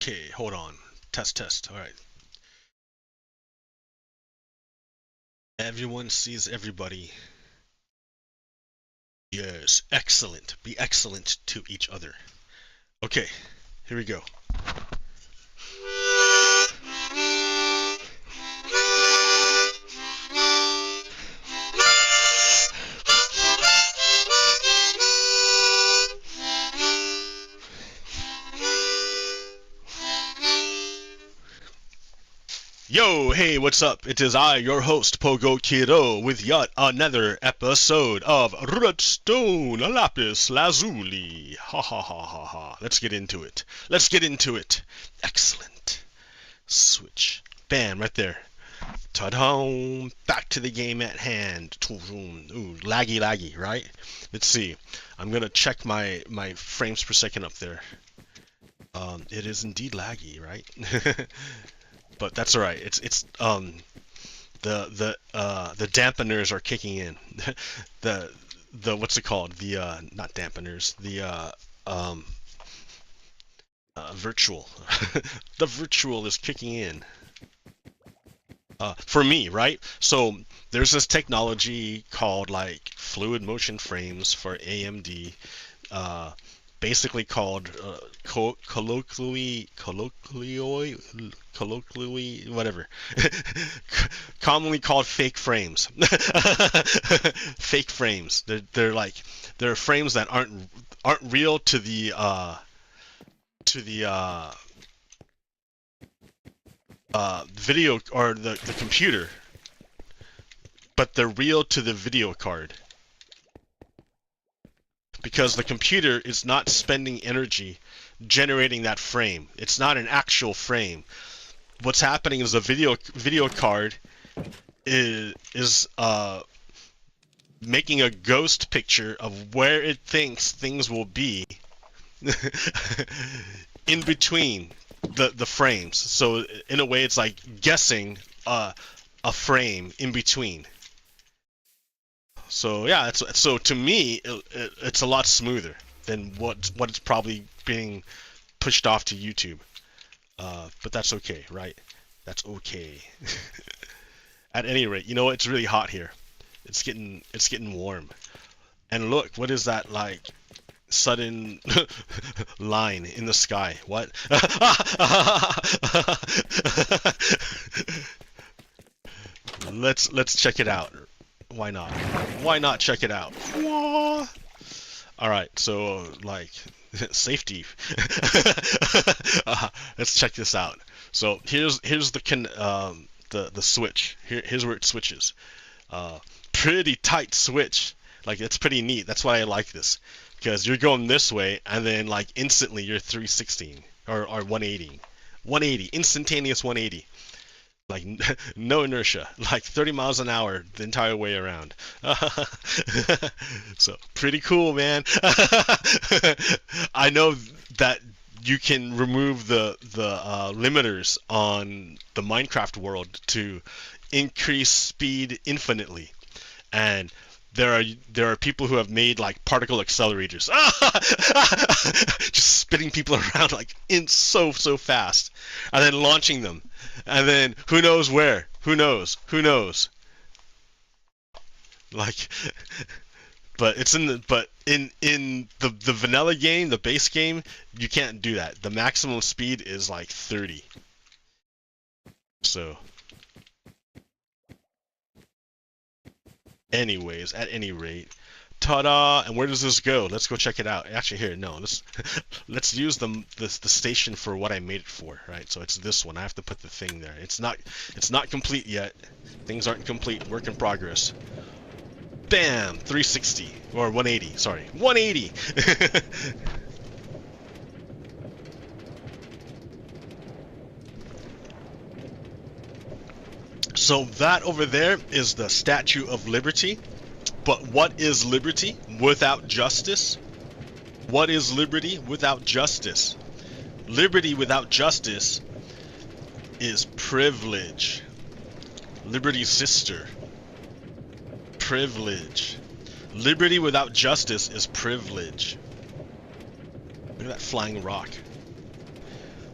Okay, hold on. Test. All right. Everyone sees everybody. Yes, excellent. Be excellent to each other. Okay, here we go. Yo, hey, what's up? It is I, your host, Pogo Kiddo, with yet another episode of Redstone, Lapis, Lazuli. Ha ha ha ha ha. Let's get into it. Excellent. Switch. Bam, right there. Ta-da! Back to the game at hand. Ooh, laggy, right? Let's see. I'm gonna check my frames per second up there. It is indeed laggy, right? But that's all right. It's the dampeners are kicking in. the what's it called? The not dampeners. The virtual. The virtual is kicking in. For me, right? So there's this technology called like fluid motion frames for AMD. Basically called colloquially whatever, commonly called fake frames. Fake frames. They're frames that aren't real to the video or the computer, but they're real to the video card. Because the computer is not spending energy generating that frame. It's not an actual frame. What's happening is the video card is making a ghost picture of where it thinks things will be in between the frames. So in a way, it's like guessing a frame in between. So yeah, so to me, it's a lot smoother than what's probably being pushed off to YouTube. But that's okay, right? That's okay. At any rate, you know it's really hot here. It's getting warm. And look, what is that like sudden line in the sky? What? Let's check it out. Why not? Why not check it out? Alright, so, like, safety. Let's check this out. So, here's the switch. Here's where it switches. Pretty tight switch. Like, it's pretty neat. That's why I like this. Because you're going this way, and then, like, instantly you're 316. Or 180. 180. Instantaneous 180. Like, no inertia, like 30 miles an hour the entire way around. So, pretty cool, man. I know that you can remove the limiters on the Minecraft world to increase speed infinitely. And there are people who have made like particle accelerators, just spitting people around like so fast, and then launching them, and then who knows where? Who knows? Like, but in the vanilla game, the base game, you can't do that. The maximum speed is like 30. So. Anyways, at any rate, ta-da! And where does this go? Let's go check it out. Actually, here, no, let's use the station for what I made it for, right? So it's this one. I have to put the thing there. It's not complete yet. Things aren't complete. Work in progress. Bam! 360 or 180. Sorry, 180. So that over there is the Statue of Liberty. But what is liberty without justice? What is liberty without justice? Liberty without justice is privilege. Liberty's sister. Privilege. Liberty without justice is privilege. Look at that flying rock.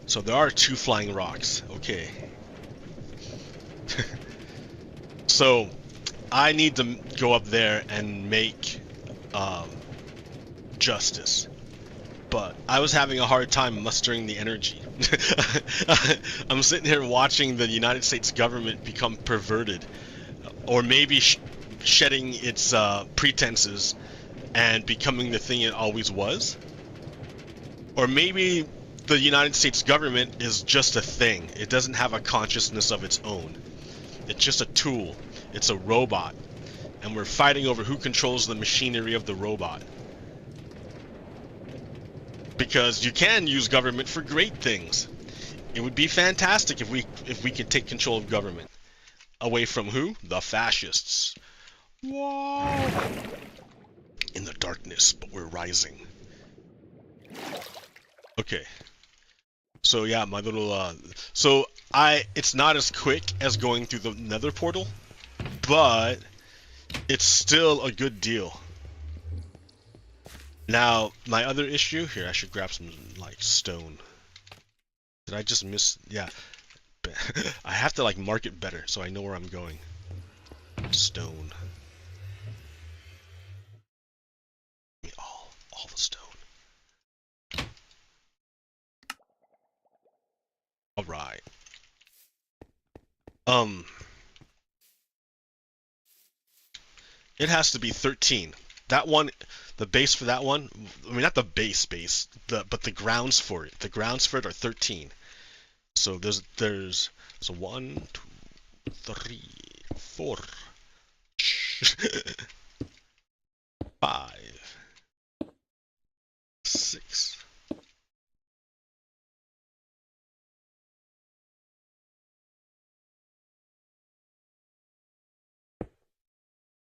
So there are 2 flying rocks. Okay. So I need to go up there and make justice. But I was having a hard time mustering the energy. I'm sitting here watching the United States government become perverted, or maybe shedding its pretenses and becoming the thing it always was. Or maybe the United States government is just a thing. It doesn't have a consciousness of its own. It's just a tool. It's a robot. And we're fighting over who controls the machinery of the robot. Because you can use government for great things. It would be fantastic if we could take control of government. Away from who? The fascists. Whoa! In the darkness, but we're rising. Okay. So yeah, my little it's not as quick as going through the nether portal, but it's still a good deal. Now, my other issue here, I should grab some like stone. Did I just miss? Yeah. I have to like mark it better so I know where I'm going. Stone. All the stone. All right. It has to be 13. That one, the base for that one, I mean not the base, but the grounds for it. The grounds for it are 13. So there's 1, 2, 3, 4, 5, 6.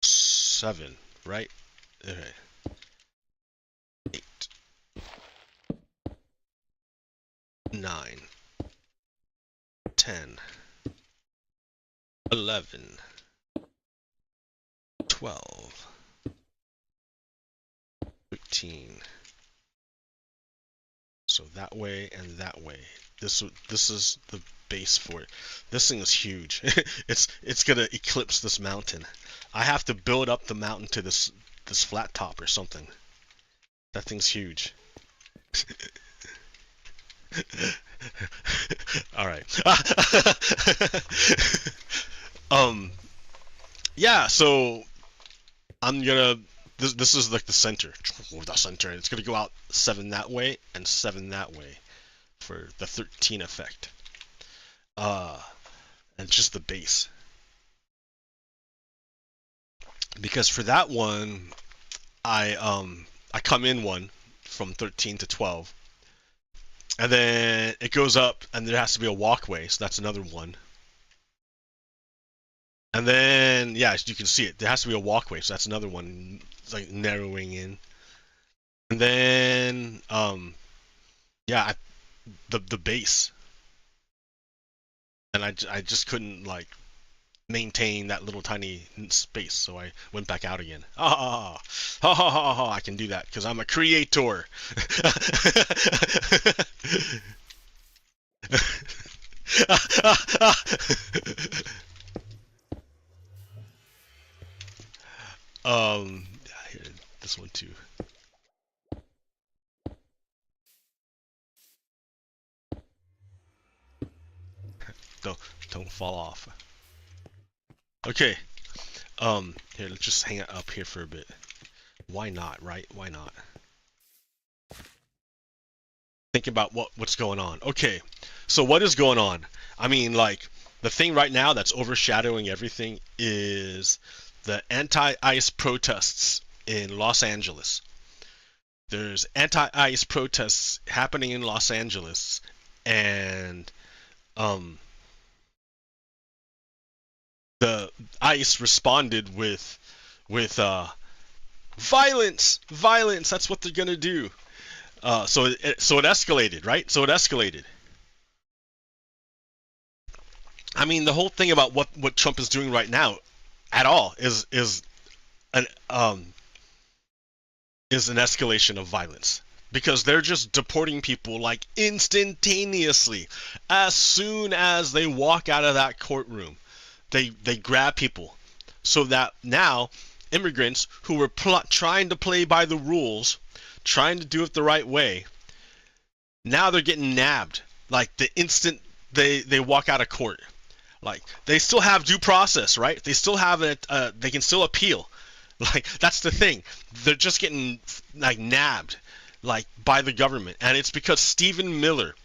7, right? Okay. 8, 9, 10, 11, 12, 13. So that way and that way. This is the base for it. This thing is huge. it's gonna eclipse this mountain. I have to build up the mountain to this flat top or something. That thing's huge. All right. Yeah. So I'm gonna. This is like the center. The center. It's gonna go out 7 that way and 7 that way for the 13 effect. And just the base. Because for that one, I come in one from 13 to 12, and then it goes up, and there has to be a walkway, so that's another one. And then yeah, as you can see it, there has to be a walkway, so that's another one. It's like narrowing in. And then yeah, the base, and I just couldn't like maintain that little tiny space, so I went back out again. I can do that because I'm a creator. Here, this one too. Don't fall off. Okay. Here, let's just hang it up here for a bit. Why not, right? Why not? Think about what's going on. Okay. So what is going on? I mean, like, the thing right now that's overshadowing everything is the anti-ICE protests in Los Angeles. There's anti-ICE protests happening in Los Angeles, and the ICE responded with violence. That's what they're gonna do. So it escalated, right? So it escalated. I mean, the whole thing about what Trump is doing right now, at all, is an escalation of violence. because they're just deporting people like instantaneously. As soon as they walk out of that courtroom, they grab people, so that now immigrants who were trying to play by the rules, trying to do it the right way, now they're getting nabbed like the instant they walk out of court. Like, they still have due process, right? They still have it. They can still appeal. Like, that's the thing. They're just getting like nabbed, like, by the government, and it's because Stephen Miller,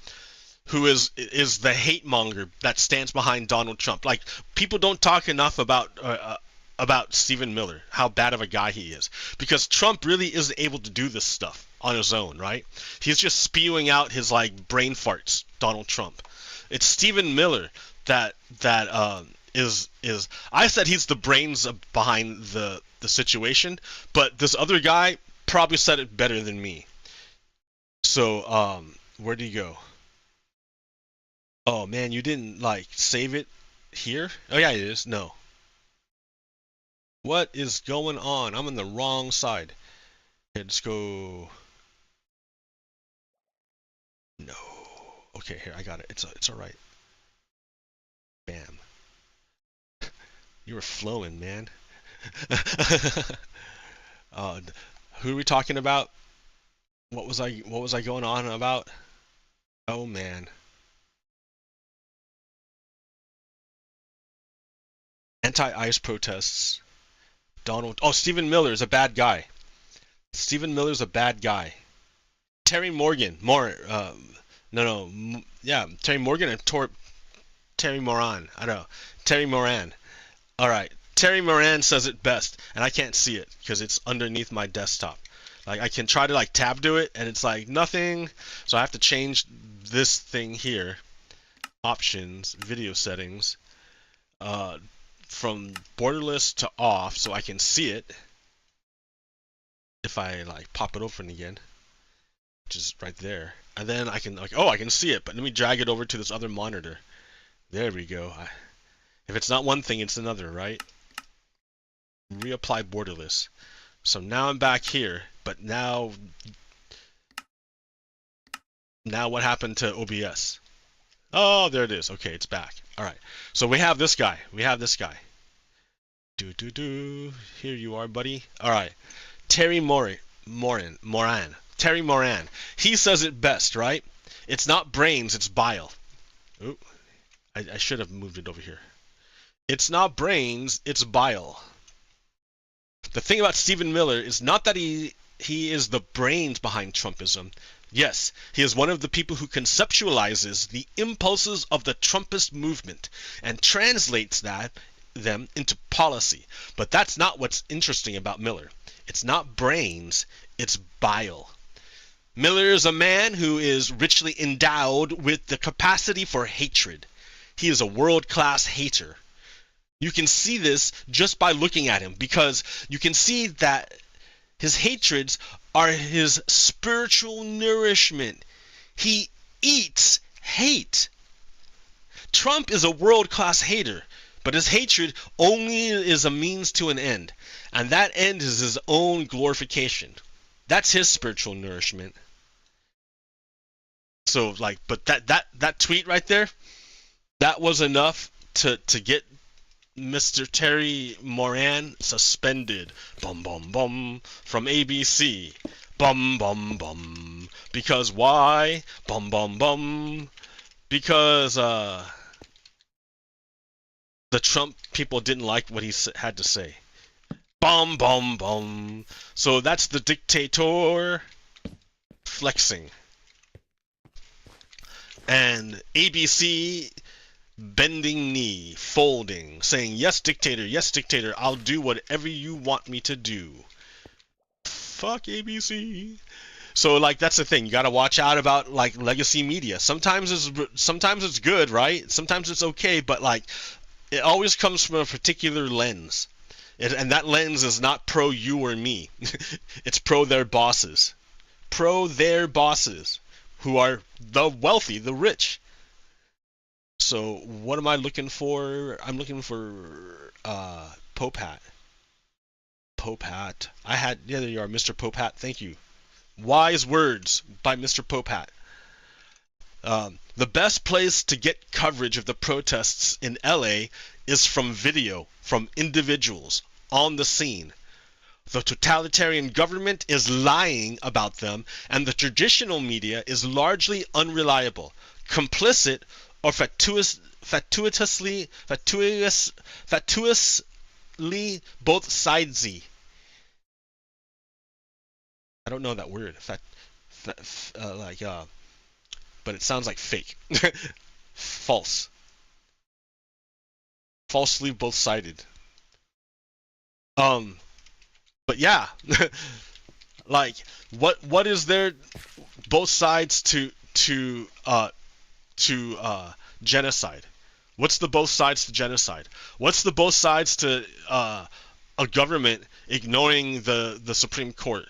who is the hate monger that stands behind Donald Trump. Like, people don't talk enough about Stephen Miller, how bad of a guy he is, because Trump really isn't able to do this stuff on his own, right? He's just spewing out his like brain farts, Donald Trump. It's Stephen Miller that is I said he's the brains behind the situation, but this other guy probably said it better than me. So where do you go? Oh man, you didn't like save it here? Oh yeah, it is. No. What is going on? I'm on the wrong side. Okay, let's go. No. Okay, here, I got it. It's all right. Bam. You were flowing, man. Who are we talking about? What was I going on about? Oh man. Anti-ICE protests. Stephen Miller is a bad guy. Stephen Miller's a bad guy. Terry Morgan. Yeah, Terry Morgan and Terry Moran. I don't know. Terry Moran. Alright. Terry Moran says it best, and I can't see it because it's underneath my desktop. Like, I can try to like tab to it, and it's like nothing. So I have to change this thing here. Options, video settings. From borderless to off, so I can see it. If I like pop it open again, which is right there, and then I can like, oh, I can see it. But let me drag it over to this other monitor. There we go. If it's not one thing, it's another, right? Reapply borderless. So now I'm back here, but now what happened to OBS? Oh, there it is. Okay, it's back. All right. So we have this guy. Here you are, buddy. All right. Terry Moran. Terry Moran. He says it best, right? It's not brains, it's bile. Ooh, I should have moved it over here. It's not brains, it's bile. The thing about Stephen Miller is not that he is the brains behind Trumpism. Yes, he is one of the people who conceptualizes the impulses of the Trumpist movement and translates them into policy. But that's not what's interesting about Miller. It's not brains, it's bile. Miller is a man who is richly endowed with the capacity for hatred. He is a world-class hater. You can see this just by looking at him, because you can see that his hatreds are his spiritual nourishment. He eats hate. Trump is a world-class hater, but his hatred only is a means to an end, and that end is his own glorification. That's his spiritual nourishment. So, like, but that tweet right there, that was enough to get Mr. Terry Moran suspended. Bum bum bum from ABC. Bum bum bum. Because why? Bum bum bum. Because the Trump people didn't like what he had to say. Bum bum bum. So that's the dictator flexing. And ABC bending knee, folding, saying, yes, dictator, I'll do whatever you want me to do. Fuck ABC. So, like, that's the thing. You gotta watch out about, like, legacy media. Sometimes it's good, right? Sometimes it's okay, but, like, it always comes from a particular lens. And that lens is not pro you or me. It's pro their bosses. Pro their bosses, who are the wealthy, the rich. So what am I looking for? I'm looking for Pope Hat. Pope Hat. Yeah, there you are, Mr. Pope Hat. Thank you. Wise words by Mr. Popat. The best place to get coverage of the protests in LA is from video, from individuals on the scene. The totalitarian government is lying about them, and the traditional media is largely unreliable, complicit, or fatuously both sidesy. I don't know that word. But it sounds like fake. False. Falsely both-sided. But yeah, like what is there both sides to genocide? What's the both sides to genocide? What's the both sides to a government ignoring the Supreme Court?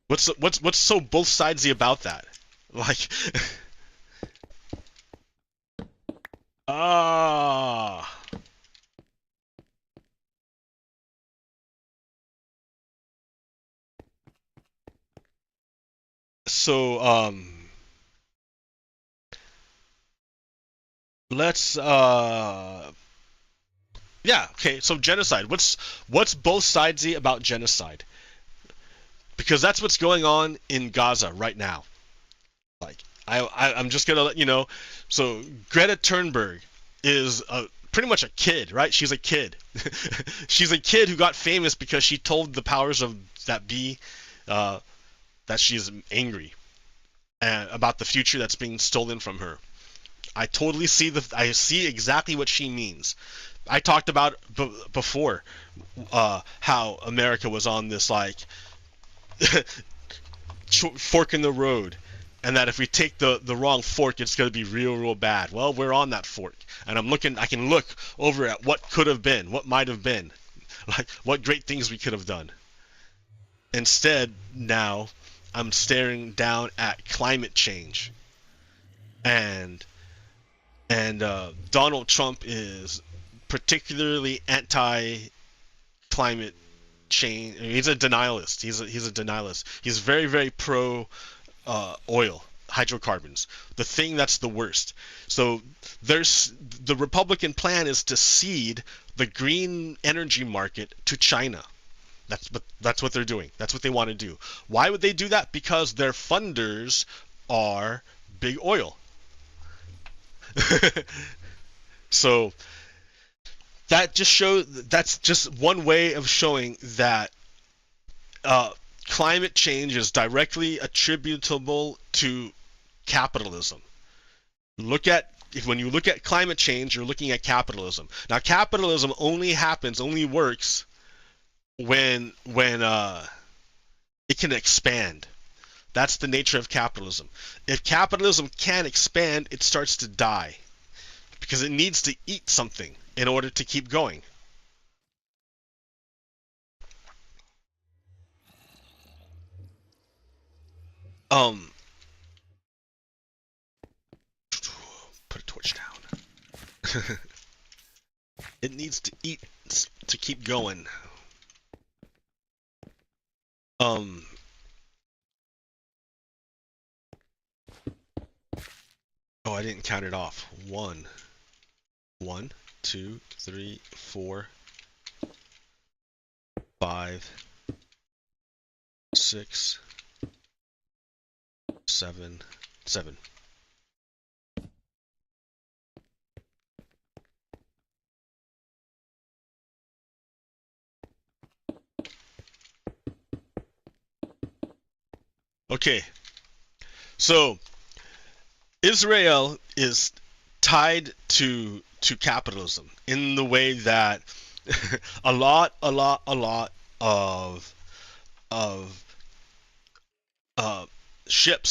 What's so both sidesy about that? Like ah. So let's yeah, okay, so genocide. What's both sidesy about genocide? Because that's what's going on in Gaza right now. Like I'm just gonna let you know. So Greta Thunberg is pretty much a kid, right? She's a kid. She's a kid who got famous because she told the powers of that be that she's angry about the future that's being stolen from her. I totally see I see exactly what she means. I talked about before how America was on this like fork in the road, and that if we take the wrong fork, it's going to be real bad. Well, we're on that fork, and I can look over at what could have been, what might have been, like what great things we could have done. Instead, now I'm staring down at climate change, and Donald Trump is particularly anti-climate change. He's a denialist. He's a denialist. He's very pro oil, hydrocarbons, the thing that's the worst. So there's the Republican plan is to cede the green energy market to China. That's what they're doing. That's what they want to do. Why would they do that? Because their funders are big oil. So that just shows, that's just one way of showing that climate change is directly attributable to capitalism. When you look at climate change, you're looking at capitalism. Now, capitalism only works when it can expand. That's the nature of capitalism. If capitalism can't expand, it starts to die because it needs to eat something in order to keep going. Put a torch down. It needs to eat to keep going. Oh, I didn't count it off. 1, 2, 3, 4, 5, 6, 7. Okay, so Israel is tied to capitalism in the way that a lot of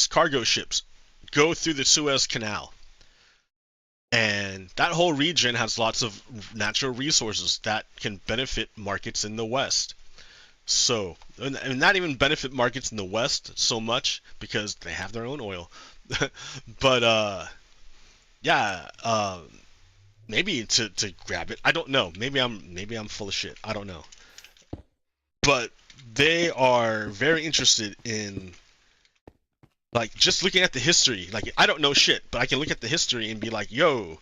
cargo ships go through the Suez Canal, and that whole region has lots of natural resources that can benefit markets in the West. So, and not even benefit markets in the West so much because they have their own oil. But yeah, maybe to grab it. I don't know. Maybe I'm full of shit. I don't know. But they are very interested in, like, just looking at the history. Like, I don't know shit, but I can look at the history and be like, yo,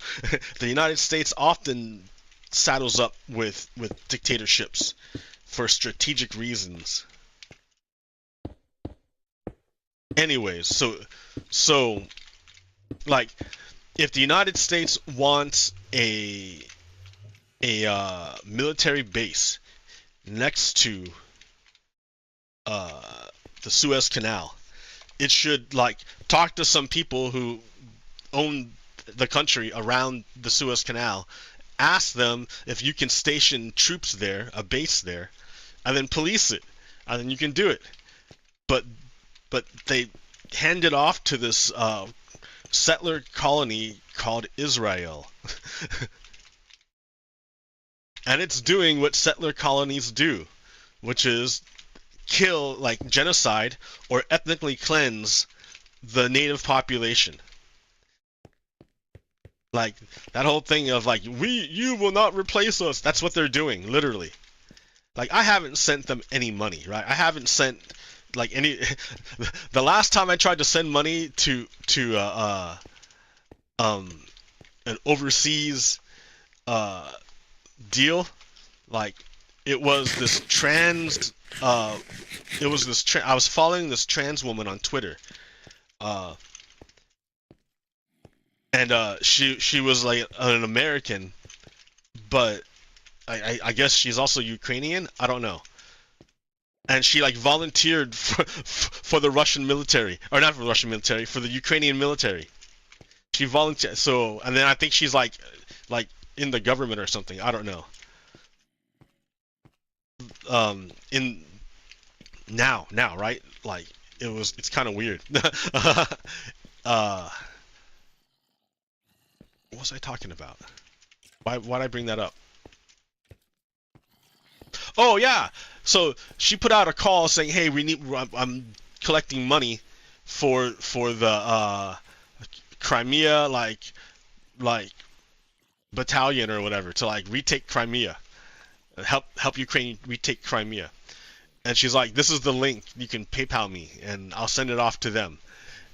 the United States often saddles up with dictatorships for strategic reasons. Anyways, so like, if the United States wants a military base next to the Suez Canal, it should, like, talk to some people who own the country around the Suez Canal, ask them if you can station troops there, a base there, and then police it, and then you can do it. But they hand it off to this settler colony called Israel. And it's doing what settler colonies do, which is kill, like, genocide or ethnically cleanse the native population. Like, that whole thing of, like, you will not replace us. That's what they're doing, literally. Like, I haven't sent them any money, right? I haven't sent, like, any. The last time I tried to send money to an overseas deal, like, it was this trans. I was following this trans woman on Twitter, and she was like an American, but I guess she's also Ukrainian. I don't know. And she, like, volunteered for the Russian military, or not for the Russian military, for the Ukrainian military. She volunteered. So, and then I think she's like in the government or something. I don't know. In now, right? Like, it's kind of weird. What was I talking about? Why'd I bring that up? Oh yeah. So she put out a call saying, "Hey, I'm collecting money for the Crimea, like battalion or whatever, to, like, retake Crimea, help Ukraine retake Crimea." And she's like, "This is the link. You can PayPal me, and I'll send it off to them."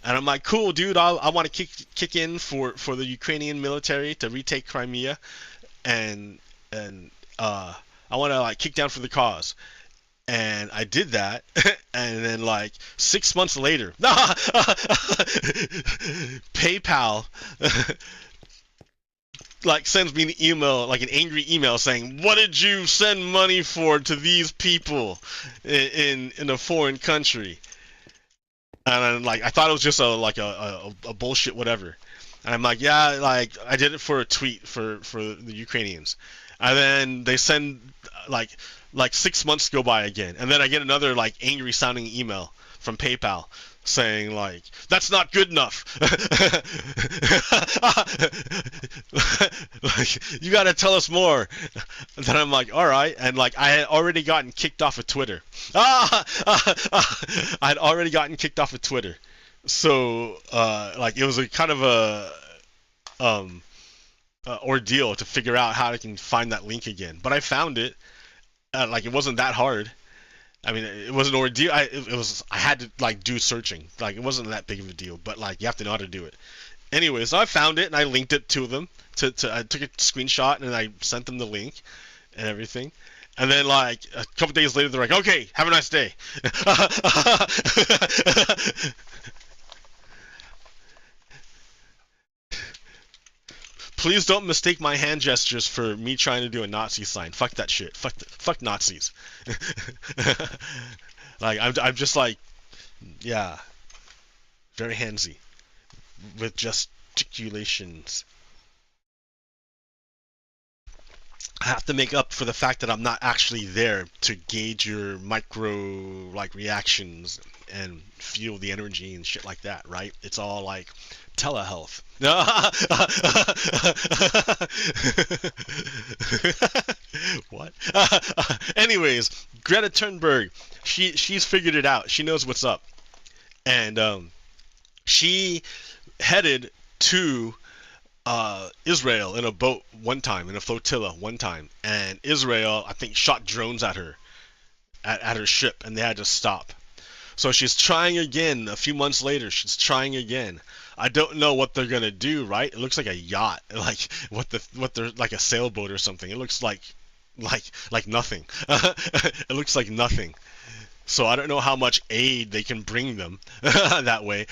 And I'm like, "Cool, dude. I want to kick in for the Ukrainian military to retake Crimea, and I want to, like, kick down for the cause." And I did that, and then, like, 6 months later, PayPal like sends me an email, like an angry email saying, "What did you send money for to these people in a foreign country?" And I'm like, I thought it was just a bullshit whatever. And I'm like, "Yeah, like, I did it for a tweet for the Ukrainians." And then they send, like 6 months go by again, and then I get another, like, angry sounding email from PayPal saying, like, "That's not good enough." Like, "You gotta tell us more." And then I'm like, all right, and, like, I had already gotten kicked off of Twitter. I had already gotten kicked off of Twitter, so like, it was a kind of a ordeal to figure out how I can find that link again. But I found it. Like, it wasn't that hard. I mean, it was an ordeal. I had to, like, do searching. Like, it wasn't that big of a deal, but, like, you have to know how to do it. Anyway, so I found it and I linked it to them. I took a screenshot and I sent them the link and everything. And then, like, a couple days later, they're like, "Okay, have a nice day." Please don't mistake my hand gestures for me trying to do a Nazi sign. Fuck that shit. Fuck Nazis. Like, I'm just like, yeah, very handsy with gesticulations. I have to make up for the fact that I'm not actually there to gauge your micro, like, reactions and feel the energy and shit like that, right? It's all, like, telehealth. What? Anyways, Greta Thunberg, she's figured it out. She knows what's up, and she headed to Israel in a boat one time, in a flotilla one time, and Israel, I think, shot drones at her, at her ship, and they had to stop. So she's trying again. A few months later, she's trying again. I don't know what they're gonna do, right? It looks like a yacht, like what they're like a sailboat or something. It looks like nothing. It looks like nothing. So I don't know how much aid they can bring them that way.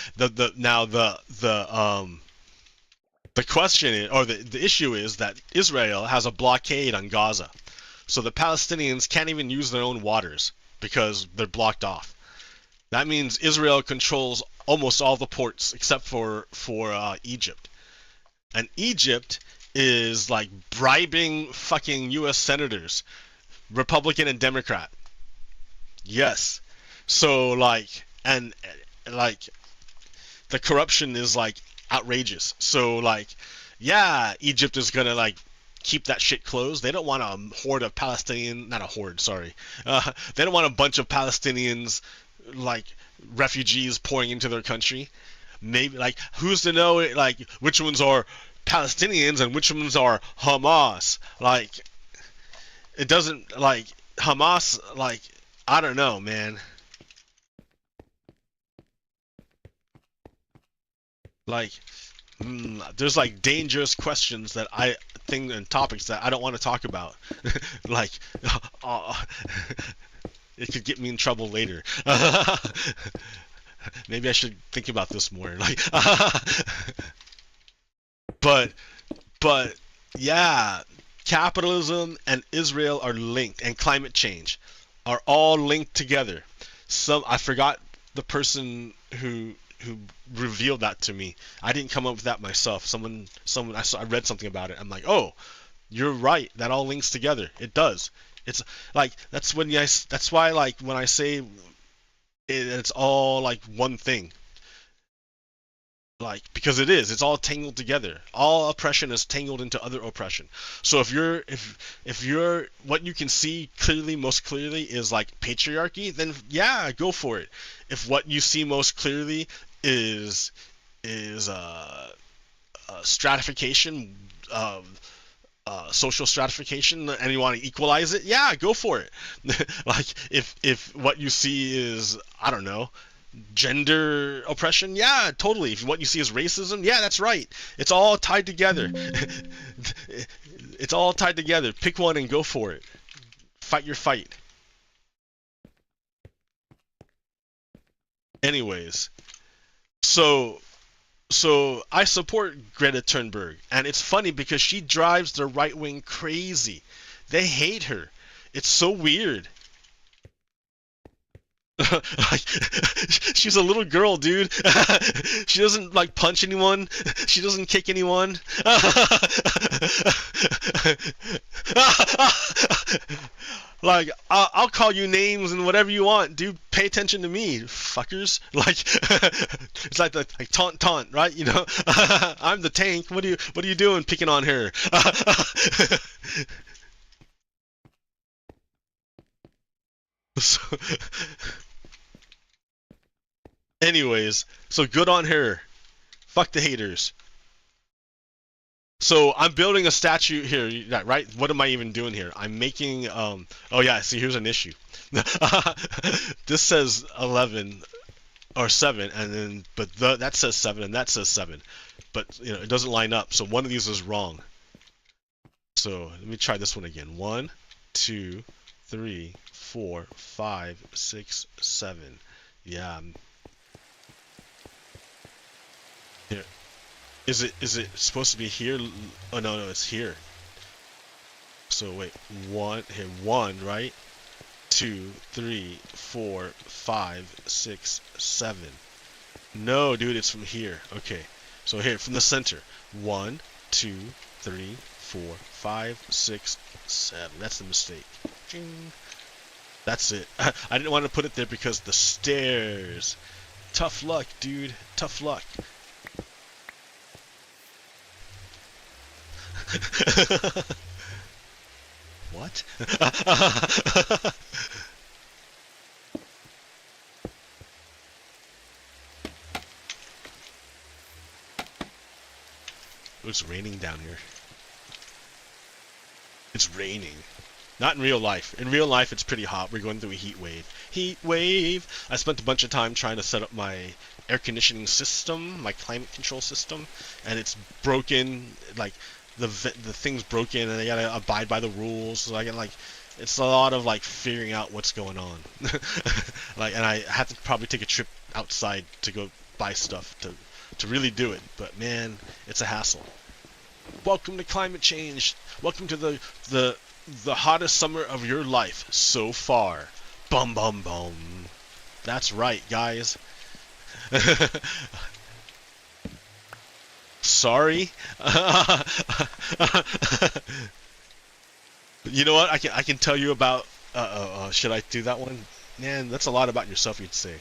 The question is, or the issue is that Israel has a blockade on Gaza. So the Palestinians can't even use their own waters because they're blocked off. That means Israel controls almost all the ports except for Egypt. And Egypt is like bribing fucking US senators, Republican and Democrat. Yes. So like the corruption is like outrageous. So like yeah, Egypt is gonna like keep that shit closed. They don't want a horde of Palestinian, not a horde, sorry. They don't want a bunch of Palestinians like refugees pouring into their country. Maybe like who's to know like which ones are Palestinians and which ones are Hamas? Like it doesn't like Hamas like I don't know, man. Like there's like dangerous questions that I think and topics that I don't want to talk about. Like it could get me in trouble later. Maybe I should think about this more. Like, but yeah, capitalism and Israel are linked, and climate change are all linked together. I forgot the person who revealed that to me. I didn't come up with that myself. I read something about it. I'm like, oh, you're right. That all links together. It does. It's like that's why like when I say it's all like one thing. Like because it's all tangled together. All oppression is tangled into other oppression. So if you're what you can see clearly, most clearly is like patriarchy, then yeah, go for it. If what you see most clearly is stratification, social stratification, and you want to equalize it, yeah, go for it. Like if what you see is I don't know, gender oppression, yeah, totally. If what you see is racism, yeah, that's right. It's all tied together. It's all tied together. Pick one and go for it. Fight your fight. Anyways, so I support Greta Thunberg, and it's funny because she drives the right wing crazy. They hate her. It's so weird. Like, she's a little girl, dude. She doesn't like punch anyone. She doesn't kick anyone. Like I'll call you names and whatever you want, dude. Pay attention to me, fuckers. Like it's like the like taunt, right? You know, I'm the tank. What are you doing picking on her? So, anyways, so good on her. Fuck the haters. So I'm building a statue here, right? What am I even doing here? I'm making, oh yeah, see, here's an issue. This says 11 or 7, and then, but that says 7 and that says 7. But, you know, it doesn't line up, so one of these is wrong. So let me try this one again. 1, 2, 3, 4, 5, 6, 7. Yeah. Here. Is it supposed to be here? Oh no, it's here. So wait, 1 here, 1, right? 2, 3, 4, 5, 6, 7. No, dude, it's from here. Okay, so here from the center. 1, 2, 3, 4, 5, 6, 7. That's the mistake. Ching. That's it. I didn't want to put it there because the stairs. Tough luck, dude. Tough luck. What? It's raining down here. It's raining. Not in real life. In real life, it's pretty hot. We're going through a heat wave. Heat wave! I spent a bunch of time trying to set up my air conditioning system, my climate control system, and it's broken. Like, the thing's broken, and I gotta abide by the rules. So I get like, it's a lot of like figuring out what's going on. Like, and I have to probably take a trip outside to go buy stuff to really do it. But man, it's a hassle. Welcome to climate change. Welcome to the hottest summer of your life so far. Bum bum bum. That's right, guys. Sorry. You know what? I can tell you about. Should I do that one? Man, that's a lot about yourself, you'd say.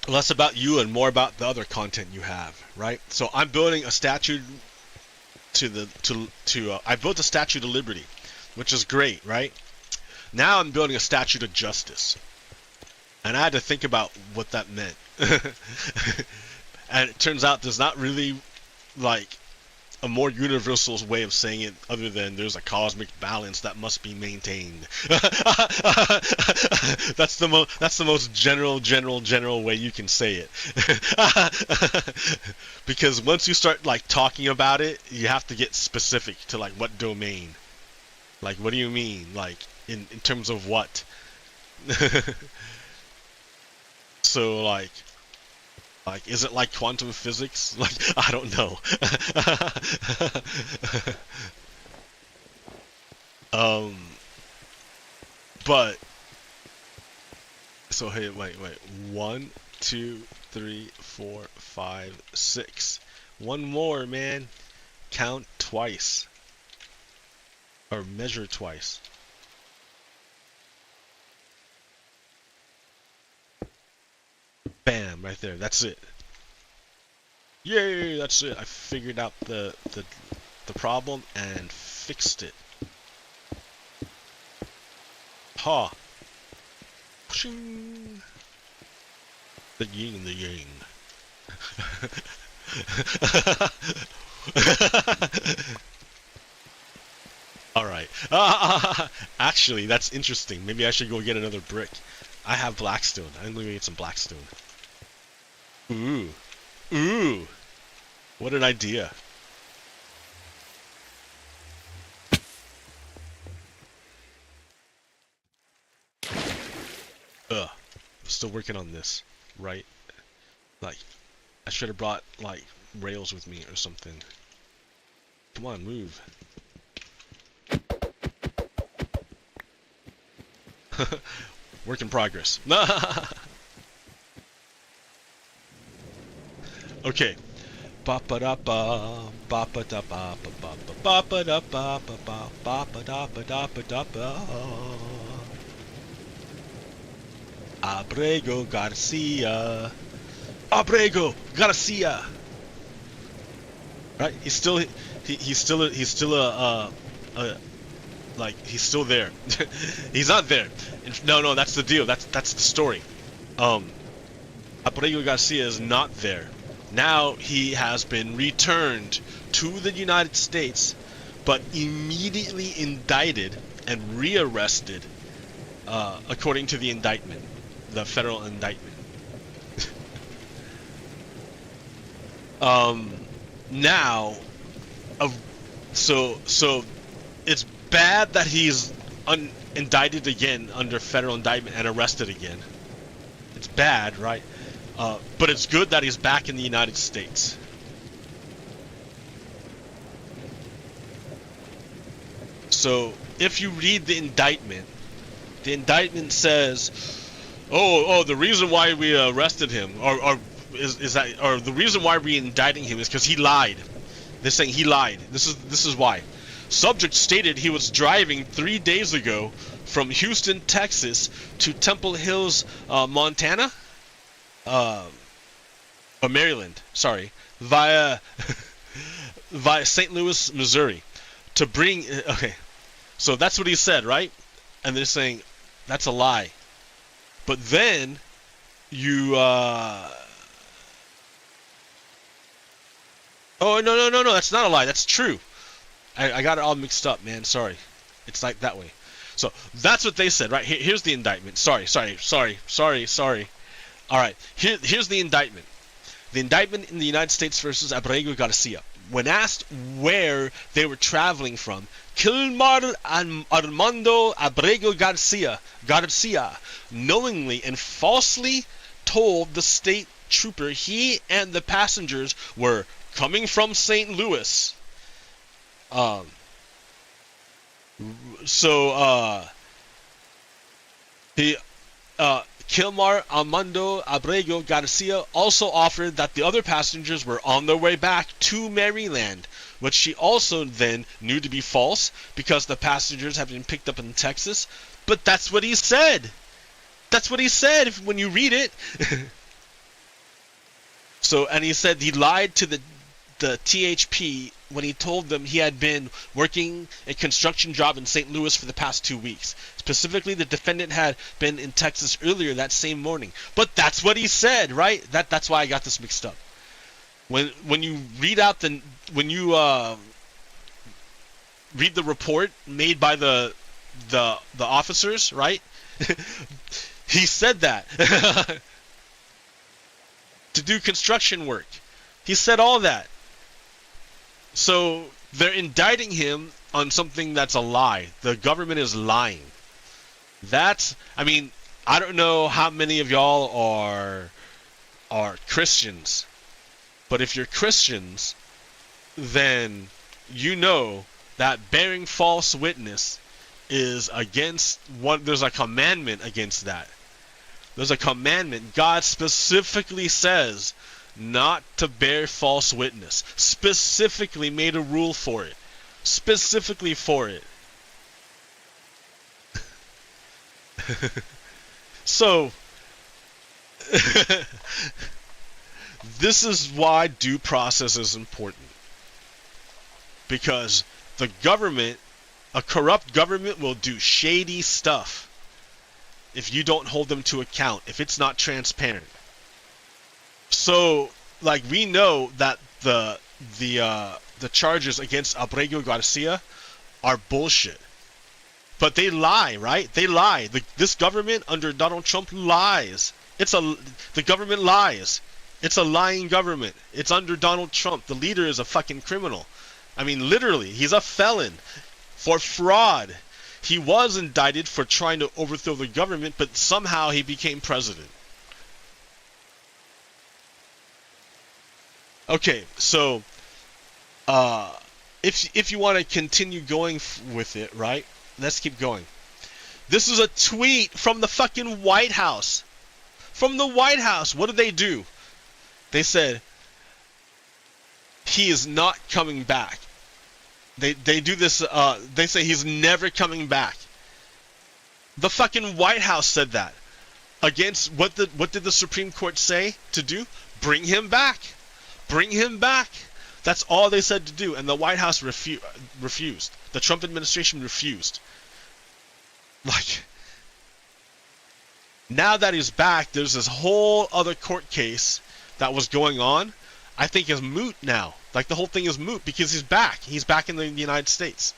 Less about you and more about the other content you have, right? So I'm building a statue I built a statue to liberty, which is great, right? Now I'm building a statue to justice, and I had to think about what that meant. And it turns out there's not really like a more universal way of saying it other than there's a cosmic balance that must be maintained. That's the most general way you can say it. Because once you start like talking about it, you have to get specific to like what domain. Like, what do you mean? Like in terms of what? So like is it like quantum physics? Like, I don't know. But so hey, wait. 1, 2, 3, 4, 5, 6. One more, man. Count twice. Or measure twice. Bam, right there. That's it. Yay, that's it. I figured out the problem and fixed it. Ha. Pushing. The yin and the yang. Alright. Actually, that's interesting. Maybe I should go get another brick. I have blackstone. I'm going to get some blackstone. Ooh. Ooh. What an idea. I'm still working on this, right? Like, I should have brought, like, rails with me or something. Come on, move. Work in progress. Okay. Ba-ba-da-ba, ba-ba-da-ba, ba-ba-da-ba, ba-ba-da-ba, ba-ba-da-ba-da-ba-da-ba. Abrego Garcia. Abrego Garcia. Right? He's still there. He's not there. No, that's the deal. That's the story. Abrego Garcia is not there. Now he has been returned to the United States, but immediately indicted and rearrested, according to the indictment, the federal indictment. Now, so it's bad that he's indicted again under federal indictment and arrested again. It's bad, right? But it's good that he's back in the United States. So if you read the indictment says, oh, the reason why we arrested him, or the reason why we're indicting him is because he lied. They're saying he lied. This is why. Subject stated he was driving 3 days ago from Houston, Texas to Temple Hills, Montana? Or Maryland, sorry, via St. Louis, Missouri, to bring. Okay, so that's what he said, right? And they're saying that's a lie. But then you. Oh no, that's not a lie. That's true. I got it all mixed up, man. Sorry. It's like that way. So that's what they said, right? Here's the indictment. Sorry. All right. Here's the indictment. The indictment in the United States versus Abrego Garcia. When asked where they were traveling from, Kilmar and Armando Abrego Garcia knowingly and falsely told the state trooper he and the passengers were coming from St. Louis. Kilmar Armando Abrego Garcia also offered that the other passengers were on their way back to Maryland, which she also then knew to be false because the passengers had been picked up in Texas. But that's what he said. That's what he said when you read it. So, and he said he lied to the THP when he told them he had been working a construction job in St. Louis for the past 2 weeks. Specifically, the defendant had been in Texas earlier that same morning. But that's what he said, right? That's why I got this mixed up. When you read out read the report made by the officers, right? He said that to do construction work. He said all that. So they're indicting him on something that's a lie. The government is lying. I mean, I don't know how many of y'all are Christians, but if you're Christians, then you know that bearing false witness is against what. There's a commandment against that. There's a commandment. God specifically says not to bear false witness. Specifically made a rule for it. Specifically for it. So, this is why due process is important. Because the government, a corrupt government, will do shady stuff if you don't hold them to account, if it's not transparent. So, like, we know that the charges against Abrego Garcia are bullshit. But they lie, right? They lie. This government under Donald Trump lies. The government lies. It's a lying government. It's under Donald Trump. The leader is a fucking criminal. I mean, literally, he's a felon for fraud. He was indicted for trying to overthrow the government, but somehow he became president. Okay, so if you want to continue going with it, right? Let's keep going. This is a tweet from the fucking White House. From the White House. What did they do? They said he is not coming back. They do this. They say he's never coming back. The fucking White House said that. Against what did the Supreme Court say to do? Bring him back. Bring him back. That's all they said to do, and the White House refused. The Trump administration refused. Like, now that he's back, there's this whole other court case that was going on. I think is moot now. Like, the whole thing is moot because he's back. He's back in the United States.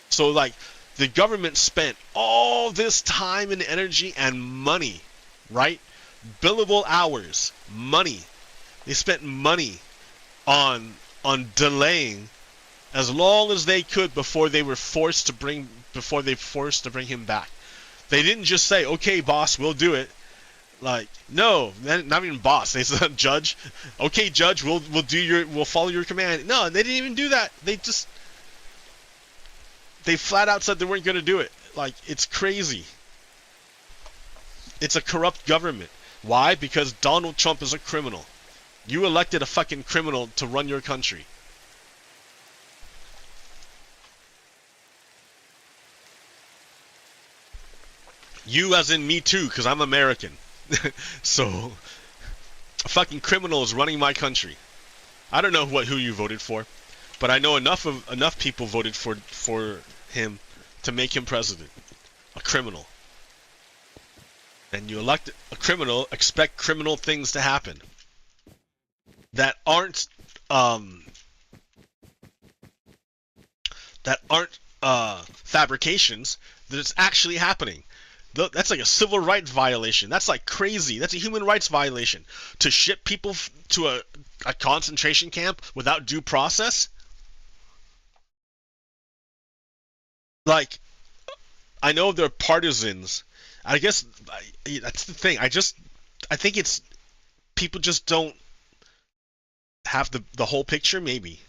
So, like, the government spent all this time and energy and money, right? Billable hours, money. They spent money on delaying as long as they could before they forced to bring him back. They didn't just say, "Okay, boss, we'll do it." Like, no, not even boss. They said, "Judge, okay, judge, we'll follow your command." No, they didn't even do that. They flat out said they weren't going to do it. Like, it's crazy. It's a corrupt government. Why? Because Donald Trump is a criminal. You elected a fucking criminal to run your country. You as in me too, because I'm American. So, a fucking criminal is running my country. I don't know who you voted for, but I know enough people voted for him to make him president. A criminal. And you elect a criminal, expect criminal things to happen that aren't that aren't fabrications, that it's actually happening. That's like a civil rights violation. That's like crazy. That's a human rights violation. To ship people to a concentration camp without due process? Like, I know they're partisans. I guess that's the thing. I think it's people just don't have the whole picture, maybe.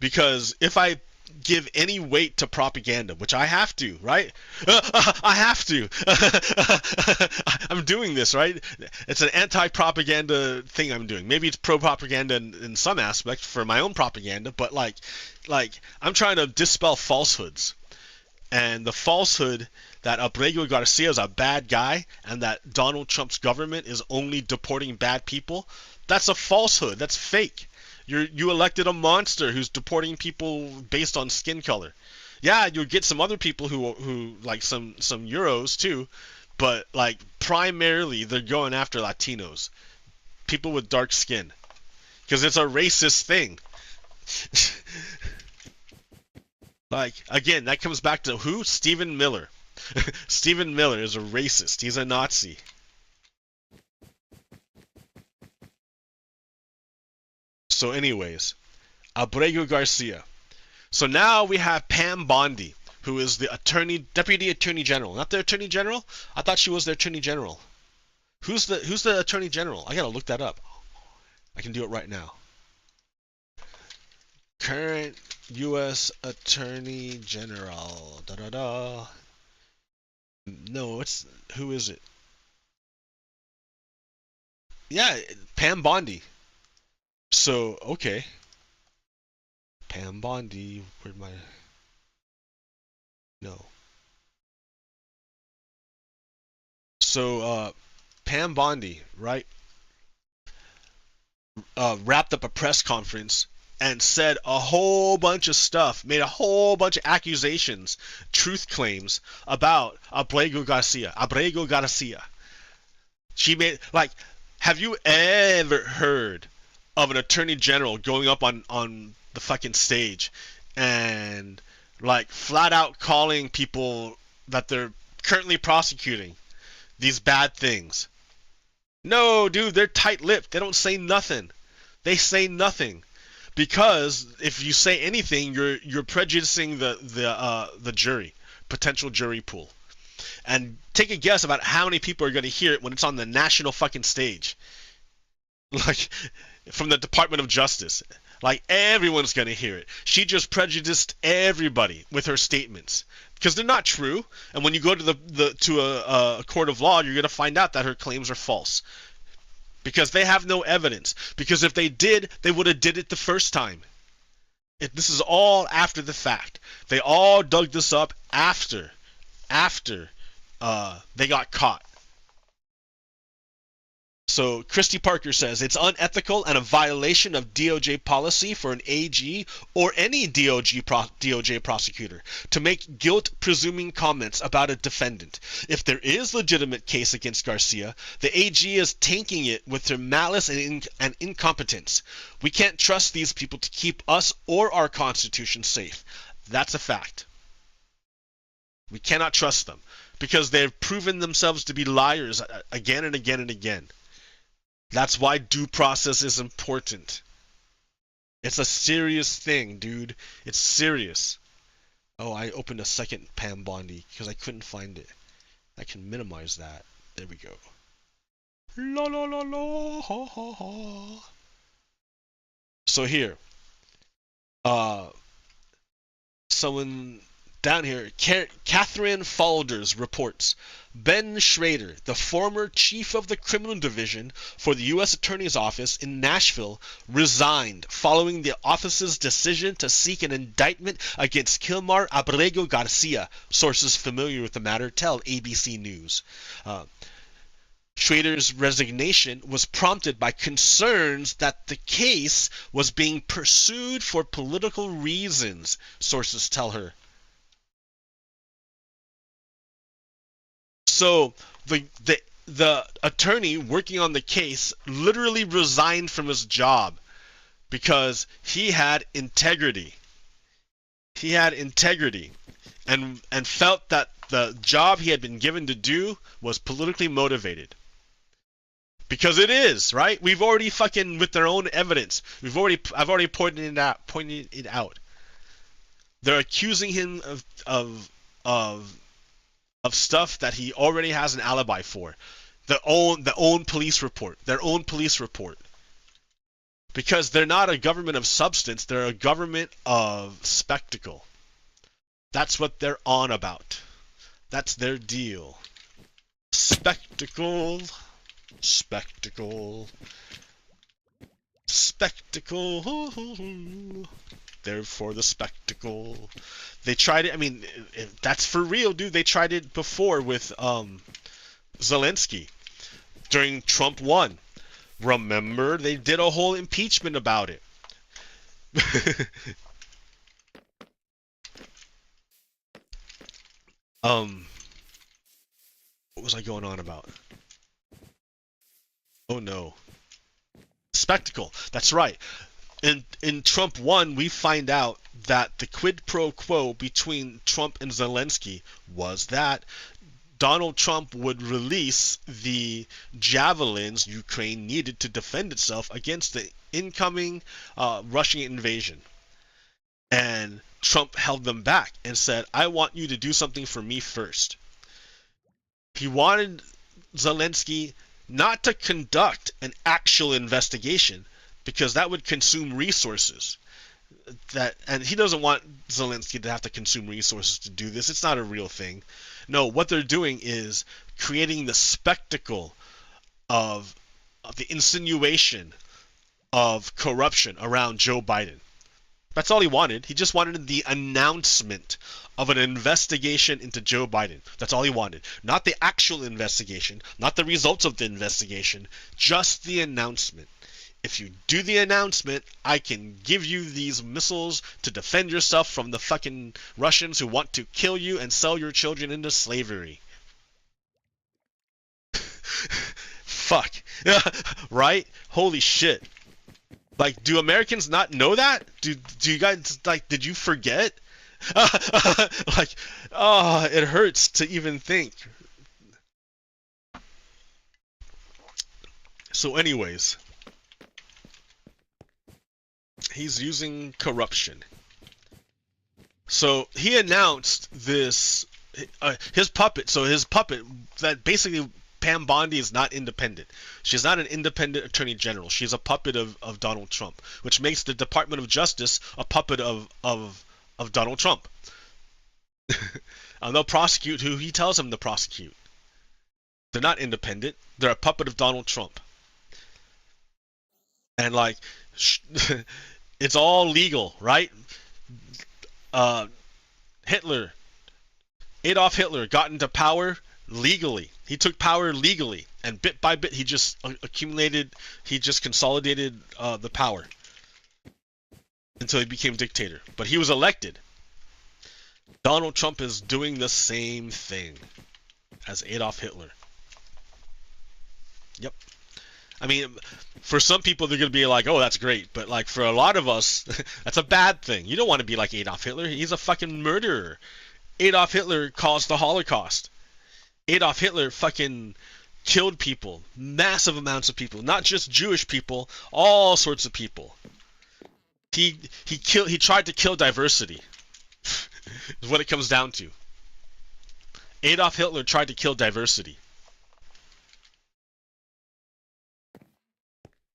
Because if I give any weight to propaganda, which I have to, right? I have to. I'm doing this, right? It's an anti-propaganda thing I'm doing. Maybe it's pro-propaganda in some aspect for my own propaganda, but like I'm trying to dispel falsehoods. And the falsehood that Abrego Garcia is a bad guy and that Donald Trump's government is only deporting bad people, that's a falsehood. That's fake. You elected a monster who's deporting people based on skin color. Yeah, you'll get some other people who like some Euros too, but like primarily they're going after Latinos, people with dark skin, because it's a racist thing. Like, again, that comes back to who? Stephen Miller. Stephen Miller is a racist. He's a Nazi. So anyways, Abrego Garcia. So now we have Pam Bondi, who is the deputy attorney general. Not the attorney general? I thought she was the attorney general. Who's the attorney general? I gotta look that up. I can do it right now. Current U.S. Attorney General. Da da da. No, who is it? Yeah, Pam Bondi. So okay, Pam Bondi. Where'd my no? So Pam Bondi, right? Wrapped up a press conference and said a whole bunch of stuff, made a whole bunch of accusations, truth claims about Abrego Garcia. Abrego Garcia. She made, like, have you ever heard of an attorney general going up on the fucking stage and like flat out calling people that they're currently prosecuting these bad things? No, dude, they're tight-lipped. They don't say nothing. They say nothing. Because if you say anything, you're prejudicing the jury, potential jury pool. And take a guess about how many people are going to hear it when it's on the national fucking stage. Like, from the Department of Justice. Like, everyone's going to hear it. She just prejudiced everybody with her statements. Because they're not true. And when you go to a court of law, you're going to find out that her claims are false. Because they have no evidence. Because if they did, they would have did it the first time. This is all after the fact. They all dug this up after they got caught. So Christy Parker says it's unethical and a violation of DOJ policy for an AG or any DOJ prosecutor to make guilt-presuming comments about a defendant. If there is legitimate case against Garcia, the AG is tanking it with their malice and incompetence. We can't trust these people to keep us or our Constitution safe. That's a fact. We cannot trust them because they've proven themselves to be liars again and again and again. That's why due process is important. It's a serious thing, dude. It's serious. Oh, I opened a second Pam Bondi because I couldn't find it. I can minimize that. There we go. La la la la, ha ha ha. So here, someone down here, Catherine Faulders reports, Ben Schrader, the former chief of the criminal division for the U.S. Attorney's Office in Nashville, resigned following the office's decision to seek an indictment against Kilmar Abrego Garcia. Sources familiar with the matter tell ABC News. Schrader's resignation was prompted by concerns that the case was being pursued for political reasons, sources tell her. So the attorney working on the case literally resigned from his job because he had integrity. He had integrity and felt that the job he had been given to do was politically motivated. Because it is, right? We've already fucking, with their own evidence, I've already pointed it out. They're accusing him of stuff that he already has an alibi for. Their own police report. Because they're not a government of substance, they're a government of spectacle. That's what they're on about. That's their deal. Spectacle. They're for the spectacle. They tried it. I mean, that's for real, dude. They tried it before with Zelensky during Trump 1. Remember, they did a whole impeachment about it. What was I going on about? Oh no. Spectacle. That's right. In Trump 1, we find out that the quid pro quo between Trump and Zelensky was that Donald Trump would release the javelins Ukraine needed to defend itself against the incoming Russian invasion. And Trump held them back and said, I want you to do something for me first. He wanted Zelensky not to conduct an actual investigation because that would consume resources. And he doesn't want Zelensky to have to consume resources to do this. It's not a real thing. No, what they're doing is creating the spectacle of the insinuation of corruption around Joe Biden. That's all he wanted. He just wanted the announcement of an investigation into Joe Biden. That's all he wanted. Not the actual investigation, not the results of the investigation, just the announcement. If you do the announcement, I can give you these missiles to defend yourself from the fucking Russians who want to kill you and sell your children into slavery. Fuck. Right? Holy shit. Like, do Americans not know that? Do you guys, like, did you forget? Like, oh, it hurts to even think. So anyways, he's using corruption. So he announced this, his puppet. So his puppet, that basically Pam Bondi is not independent. She's not an independent attorney general. She's a puppet of Donald Trump, which makes the Department of Justice a puppet of Donald Trump. And they'll prosecute who he tells them to prosecute. They're not independent. They're a puppet of Donald Trump. And like, it's all legal, right? Adolf Hitler got into power legally. He took power legally, and bit by bit he just consolidated the power until he became dictator. But he was elected. Donald Trump is doing the same thing as Adolf Hitler. Yep. I mean, for some people they're going to be like, oh, that's great. But like for a lot of us, that's a bad thing. You don't want to be like Adolf Hitler. He's a fucking murderer. Adolf Hitler caused the Holocaust. Adolf Hitler fucking killed people. Massive amounts of people. Not just Jewish people. All sorts of people. He tried to kill diversity. Is what it comes down to. Adolf Hitler tried to kill diversity.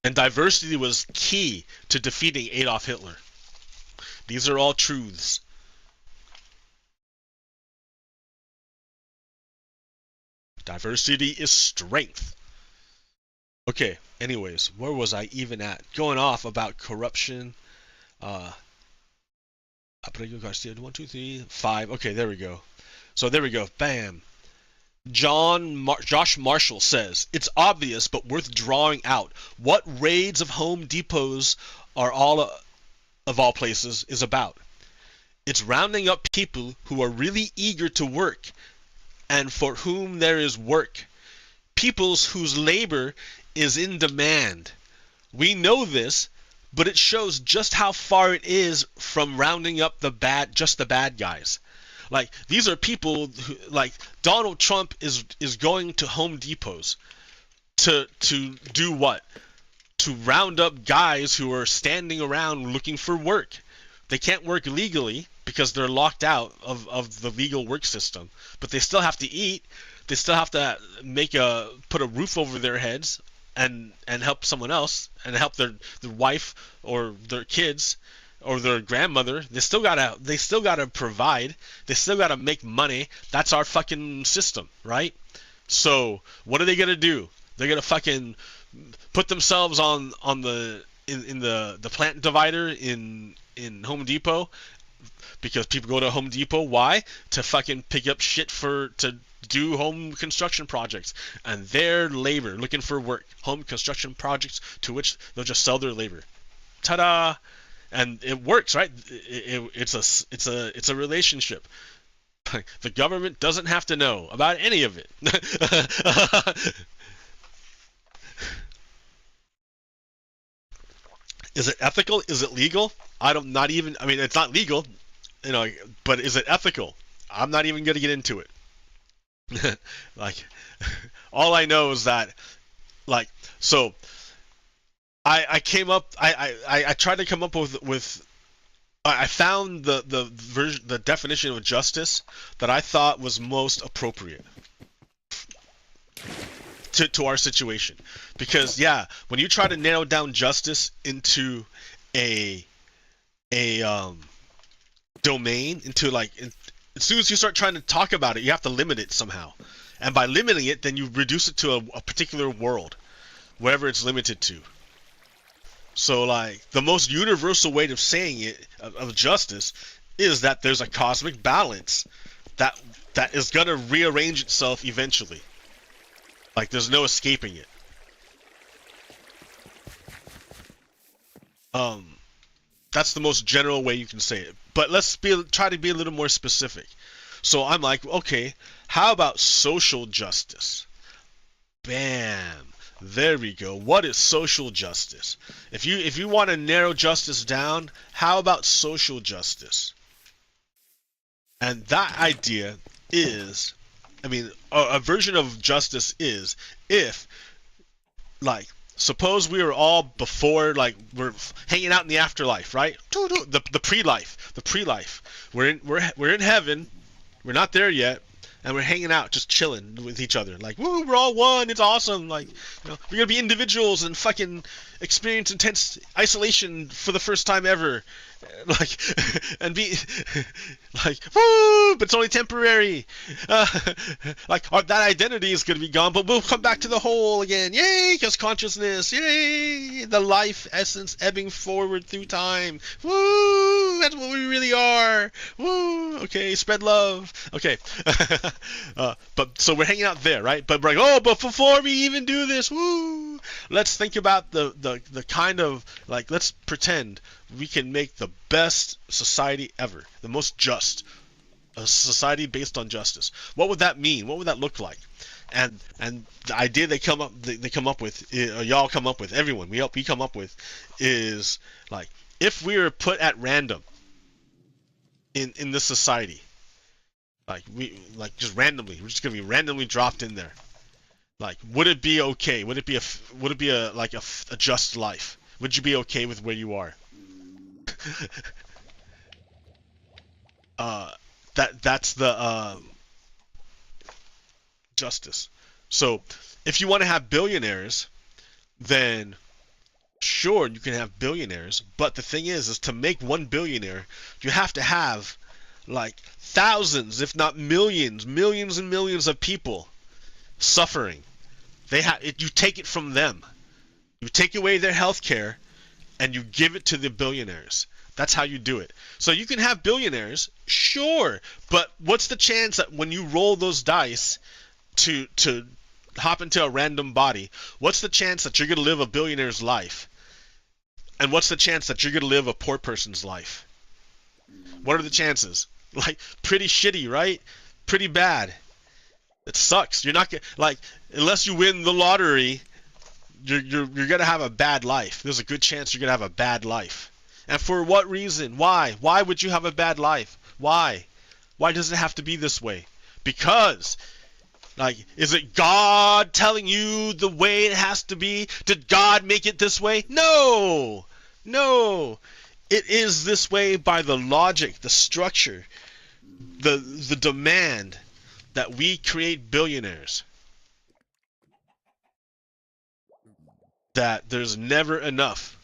And diversity was key to defeating Adolf Hitler. These are all truths. Diversity is strength. Okay, anyways, where was I even at? Going off about corruption. Garcia, 1, 2, 3, 5. Okay, there we go. So there we go. Bam. Josh Marshall says, it's obvious but worth drawing out what raids of Home Depots are all places is about. It's rounding up people who are really eager to work and for whom there is work. Peoples whose labor is in demand. We know this but it shows just how far it is from rounding up the bad guys. Like, these are people who, like, Donald Trump is going to Home Depots to do what? To round up guys who are standing around looking for work. They can't work legally because they're locked out of the legal work system, but they still have to eat. They still have to put a roof over their heads and help someone else, and help their wife or their kids or their grandmother. They still gotta provide. They still gotta make money. That's our fucking system, right? So what are they gonna do? They're gonna fucking put themselves in the plant divider in Home Depot, because people go to Home Depot. Why? To fucking pick up shit to do home construction projects, and their labor, looking for work. Home construction projects to which they'll just sell their labor. Ta-da! And it works, right? It's a relationship. The government doesn't have to know about any of it. Is it ethical? Is it legal? I mean, it's not legal, but is it ethical? I'm not even going to get into it. Like, all I know is that, like, so I tried to come up with I found the definition of justice that I thought was most appropriate to our situation. Because, yeah, when you try to narrow down justice into a domain, into, like, as soon as you start trying to talk about it, you have to limit it somehow. And by limiting it, then you reduce it to a particular world, wherever it's limited to. So, like, the most universal way of saying it, of justice, is that there's a cosmic balance that is going to rearrange itself eventually. Like, there's no escaping it. That's the most general way you can say it. But let's try to be a little more specific. So I'm like, okay, how about social justice? Bam. There we go. What is social justice? If you want to narrow justice down, how about social justice? And that idea is, I mean, a version of justice is if, like, suppose we were all before, like, we're hanging out in the afterlife, right? The pre-life. We're in heaven. We're not there yet, and we're hanging out, just chilling with each other. Like, woo, we're all one. It's awesome. Like, we're gonna be individuals and fucking experience intense isolation for the first time ever. Like, and be like, woo, but it's only temporary. Like, that identity is gonna be gone, but we'll come back to the whole again. Yay, because consciousness. Yay, the life essence ebbing forward through time. Woo, that's what we really are. Woo, okay, spread love. Okay, but so we're hanging out there, right? But we're like, but before we even do this, woo, let's think about the kind of, like, let's pretend we can make the best society ever, the most just, a society based on justice. What would that mean? What would that look like? And the idea they come up with, y'all come up with, everyone we come up with, is like, if we were put at random in this society, just randomly, we're just gonna be randomly dropped in there. Like, would it be okay? Would it be a just life? Would you be okay with where you are? That's the justice. So if you want to have billionaires, then sure, you can have billionaires, but the thing is to make one billionaire, you have to have, like, thousands, if not millions and millions of people suffering. You take it from them. You take away their health care and you give it to the billionaires. That's how you do it. So you can have billionaires, sure, but what's the chance that when you roll those dice to hop into a random body, what's the chance that you're going to live a billionaire's life? And what's the chance that you're going to live a poor person's life? What are the chances? Like, pretty shitty, right? Pretty bad. It sucks. You're not going to, like, unless you win the lottery, you're gonna have a bad life. There's a good chance you're gonna have a bad life. And for what reason? Why? Why would you have a bad life? Why? Why does it have to be this way? Because, like, is it God telling you the way it has to be? Did God make it this way? No! No! It is this way by the logic, the structure, the demand that we create billionaires. That there's never enough.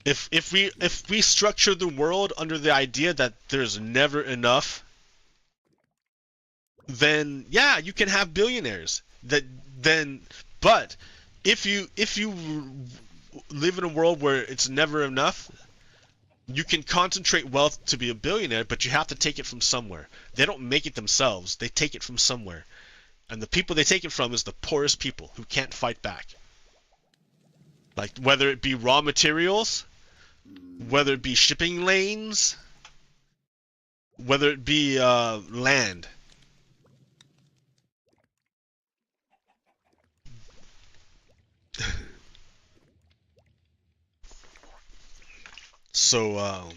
If we structure the world under the idea that there's never enough, then yeah, you can have billionaires. But if you live in a world where it's never enough, you can concentrate wealth to be a billionaire, but you have to take it from somewhere. They don't make it themselves. They take it from somewhere. And the people they take it from is the poorest people who can't fight back. Like, whether it be raw materials, whether it be shipping lanes, whether it be land. So,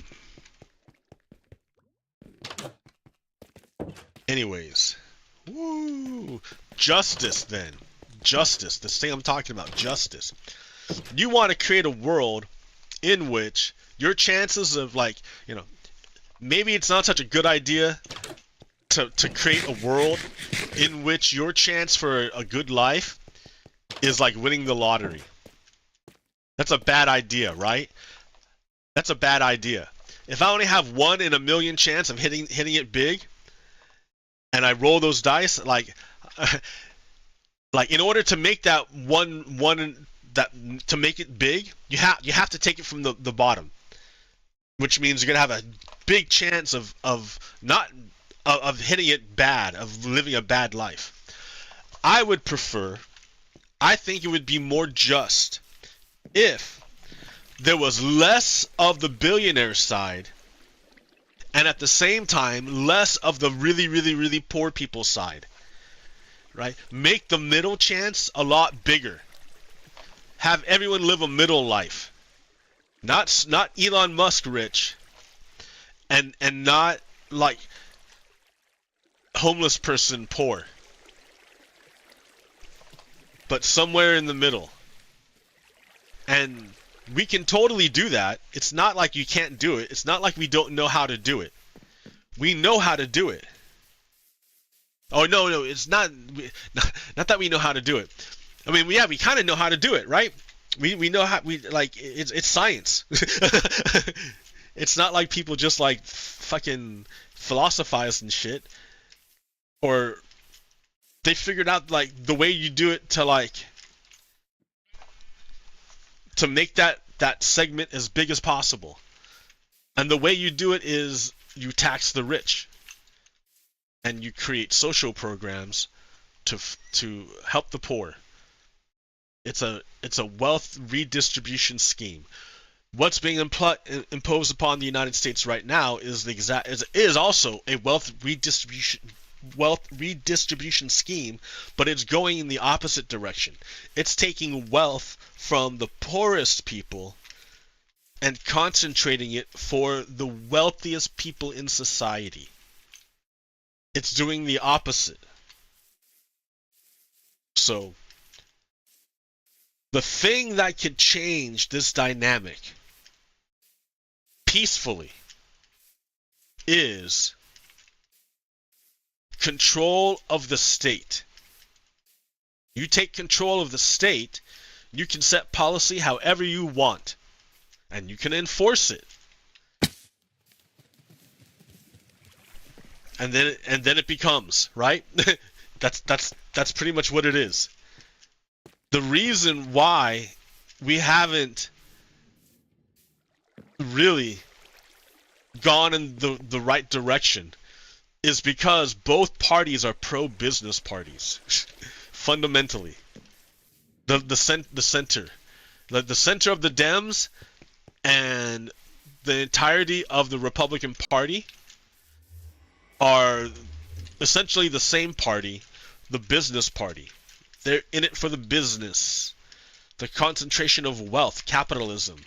anyways, woo, justice then. Justice, this thing I'm talking about, justice. You want to create a world in which your chances of, like, you know, maybe it's not such a good idea to create a world in which your chance for a good life is like winning the lottery. That's a bad idea, right? That's a bad idea. If I only have 1 in a million chance of hitting it big, and I roll those dice, like in order to make that to make it big, you have to take it from the bottom, which means you're gonna have a big chance of hitting it bad, of living a bad life. I think it would be more just if there was less of the billionaire side, and at the same time less of the really, really, really poor people side. Right? Make the middle chance a lot bigger. Have everyone live a middle life. Not Elon Musk rich, and not like homeless person poor, but somewhere in the middle. And we can totally do that. It's not like you can't do it. It's not like we don't know how to do it. We know how to do it. Oh, no, it's not that we know how to do it. I mean, we kind of know how to do it, right? We know how, it's science. It's not like people just like fucking philosophize and shit. Or they figured out like the way you do it to make that segment as big as possible. And the way you do it is you tax the rich. And you create social programs to help the poor. It's a wealth redistribution scheme. What's being imposed upon the United States right now is also a wealth redistribution scheme, but it's going in the opposite direction. It's taking wealth from the poorest people and concentrating it for the wealthiest people in society. It's doing the opposite. So, the thing that could change this dynamic peacefully is control of the state. You take control of the state, you can set policy however you want, and you can enforce it. And then it becomes, right? That's pretty much what it is. The reason why we haven't really gone in the right direction is because both parties are pro-business parties, fundamentally. The center of the Dems and the entirety of the Republican Party are essentially the same party, the business party. They're in it for the business. The concentration of wealth, capitalism.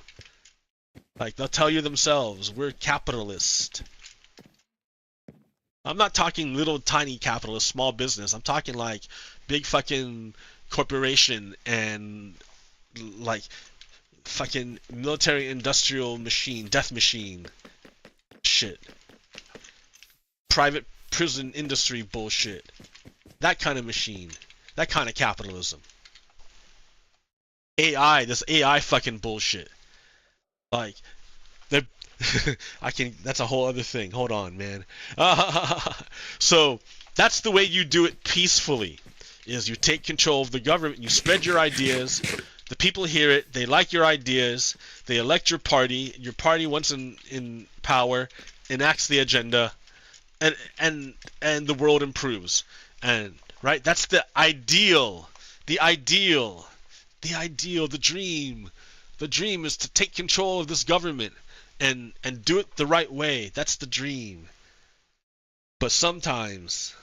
Like, they'll tell you themselves, we're capitalist. I'm not talking little tiny capitalist, small business. I'm talking like big fucking corporation and like fucking military industrial machine, death machine shit. Private prison industry bullshit. That kind of machine. That kind of capitalism. AI, this AI fucking bullshit. Like, they're that's a whole other thing. Hold on, man. So, that's the way you do it peacefully. Is you take control of the government, you spread your ideas, the people hear it, they like your ideas, they elect your party once in power, enacts the agenda, and the world improves. And right, that's the ideal. The dream. The dream is to take control of this government and do it the right way. That's the dream. But sometimes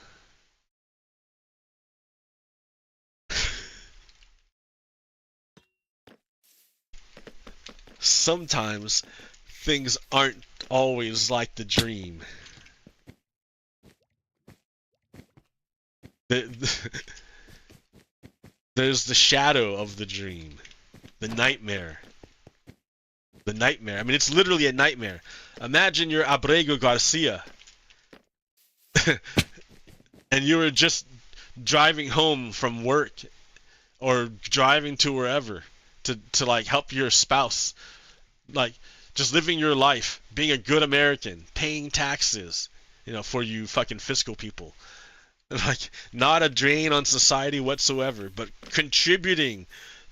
things aren't always like the dream. There's the shadow of the dream. The nightmare. I mean, it's literally a nightmare. Imagine you're Abrego Garcia. And you were just driving home from work or driving to wherever to like help your spouse. Like, just living your life, being a good American, paying taxes, for you fucking fiscal people. Like, not a drain on society whatsoever, but contributing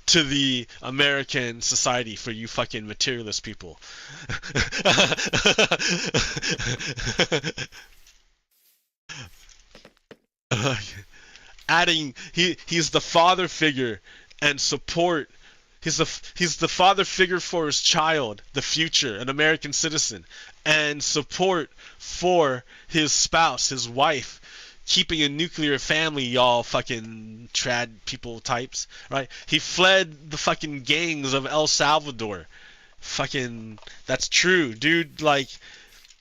to the American society for you fucking materialist people. Adding, he's the father figure and support. He's the father figure for his child, the future, an American citizen, and support for his spouse, his wife, keeping a nuclear family, y'all fucking trad people types, right? He fled the fucking gangs of El Salvador. Fucking, that's true, dude. Like,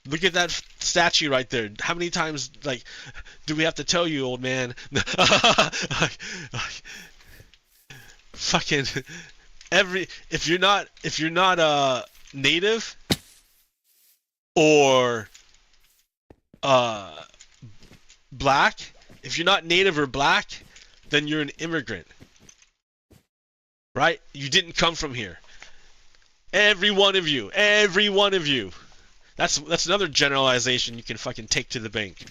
look at that statue right there. How many times, like, do we have to tell you, old man? Fucking if you're not native or black, if you're not native or black, then you're an immigrant, right? You didn't come from here. Every one of you. That's another generalization you can fucking take to the bank.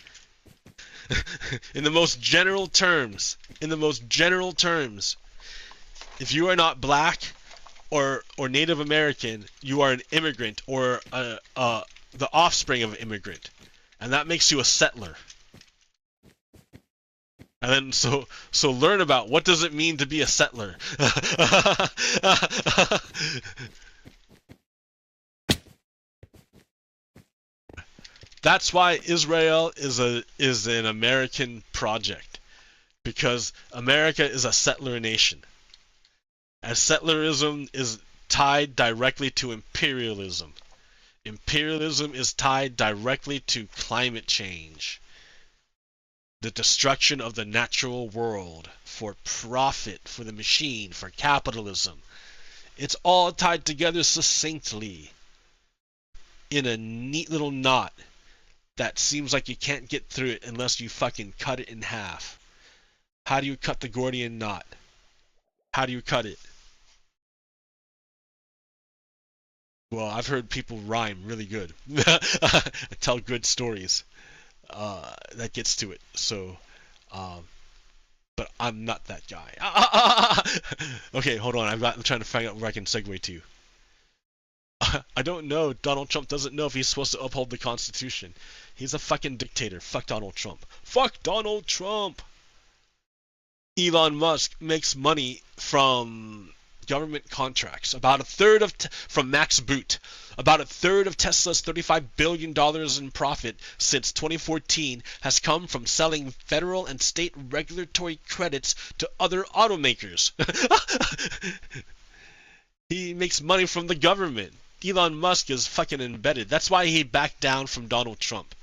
In the most general terms, if you are not black or Native American, you are an immigrant or the offspring of an immigrant, and that makes you a settler. And then so learn about what does it mean to be a settler. That's why Israel is an American project, because America is a settler nation. And settlerism is tied directly to imperialism. Imperialism is tied directly to climate change. The destruction of the natural world for profit, for the machine, for capitalism. It's all tied together succinctly in a neat little knot that seems like you can't get through it unless you fucking cut it in half. How do you cut the Gordian knot? How do you cut it? Well, I've heard people rhyme really good. Tell good stories. That gets to it. So, but I'm not that guy. Okay, hold on. I'm trying to find out where I can segue to. I don't know. Donald Trump doesn't know if he's supposed to uphold the Constitution. He's a fucking dictator. Fuck Donald Trump. Fuck Donald Trump. Elon Musk makes money from government contracts. About a third of from Max Boot. About a third of Tesla's $35 billion in profit since 2014 has come from selling federal and state regulatory credits to other automakers. He makes money from the government. Elon Musk is fucking embedded. That's why he backed down from Donald Trump.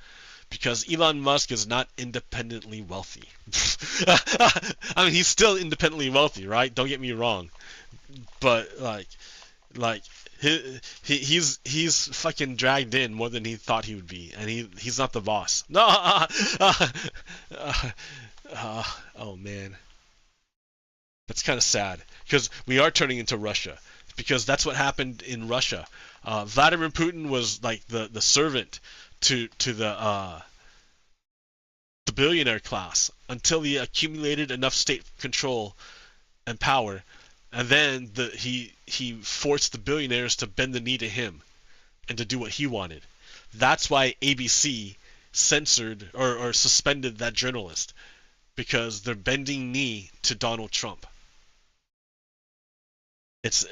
Because Elon Musk is not independently wealthy. I mean, he's still independently wealthy, right? Don't get me wrong. But he's fucking dragged in more than he thought he would be, and he's not the boss. No. Oh man, that's kind of sad because we are turning into Russia. Because that's what happened in Russia. Vladimir Putin was like the servant to the billionaire class until he accumulated enough state control and power, and then he forced the billionaires to bend the knee to him and to do what he wanted. That's why ABC censored or suspended that journalist, because they're bending knee to Donald Trump.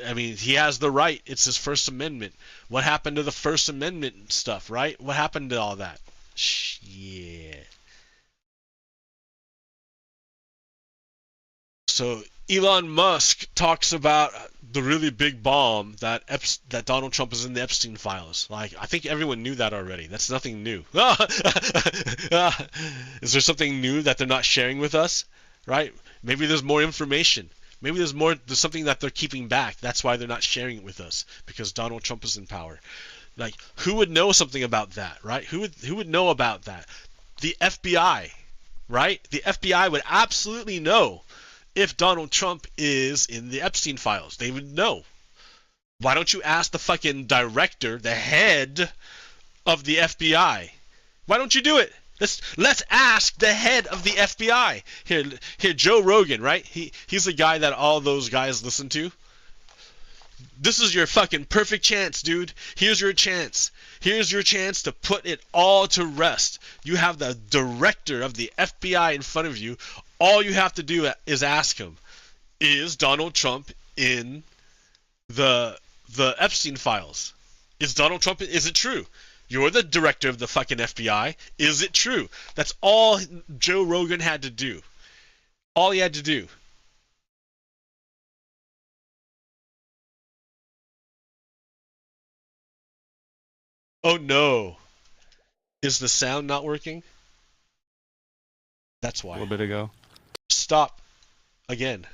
I mean, he has the right. It's his First Amendment. What happened to the First Amendment stuff, right? What happened to all that? Shit. So Elon Musk talks about the really big bomb that Donald Trump is in the Epstein files. Like, I think everyone knew that already. That's nothing new. Is there something new that they're not sharing with us? Right? Maybe there's more information. Maybe there's something that they're keeping back. That's why they're not sharing it with us, because Donald Trump is in power. Like, who would know something about that, right? Who would know about that? The FBI, right? The FBI would absolutely know if Donald Trump is in the Epstein files. They would know. Why don't you ask the fucking director, the head of the FBI? Why don't you do it? Let's ask the head of the FBI. Here, Joe Rogan, right? He's the guy that all those guys listen to. This is your fucking perfect chance, dude. Here's your chance. Here's your chance to put it all to rest. You have the director of the FBI in front of you. All you have to do is ask him, is Donald Trump in the Epstein files? Is Donald Trump, is it true? You're the director of the fucking FBI. Is it true? That's all Joe Rogan had to do. All he had to do. Oh no. Is the sound not working? That's why. A little bit ago. Stop. Again.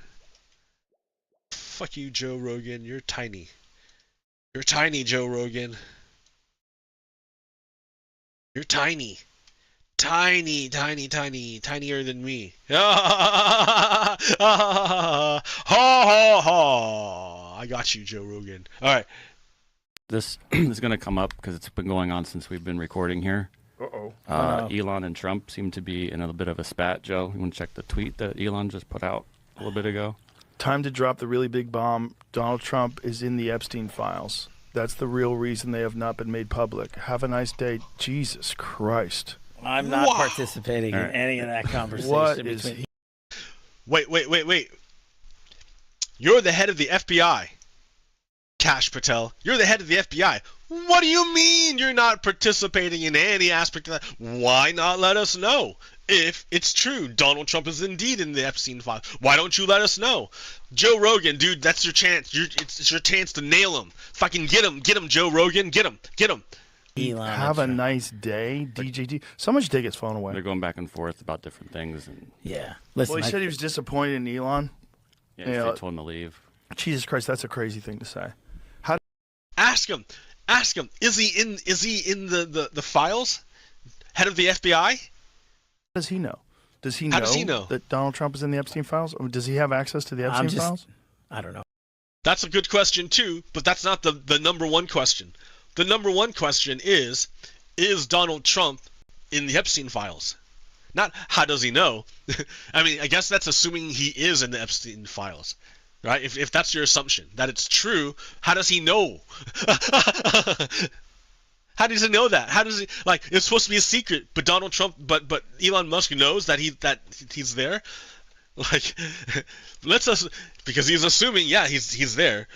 Fuck you, Joe Rogan. You're tiny. You're tiny, Joe Rogan. You're tiny. Tiny, tiny, tiny. Tinier than me. Ha ha ha. I got you, Joe Rogan. Alright. This is going to come up because it's been going on since we've been recording here. Elon and Trump seem to be in a bit of a spat, Joe. You want to check the tweet that Elon just put out a little bit ago? Time to drop the really big bomb. Donald Trump is in the Epstein files. That's the real reason they have not been made public. Have a nice day. Jesus Christ. I'm not participating in any of that conversation. What is he? Wait. You're the head of the FBI. Kash Patel, you're the head of the FBI. What do you mean you're not participating in any aspect of that? Why not let us know if it's true Donald Trump is indeed in the Epstein file? Why don't you let us know? Joe Rogan, dude, that's your chance. It's your chance to nail him. Fucking get him, Joe Rogan. Get him. Elon, have a nice day, DJD. Someone should take his phone away. They're going back and forth about different things. And yeah. Listen, well, he said he was disappointed in Elon. yeah, they told him to leave. Jesus Christ, that's a crazy thing to say. Ask him. Is he in the files? Head of the FBI? How does he know? Does he know that Donald Trump is in the Epstein files? Or does he have access to the Epstein files? I don't know. That's a good question too, but that's not the number one question. The number one question is Donald Trump in the Epstein files? Not how does he know? I mean, I guess that's assuming he is in the Epstein files. Right? If that's your assumption, that it's true, how does he know? How does he know that? How does he, like, it's supposed to be a secret, but Donald Trump, but Elon Musk knows that he's there? Like, let's us because he's assuming, yeah, he's there,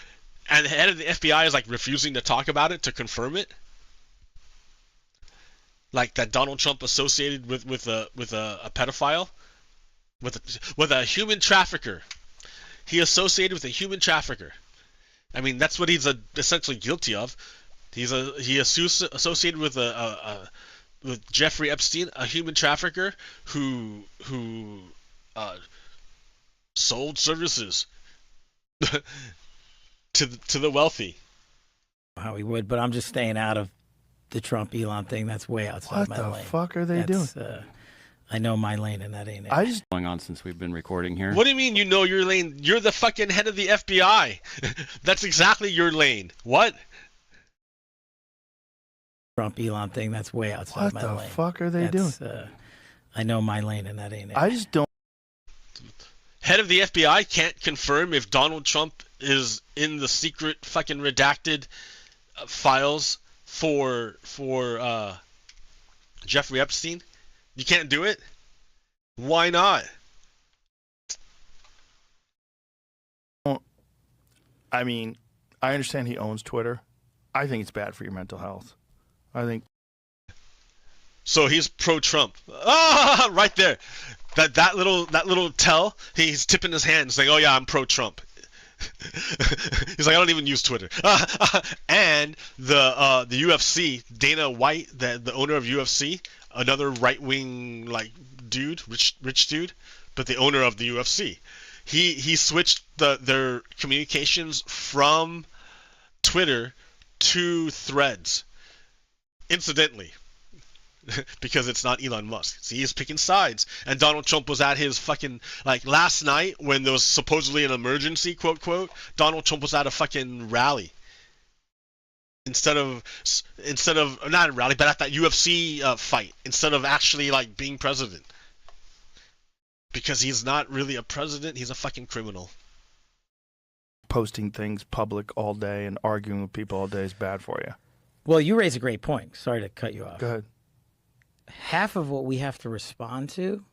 and the head of the FBI is like refusing to talk about it to confirm it. Like that Donald Trump associated with a pedophile, with a human trafficker. He associated with a human trafficker. I mean, that's what he's essentially guilty of. He associated with with Jeffrey Epstein, a human trafficker who sold services to the wealthy. How he would, but I'm just staying out of the Trump Elon thing. That's way outside my lane. What the fuck are they doing? I know my lane, and that ain't it. I just Going on since we've been recording here. What do you mean you know your lane? You're the fucking head of the FBI. That's exactly your lane. What? Trump Elon thing. That's way outside my lane. What the fuck are they doing? I know my lane, and that ain't it. I just don't. Head of the FBI can't confirm if Donald Trump is in the secret fucking redacted files for Jeffrey Epstein. You can't do it? Why not? I mean, I understand he owns Twitter. I think it's bad for your mental health. I think. So he's pro-Trump. Ah, right there. That little tell. He's tipping his hand, saying, "Oh yeah, I'm pro-Trump." He's like, I don't even use Twitter. And the UFC, Dana White, the owner of UFC, another right-wing like dude, rich dude, but the owner of the UFC. He switched their communications from Twitter to Threads. Incidentally. Because it's not Elon Musk. See, he's picking sides. And Donald Trump was at his fucking, like, last night when there was supposedly an emergency, quote, quote, Donald Trump was at a fucking rally. Instead of not a rally, but at that UFC fight. Instead of actually, like, being president. Because he's not really a president, he's a fucking criminal. Posting things public all day and arguing with people all day is bad for you. Well, you raise a great point. Sorry to cut you off. Go ahead. Half of what we have to respond to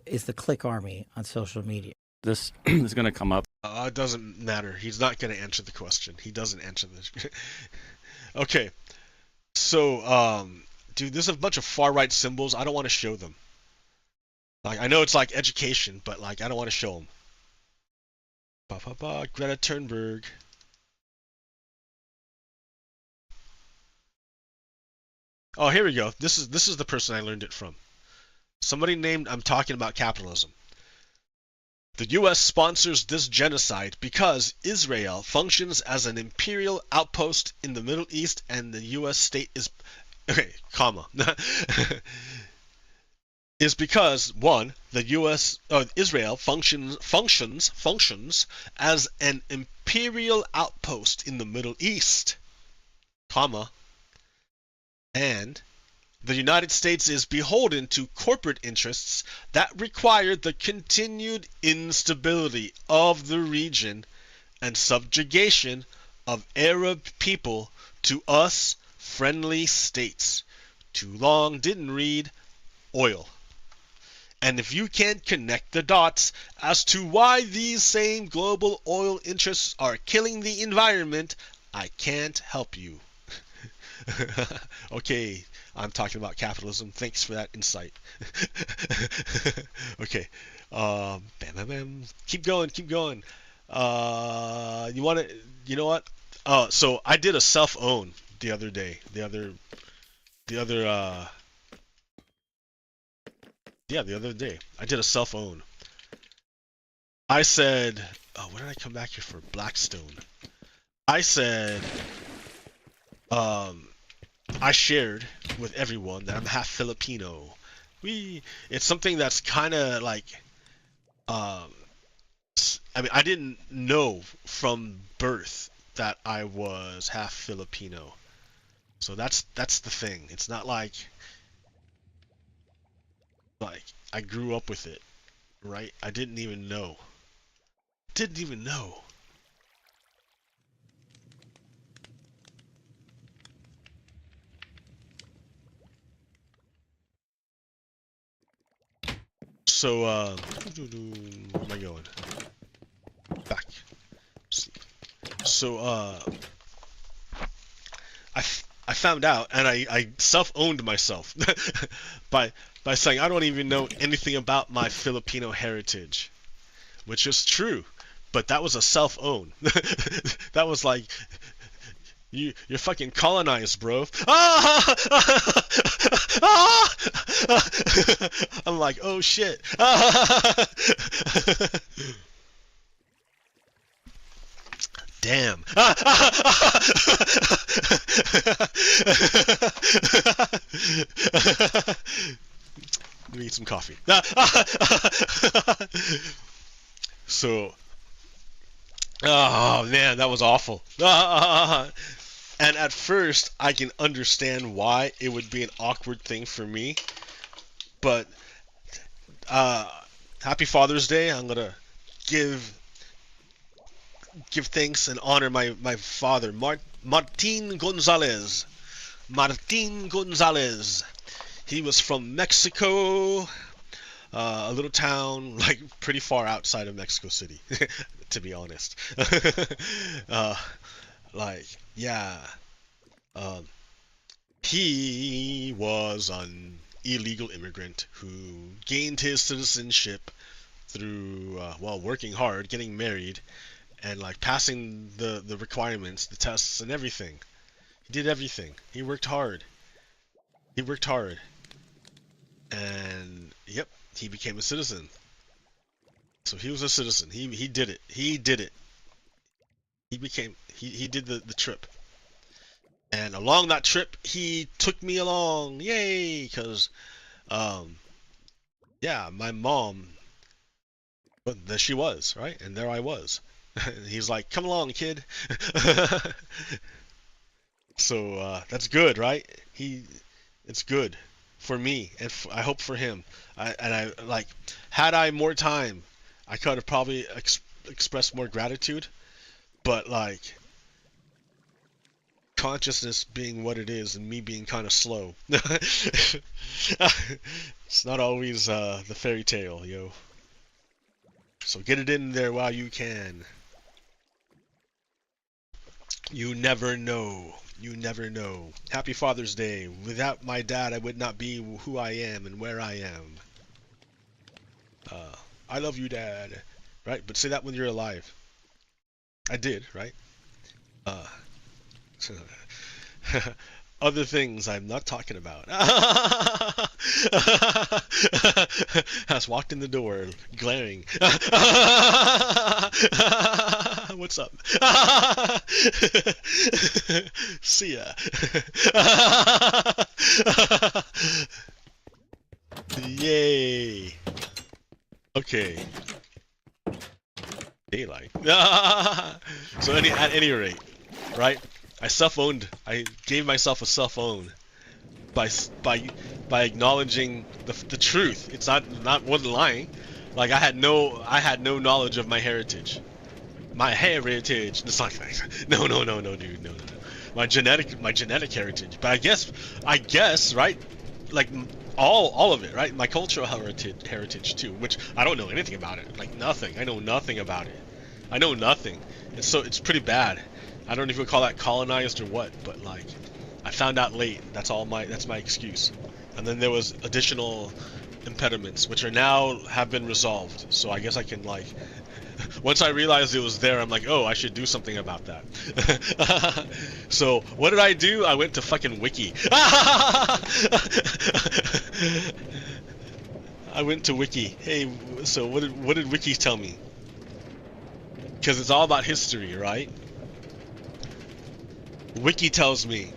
is the click army on social media. This is going to come up. It doesn't matter. He's not going to answer the question. He doesn't answer this. Okay. So, dude, there's a bunch of far-right symbols. I don't want to show them. Like, I know it's like education, but like I don't want to show them. Greta Thunberg. Oh, here we go. This is the person I learned it from. Somebody named, I'm talking about capitalism. The U.S. sponsors this genocide because Israel functions as an imperial outpost in the Middle East and the U.S. state is... Okay, comma. Is because, one, the U.S. Israel functions as an imperial outpost in the Middle East, comma, and the United States is beholden to corporate interests that require the continued instability of the region and subjugation of Arab people to us friendly states. Too long, didn't read, oil. And if you can't connect the dots as to why these same global oil interests are killing the environment, I can't help you. Okay, I'm talking about capitalism. Thanks for that insight. Okay. Bam, bam, bam. Keep going, keep going. You know what? So I did a self-own the other day. The other day. I did a self-own. I said, what did I come back here for? Blackstone. I said, I shared with everyone that I'm half Filipino. It's something that's kind of like, I mean, I didn't know from birth that I was half Filipino. So that's the thing. It's not like I grew up with it, right? I didn't even know. Didn't even know. So, where am I going? Back. Let's see. So, I found out, and I self-owned myself by saying I don't even know anything about my Filipino heritage, which is true, but that was a self-own. That was like, you're fucking colonized, bro. I'm like, oh shit. Damn. Let me eat some coffee. So, oh man, that was awful. And at first, I can understand why it would be an awkward thing for me. But, happy Father's Day. I'm gonna give thanks and honor my father, Martin Gonzalez. Martin Gonzalez. He was from Mexico, a little town like pretty far outside of Mexico City, to be honest. Like, yeah, he was an illegal immigrant who gained his citizenship through, well, working hard, getting married, and like passing the requirements, the tests, and everything. He did everything. He worked hard. He worked hard. And yep, he became a citizen. So he was a citizen. He did it. He did it. He did the trip. And along that trip, he took me along. Yay! Because, yeah, my mom, well, there she was, right? And there I was. And he's like, come along, kid. So, that's good, right? It's good for me, and I hope for him. I like, had I more time, I could have probably expressed more gratitude, but like, consciousness being what it is and me being kind of slow, it's not always the fairy tale, yo. So get it in there while you can. You never know. You never know. Happy Father's Day. Without my dad, I would not be who I am and where I am. I love you, Dad. Right? But say that when you're alive. I did, right? Other things I'm not talking about. Has walked in the door, glaring. What's up? See ya. Yay. Okay. Daylight. So at any rate, right? I self-owned. I gave myself a self-own by acknowledging the truth. It's wasn't lying. Like I had no knowledge of my heritage. My heritage. It's like no, dude, no. My genetic heritage. But I guess, right? Like all of it, right? My cultural heritage too, which I don't know anything about it. Like nothing. I know nothing about it. I know nothing. And so it's pretty bad. I don't know if you would call that colonized or what, but like I found out late. That's my excuse. And then there was additional impediments which are now have been resolved. So I guess I can like once I realized it was there, I'm like, oh, I should do something about that. So what did I do? I went to fucking Wiki. I went to Wiki. Hey, so what did Wiki tell me? Because it's all about history, right? Wiki tells me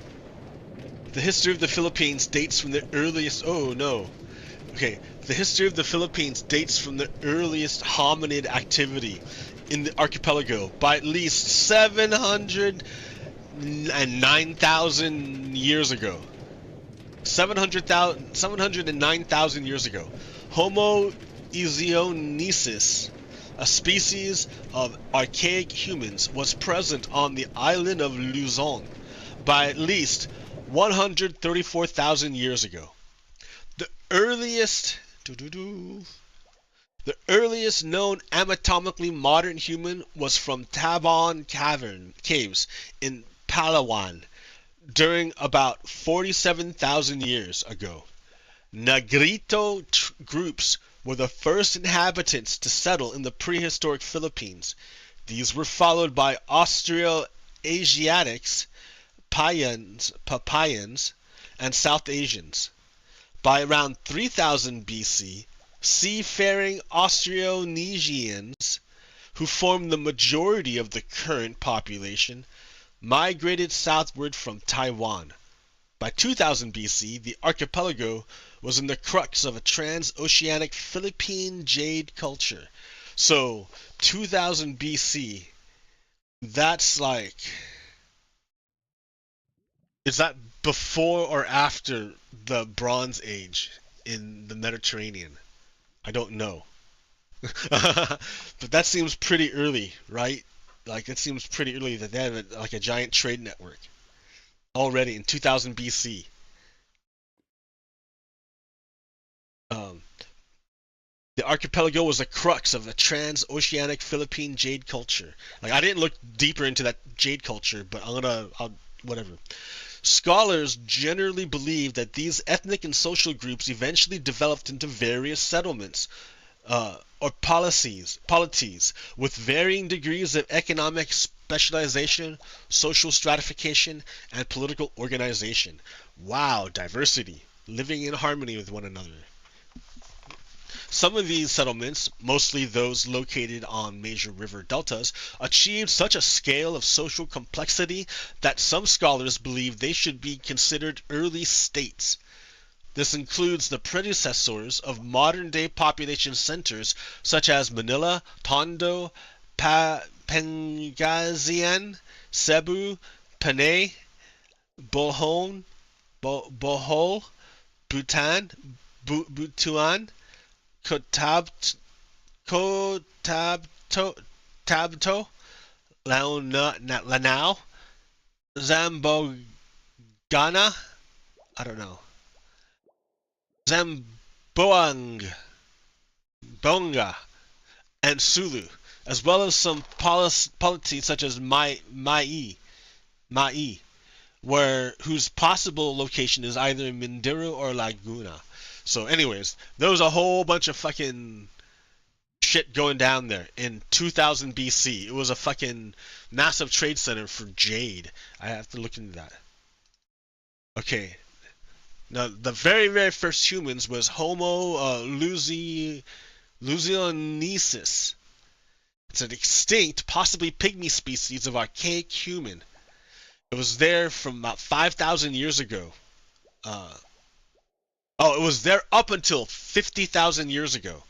the history of the Philippines dates from the earliest. Oh no. Okay, the history of the Philippines dates from the earliest hominid activity in the archipelago by at least 709,000 years ago. 709,000 years ago. Homo eonesis, a species of archaic humans, was present on the island of Luzon by at least 134,000 years ago. The earliest The earliest known anatomically modern human was from Tabon caves in Palawan during about 47,000 years ago. Negrito groups were the first inhabitants to settle in the prehistoric Philippines. These were followed by Austroasiatics, Papayans, and South Asians. By around 3000 BC, seafaring Austronesians, who formed the majority of the current population, migrated southward from Taiwan. By 2000 BC, the archipelago was in the crux of a transoceanic Philippine jade culture. So, 2000 BC, that's like... Is that before or after the Bronze Age in the Mediterranean? I don't know. But that seems pretty early, right? Like, it seems pretty early that they have like a giant trade network already in 2000 BC. The archipelago was the crux of the transoceanic Philippine jade culture. Like, I didn't look deeper into that jade culture, but whatever. Scholars generally believe that these ethnic and social groups eventually developed into various settlements or polities with varying degrees of economic specialization, social stratification, and political organization. Wow, diversity, living in harmony with one another. Some of these settlements, mostly those located on major river deltas, achieved such a scale of social complexity that some scholars believe they should be considered early states. This includes the predecessors of modern-day population centers such as Manila, Tondo, Pangasinan, Cebu, Panay, Bohol, Butuan, Cotabato, Lanao, Zamboanga, I don't know, Bonga, and Sulu, as well as some polities such as Mai, whose possible location is either Mindoro or Laguna. So anyways, there was a whole bunch of fucking shit going down there in 2000 BC. It was a fucking massive trade center for jade. I have to look into that. Okay. Now, the very, very first humans was Homo luzionensis. It's an extinct, possibly pygmy species of archaic human. It was there from about 5,000 years ago. It was there up until 50,000 years ago.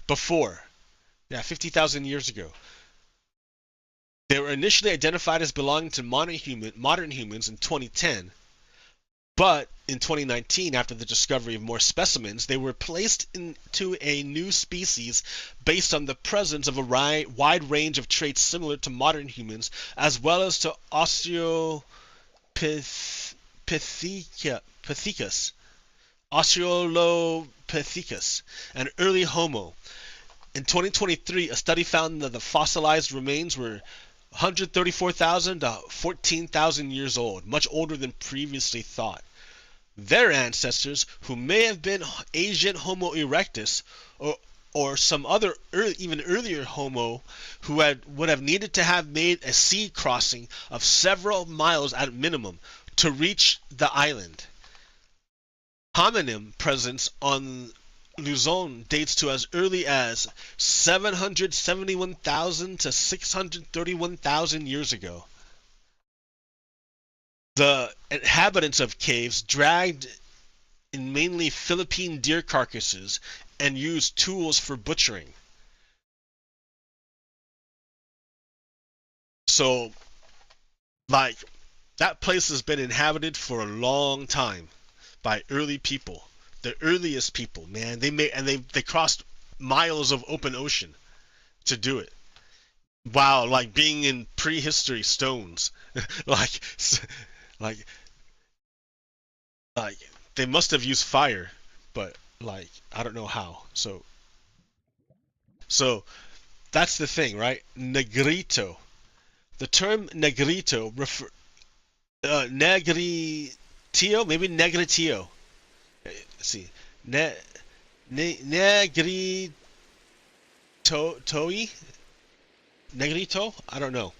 Before. Yeah, 50,000 years ago. They were initially identified as belonging to modern humans in 2010. But in 2019, after the discovery of more specimens, they were placed into a new species based on the presence of a wide range of traits similar to modern humans, as well as to Australopithecus, an early Homo. In 2023, a study found that the fossilized remains were 134,000 to 14,000 years old, much older than previously thought. Their ancestors, who may have been Asian Homo erectus or some other even earlier Homo, who would have needed to have made a sea crossing of several miles at minimum to reach the island. Hominin presence on Luzon dates to as early as 771,000 to 631,000 years ago. The inhabitants of caves dragged in mainly Philippine deer carcasses and used tools for butchering. So, like, that place has been inhabited for a long time by early people. The earliest people, man. They crossed miles of open ocean to do it. Wow, like being in prehistory stones. like they must have used fire, but Like, I don't know how. So that's the thing, right? Negrito. The term negrito negritio, maybe negritio. Let's see. Negrito, negrito? I don't know.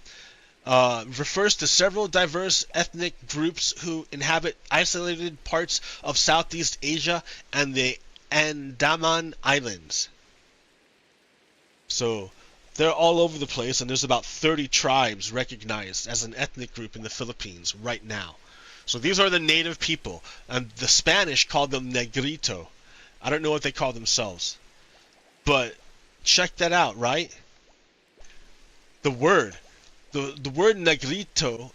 Refers to several diverse ethnic groups who inhabit isolated parts of Southeast Asia and the Andaman Islands. So they're all over the place, and there's about 30 tribes recognized as an ethnic group in the Philippines right now. So these are the native people, and the Spanish called them negrito. I don't know what they call themselves, but check that out, right? The word negrito,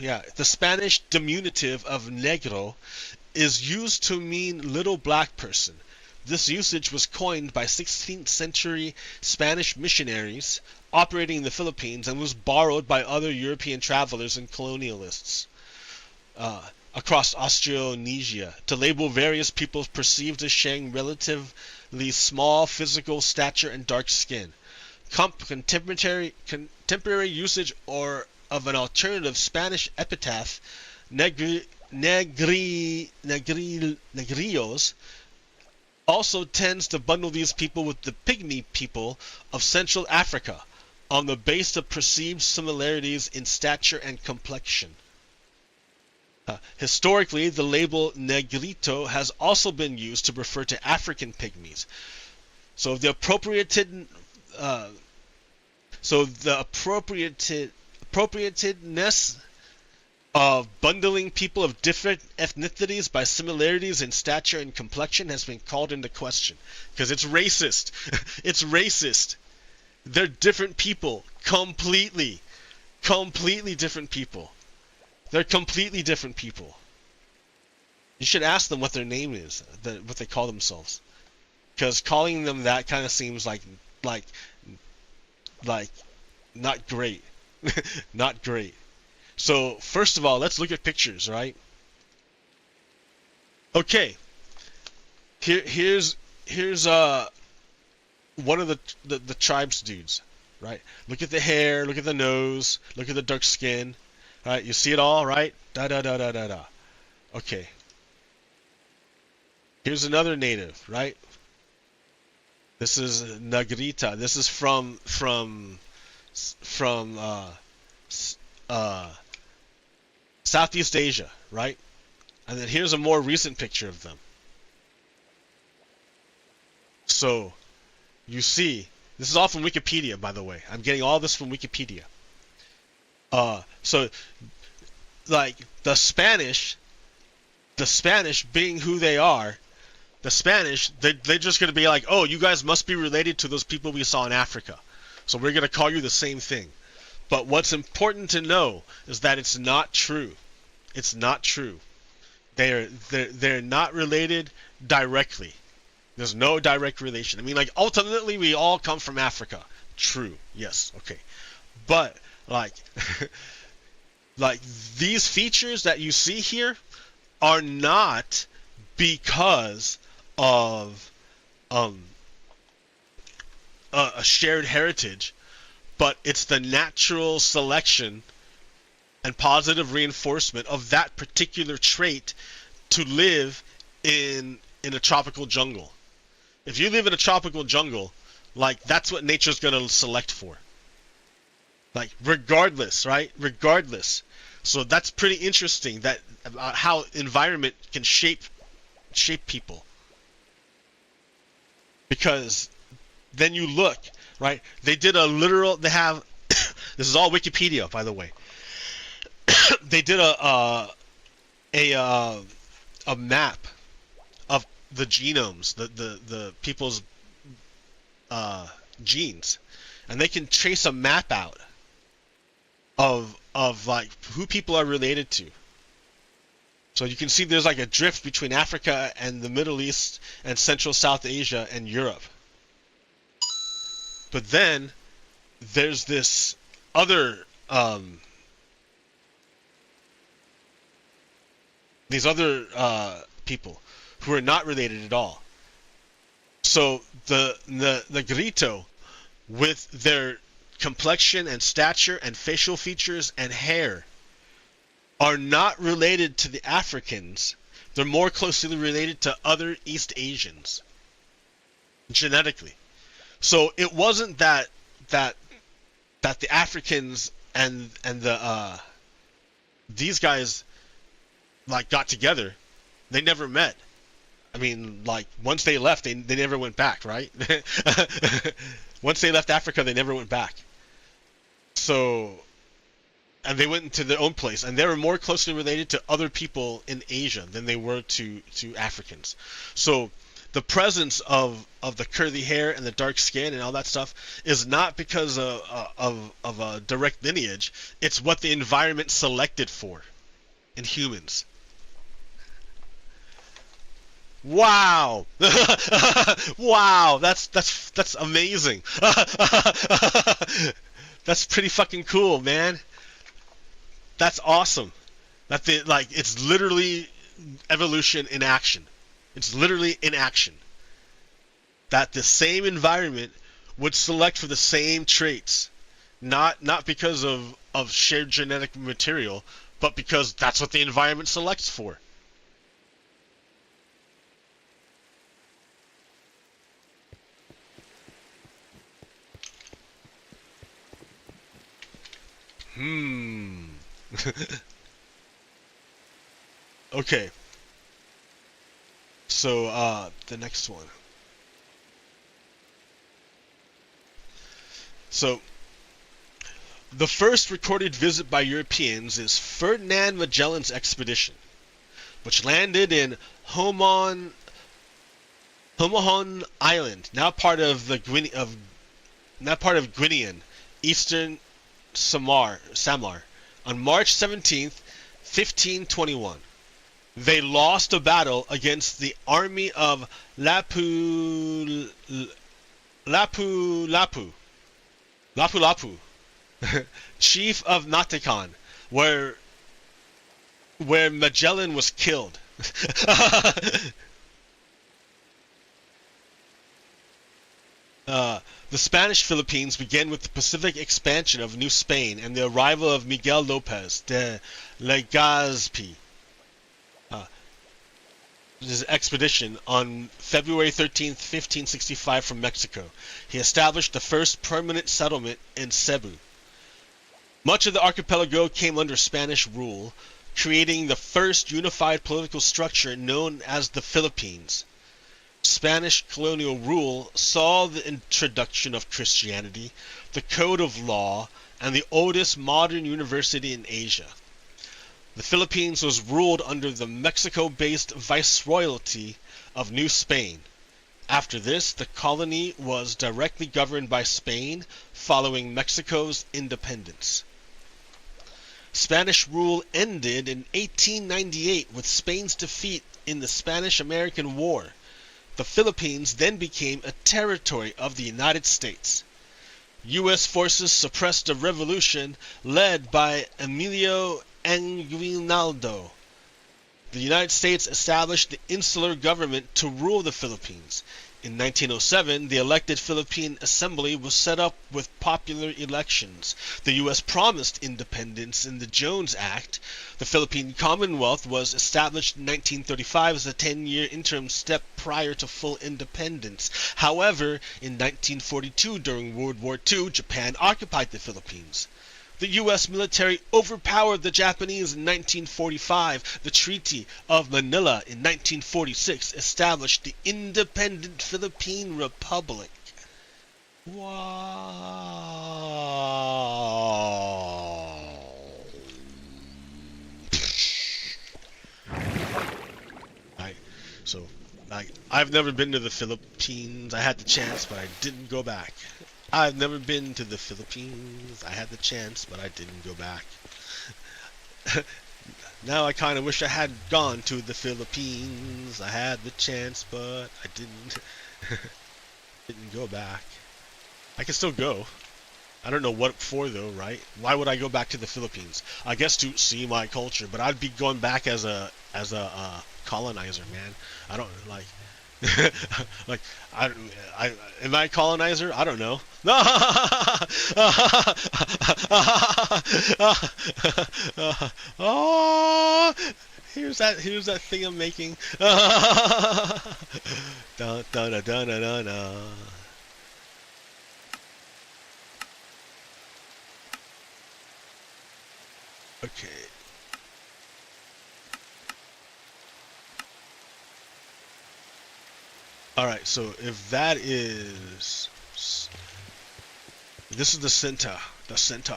yeah, the Spanish diminutive of negro is used to mean little black person. This usage was coined by 16th century Spanish missionaries operating in the Philippines and was borrowed by other European travelers and colonialists across Austronesia to label various peoples perceived as sharing relatively small physical stature and dark skin. Contemporary usage or of an alternative Spanish epithet, negrios, also tends to bundle these people with the pygmy people of Central Africa on the basis of perceived similarities in stature and complexion. Historically, the label negrito has also been used to refer to African pygmies. So the appropriatedness of bundling people of different ethnicities by similarities in stature and complexion has been called into question because it's racist. It's racist. They're different people, completely different people. They're completely different people. You should ask them what their name is, what they call themselves, because calling them that kind of seems like not great. Not great. So first of all, let's look at pictures, right? Okay. Here's one of the tribes dudes, right? Look at the hair, look at the nose, look at the dark skin, right? You see it all, right? Da. Okay. Here's another native, right? This is Negrita. This is from Southeast Asia, right? And then here's a more recent picture of them. So you see, this is all from Wikipedia, by the way. I'm getting all this from Wikipedia. So like the Spanish being who they are, the Spanish, they're just going to be like, oh, you guys must be related to those people we saw in Africa. So we're going to call you the same thing. But what's important to know is that it's not true. It's not true. They're not related directly. There's no direct relation. I mean, like, ultimately, we all come from Africa. True. Yes. Okay. But, like, like, these features that you see here are not because of a shared heritage, but it's the natural selection and positive reinforcement of that particular trait to live in a tropical jungle. If you live in a tropical jungle, like, that's what nature's going to select for. Like, regardless, right? Regardless. So that's pretty interesting, that how environment can shape people. Because then you look, right? They did a literal, they have, this is all Wikipedia, by the way. They did a map of the genomes, the people's genes, and they can trace a map out of like who people are related to. So you can see there's like a drift between Africa and the Middle East and Central South Asia and Europe. But then there's this other these other people who are not related at all. So the Negrito, with their complexion and stature and facial features and hair, are not related to the Africans. They're more closely related to other East Asians genetically. So it wasn't that the Africans and the these guys like got together. They never met. I mean, like, once they left, they never went back, right? Once they left Africa, they never went back. So, and they went into their own place, and they were more closely related to other people in Asia than they were to Africans. So the presence of the curly hair and the dark skin and all that stuff is not because of a direct lineage. It's what the environment selected for in humans. Wow! Wow, that's amazing. That's pretty fucking cool, man. That's awesome. It's literally evolution in action. It's literally in action. That the same environment would select for the same traits, not because of shared genetic material, but because that's what the environment selects for. Okay. So, the next one. So, the first recorded visit by Europeans is Ferdinand Magellan's expedition, which landed in Homon Island, now part of Guinean, Eastern Samar, on March 17th, 1521. They lost a battle against the army of Lapu, chief of Natakan, where Magellan was killed. The Spanish Philippines began with the Pacific expansion of New Spain and the arrival of Miguel Lopez de Legazpi. His expedition on February 13th, 1565 from Mexico. He established the first permanent settlement in Cebu. Much of the archipelago came under Spanish rule, creating the first unified political structure known as the Philippines. Spanish colonial rule saw the introduction of Christianity, the code of law, and the oldest modern university in Asia. The Philippines was ruled under the Mexico-based Viceroyalty of New Spain. After this, the colony was directly governed by Spain following Mexico's independence. Spanish rule ended in 1898 with Spain's defeat in the Spanish-American War. The Philippines then became a territory of the United States. U.S. forces suppressed a revolution led by Emilio Aguinaldo. The United States established the insular government to rule the Philippines. In 1907, the elected Philippine Assembly was set up with popular elections. The U.S. promised independence in the Jones Act. The Philippine Commonwealth was established in 1935 as a 10-year interim step prior to full independence. However, in 1942, during World War II, Japan occupied the Philippines. The U.S. military overpowered the Japanese in 1945. The Treaty of Manila in 1946 established the independent Philippine Republic. Wow. I've never been to the Philippines. I had the chance, but I didn't go back. I've never been to the Philippines. I had the chance, but I didn't go back. Now I kind of wish I had gone to the Philippines. I had the chance, but I didn't. Didn't go back. I can still go. I don't know what for though, right? Why would I go back to the Philippines? I guess to see my culture, but I'd be going back as a as a colonizer, man. I don't like. Like I am I a colonizer? I don't know. Oh, here's that thing I'm making. Da da da da da da. Okay. Alright, so if that is... This is the center. The center.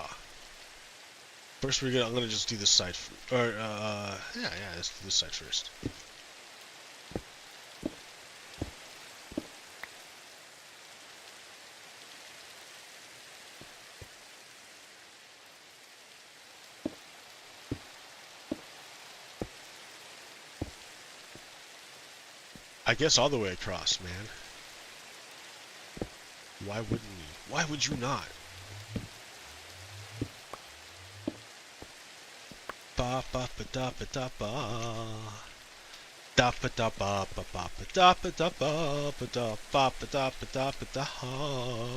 First I'm gonna just do this side yeah, let's do this side first. I guess all the way across, man. Why wouldn't you? Why would you not? Ba ba ba da ba da ba. Da ba da ba ba ba ba da ba da ba ba da ba ba da ba da ba da ha.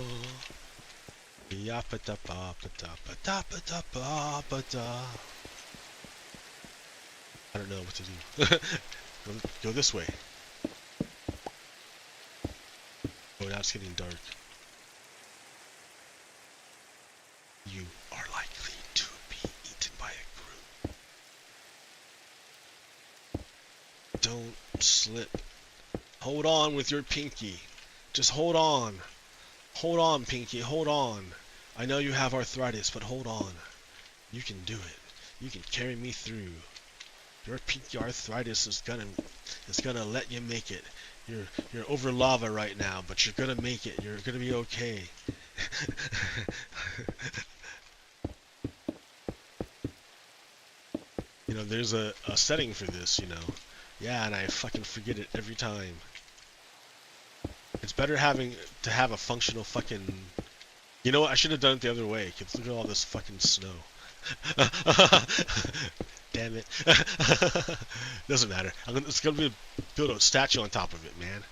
Ya ba da ba ba da ba da ba da ba ba da. I don't know what to do. Go this way. Oh, now it's getting dark. You are likely to be eaten by a group. Don't slip. Hold on with your pinky. Just hold on. Hold on, pinky. Hold on. I know you have arthritis, but hold on. You can do it. You can carry me through. Your pinky arthritis is gonna let you make it. You're over lava right now, but you're gonna make it. You're gonna be okay. You know, there's a setting for this, you know. Yeah, and I fucking forget it every time. It's better to have a functional fucking... You know what? I should have done it the other way, because look at all this fucking snow. Damn it. Doesn't matter. It's gonna build a statue on top of it, man.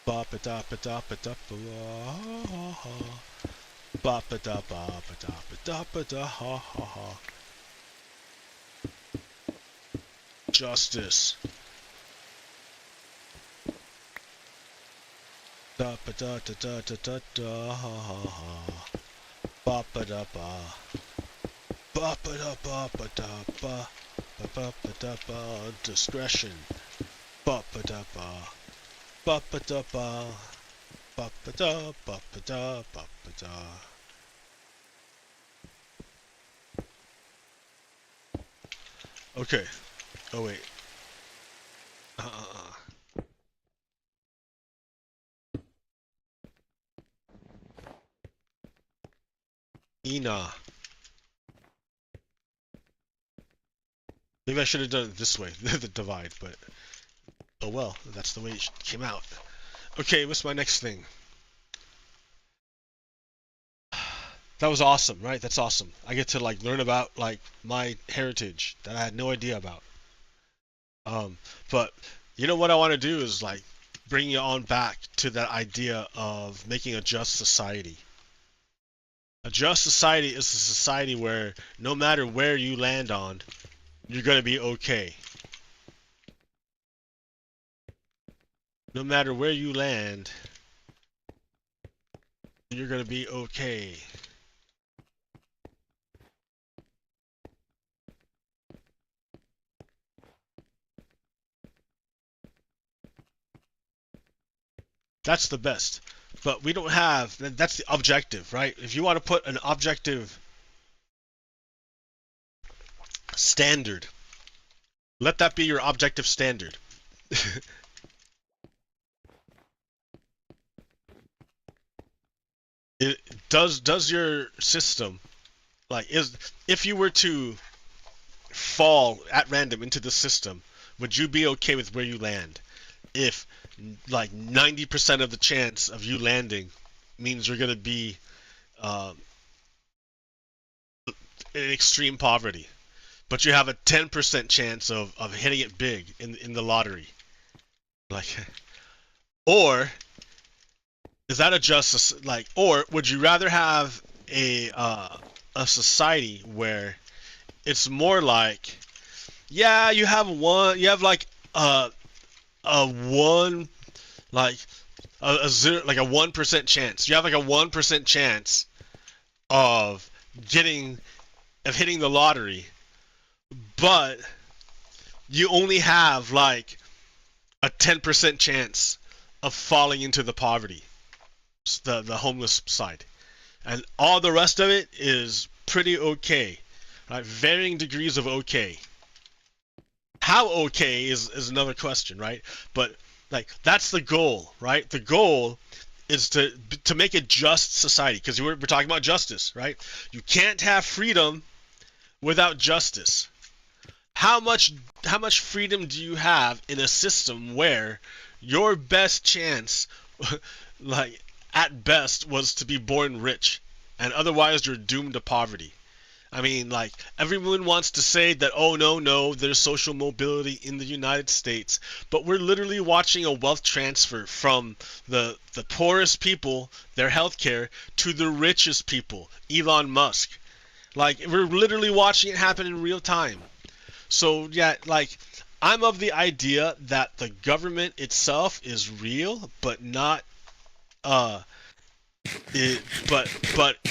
Ba ba da ba da ba da ba ba ba da ba ba da ba da ba da ha ha ha. Justice. Da ba da da da da da da ha ha ha. Ba ba da ba. Ba ba da ba ba da ba ba ba ba da ba. Discretion. Ba ba da ba. Ba ba da ba. Ba ba da ba ba da ba ba da. Okay. Oh wait. Ina. Maybe I should have done it this way, the divide, but oh well, that's the way it came out. Okay, what's my next thing? That was awesome, right? That's awesome. I get to like learn about like my heritage that I had no idea about. But you know what I want to do is like bring you on back to that idea of making a just society. A just society is a society where no matter where you land on, you're gonna be okay. No matter where you land, you're gonna be okay. That's the best. But we don't have, that's the objective, right? If you want to put an objective standard, let that be your objective standard. Does your system, like, if you were to fall at random into the system, would you be okay with where you land? If like 90% of the chance of you landing means you're gonna be in extreme poverty. but you have a 10% chance of hitting it big in the lottery. Like, or is that a justice? Like, or would you rather have a society where it's more like, yeah, you have like a one, like a zero, like a 1% chance. You have like a 1% chance of hitting the lottery, but you only have like a 10% chance of falling into the poverty, the homeless side, and all the rest of it is pretty okay, right? Varying degrees of okay. How okay is another question, right? But like that's the goal, right? The goal is to make a just society, because we're talking about justice, right? You can't have freedom without justice. How much freedom do you have in a system where your best chance, like at best, was to be born rich, and otherwise you're doomed to poverty? I mean, like, everyone wants to say that, oh, no, there's social mobility in the United States, but we're literally watching a wealth transfer from the poorest people, their healthcare, to the richest people, Elon Musk. Like, we're literally watching it happen in real time. So, yeah, like, I'm of the idea that the government itself is real, but not, but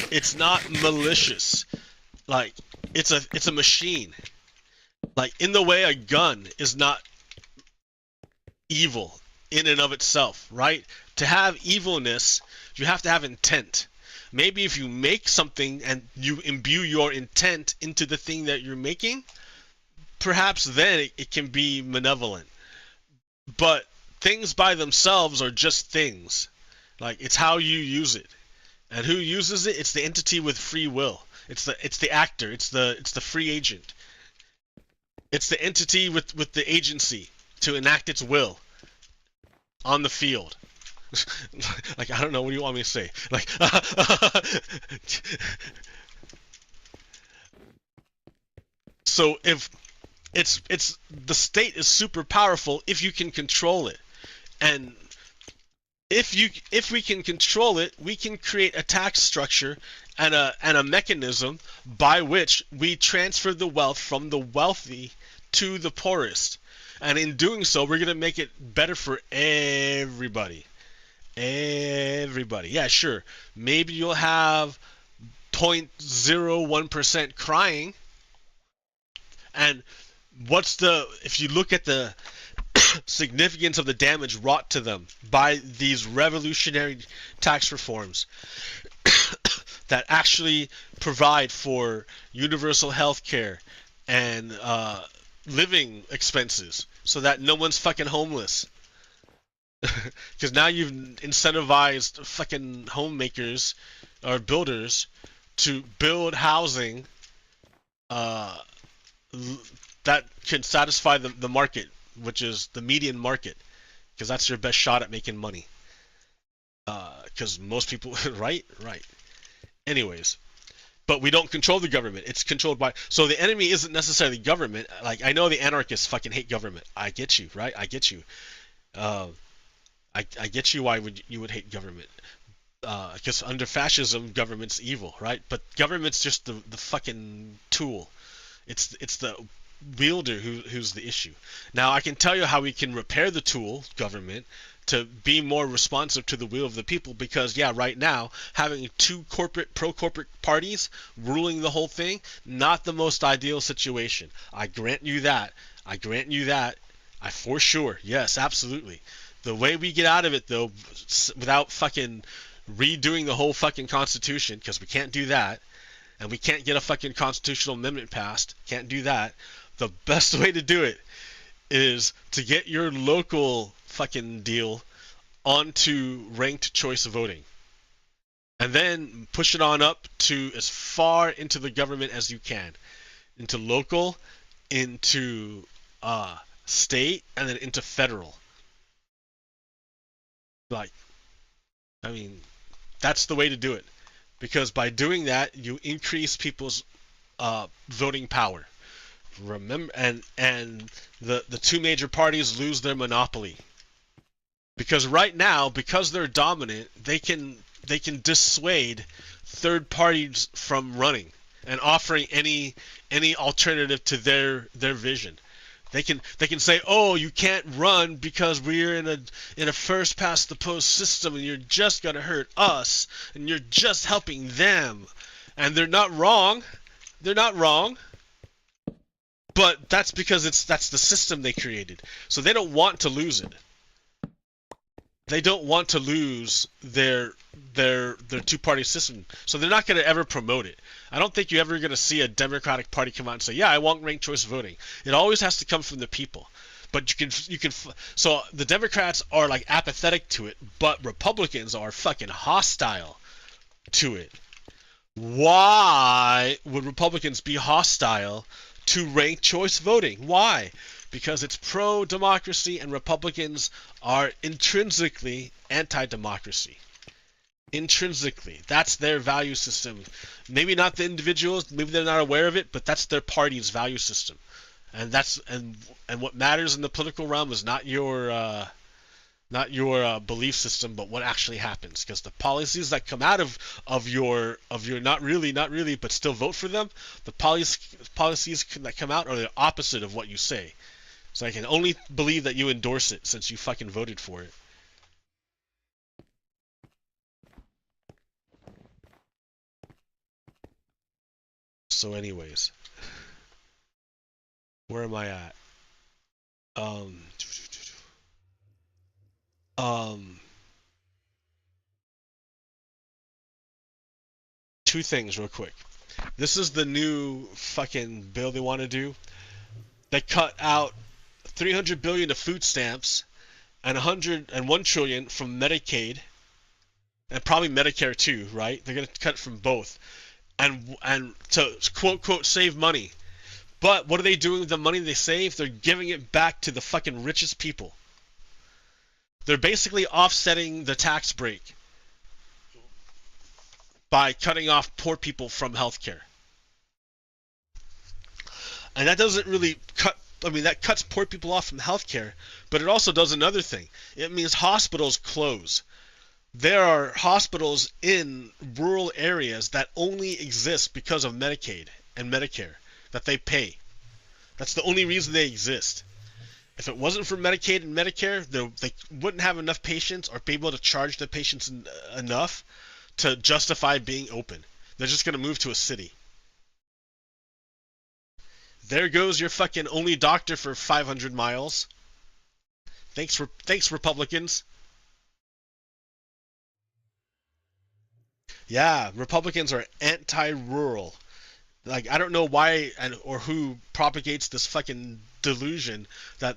it's not malicious. Like, it's a machine. Like, in the way a gun is not evil in and of itself, right? To have evilness, you have to have intent. Maybe if you make something and you imbue your intent into the thing that you're making, perhaps then it can be malevolent. But things by themselves are just things. Like, it's how you use it. And who uses it? It's the entity with free will. It's the actor. It's the free agent. It's the entity with the agency to enact its will on the field. Like, I don't know, what do you want me to say? Like, so if it's the state is super powerful if you can control it, and if we can control it, we can create a tax structure and a mechanism by which we transfer the wealth from the wealthy to the poorest. And in doing so, we're going to make it better for everybody. Everybody. Yeah, sure. Maybe you'll have 0.01% crying. And if you look at the significance of the damage wrought to them by these revolutionary tax reforms that actually provide for universal health care and living expenses so that no one's fucking homeless. Because now you've incentivized fucking homemakers or builders to build housing that can satisfy the market, which is the median market, because that's your best shot at making money. Because most people, right? Anyways, but we don't control the government. It's controlled by. So the enemy isn't necessarily government. Like, I know the anarchists fucking hate government. I get you, right? I get you. I get you why you would hate government. Because under fascism, government's evil, right? But government's just the fucking tool. It's the wielder who's the issue. Now, I can tell you how we can repair the tool, government, to be more responsive to the will of the people, because, yeah, right now, having two pro-corporate parties ruling the whole thing, not the most ideal situation. I grant you that. For sure. Yes, absolutely. The way we get out of it, though, without fucking redoing the whole fucking Constitution, because we can't do that, and we can't get a fucking constitutional amendment passed, can't do that, the best way to do it is to get your local fucking deal onto ranked choice voting. And then push it on up to as far into the government as you can. Into local, into state, and then into federal. Like, I mean, that's the way to do it. Because by doing that, you increase people's voting power. Remember, and the two major parties lose their monopoly. Because right now, because they're dominant, they can dissuade third parties from running and offering any alternative to their vision. They can say, oh, you can't run because we're in a first past the post system and you're just gonna hurt us and you're just helping them. And they're not wrong. They're not wrong. But that's because that's the system they created. So they don't want to lose it. They don't want to lose their two-party system, so they're not going to ever promote it. I don't think you're ever going to see a Democratic Party come out and say, "Yeah, I want ranked choice voting." It always has to come from the people. But you can. So the Democrats are like apathetic to it, but Republicans are fucking hostile to it. Why would Republicans be hostile to ranked choice voting? Why? Because it's pro-democracy and Republicans are intrinsically anti-democracy. Intrinsically. That's their value system. Maybe not the individuals, maybe they're not aware of it, but that's their party's value system. And what matters in the political realm is not your belief system, but what actually happens. Because the policies that come out of your not really, but still vote for them, the policies that come out are the opposite of what you say. So I can only believe that you endorse it since you fucking voted for it. So anyways, where am I at? Two things real quick. This is the new fucking bill they want to do. They cut out $300 billion to food stamps and $101 trillion from Medicaid and probably Medicare too, right? They're gonna cut from both, and to quote save money. But what are they doing with the money they save? They're giving it back to the fucking richest people. They're basically offsetting the tax break by cutting off poor people from healthcare. And that doesn't really cut, I mean, that cuts poor people off from healthcare, but it also does another thing. It means hospitals close. There are hospitals in rural areas that only exist because of Medicaid and Medicare that they pay. That's the only reason they exist. If it wasn't for Medicaid and Medicare, they wouldn't have enough patients or be able to charge the patients enough to justify being open. They're just going to move to a city. There goes your fucking only doctor for 500 miles. Thanks, Republicans. Yeah, Republicans are anti-rural. Like, I don't know why or who propagates this fucking delusion that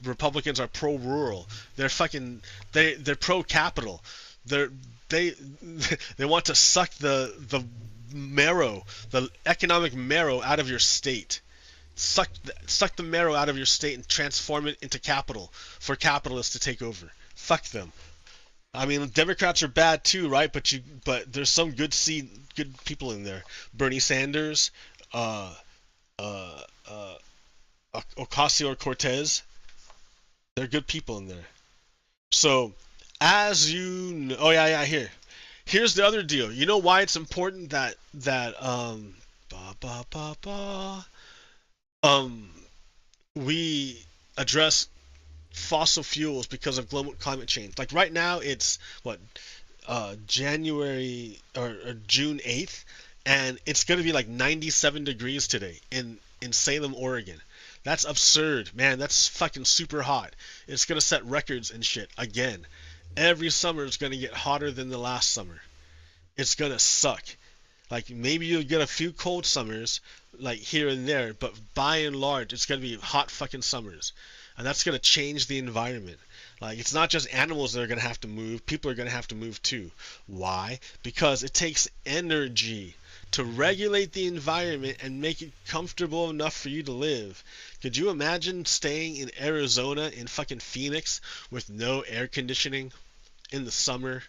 Republicans are pro-rural. They're pro-capital. They want to suck the marrow, the economic marrow out of your state. Suck the marrow out of your state and transform it into capital for capitalists to take over. Fuck them. I mean, Democrats are bad too, right? But there's some good people in there. Bernie Sanders, Ocasio-Cortez. They're good people in there. So, as you know, oh yeah, here's the other deal. You know why it's important that we address fossil fuels because of global climate change. Like right now, it's January or June 8th, and it's gonna be like 97 degrees today in Salem, Oregon. That's absurd, man. That's fucking super hot. It's gonna set records and shit again. Every summer is gonna get hotter than the last summer. It's gonna suck. Like maybe you'll get a few cold summers, like here and there, but by and large, it's gonna be hot fucking summers. And that's going to change the environment. Like, it's not just animals that are going to have to move. People are going to have to move too. Why? Because it takes energy to regulate the environment and make it comfortable enough for you to live. Could you imagine staying in Arizona, in fucking Phoenix, with no air conditioning in the summer?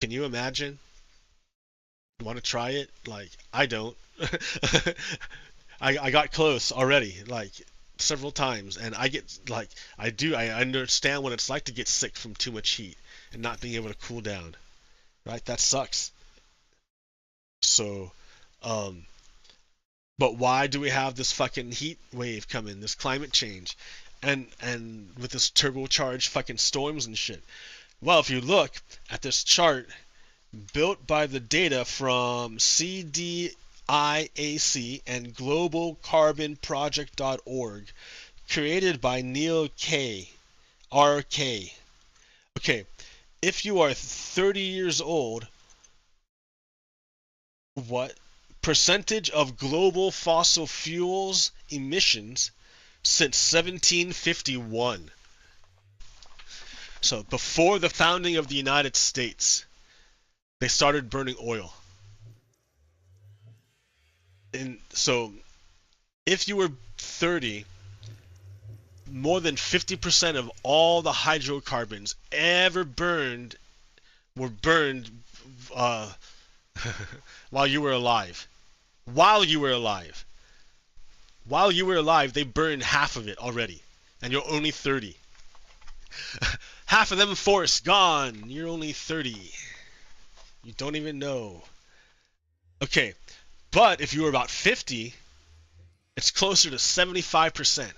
Can you imagine? Want to try it? Like, I don't. I got close already, like several times, and I get like I understand what it's like to get sick from too much heat and not being able to cool down, right? That sucks. So, but why do we have this fucking heat wave coming, this climate change, and with this turbocharged fucking storms and shit? Well, if you look at this chart built by the data from CDIAC and globalcarbonproject.org, created by Neil K. RK. Okay, if you are 30 years old, what percentage of global fossil fuels emissions since 1751? So before the founding of the United States, they started burning oil. And so if you were 30, more than 50% of all the hydrocarbons ever burned were burned while you were alive. While you were alive. While you were alive, they burned half of it already. And you're only 30. Half of them forest gone. You're only 30. You don't even know. Okay, but if you were about 50, it's closer to 75%.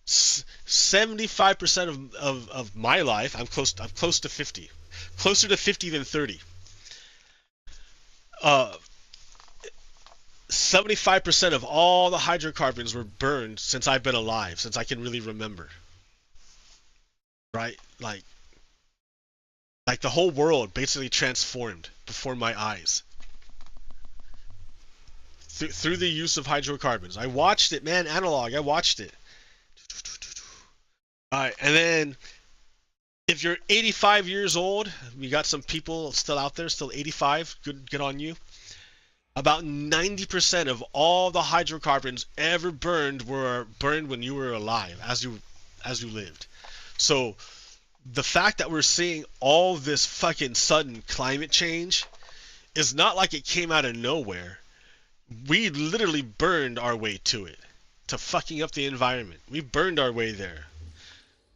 75% of my life, I'm close to 50. Closer to 50 than 30. 75% of all the hydrocarbons were burned since I've been alive, since I can really remember. Right? Like the whole world basically transformed before my eyes. Through the use of hydrocarbons. I watched it, man, analog, I watched it. Alright, and then if you're 85 years old, we got some people still out there, still 85, good on you. About 90% of all the hydrocarbons ever burned were burned when you were alive, as you lived. So the fact that we're seeing all this fucking sudden climate change is not like it came out of nowhere. We literally burned our way to it, to fucking up the environment. We burned our way there.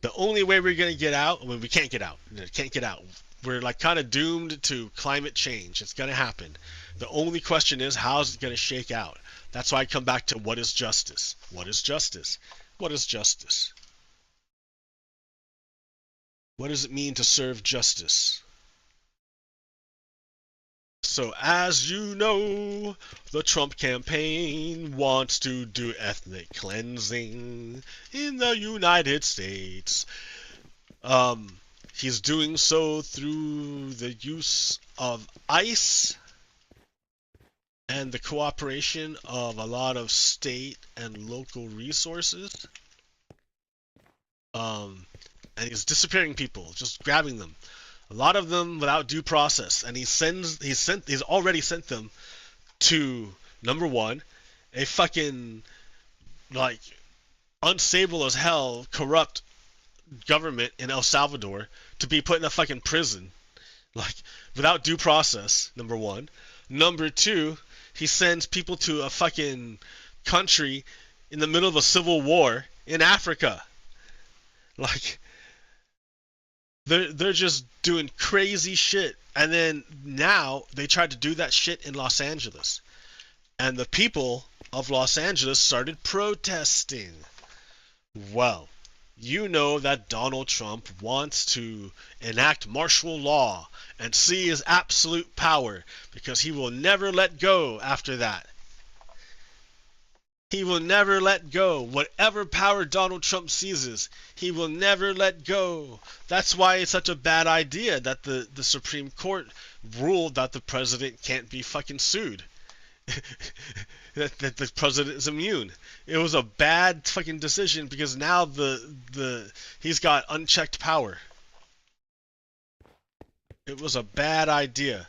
The only way we're gonna get out, well, we can't get out. Can't get out. We're like kind of doomed to climate change. It's gonna happen. The only question is, how's it gonna shake out? That's why I come back to what is justice? What is justice? What is justice? What does it mean to serve justice? So as you know, the Trump campaign wants to do ethnic cleansing in the United States. He's doing so through the use of ICE and the cooperation of a lot of state and local resources. And he's disappearing people, just grabbing them. A lot of them without due process, and he's already sent them to, number one, a fucking like unstable as hell, corrupt government in El Salvador to be put in a fucking prison, like without due process. Number one. Number two, he sends people to a fucking country in the middle of a civil war in Africa, like. They're just doing crazy shit. And then now they tried to do that shit in Los Angeles. And the people of Los Angeles started protesting. Well, you know that Donald Trump wants to enact martial law and see his absolute power, because he will never let go after that. He will never let go. Whatever power Donald Trump seizes, he will never let go. That's why it's such a bad idea that the Supreme Court ruled that the president can't be fucking sued. that the president is immune. It was a bad fucking decision, because now he's got unchecked power. It was a bad idea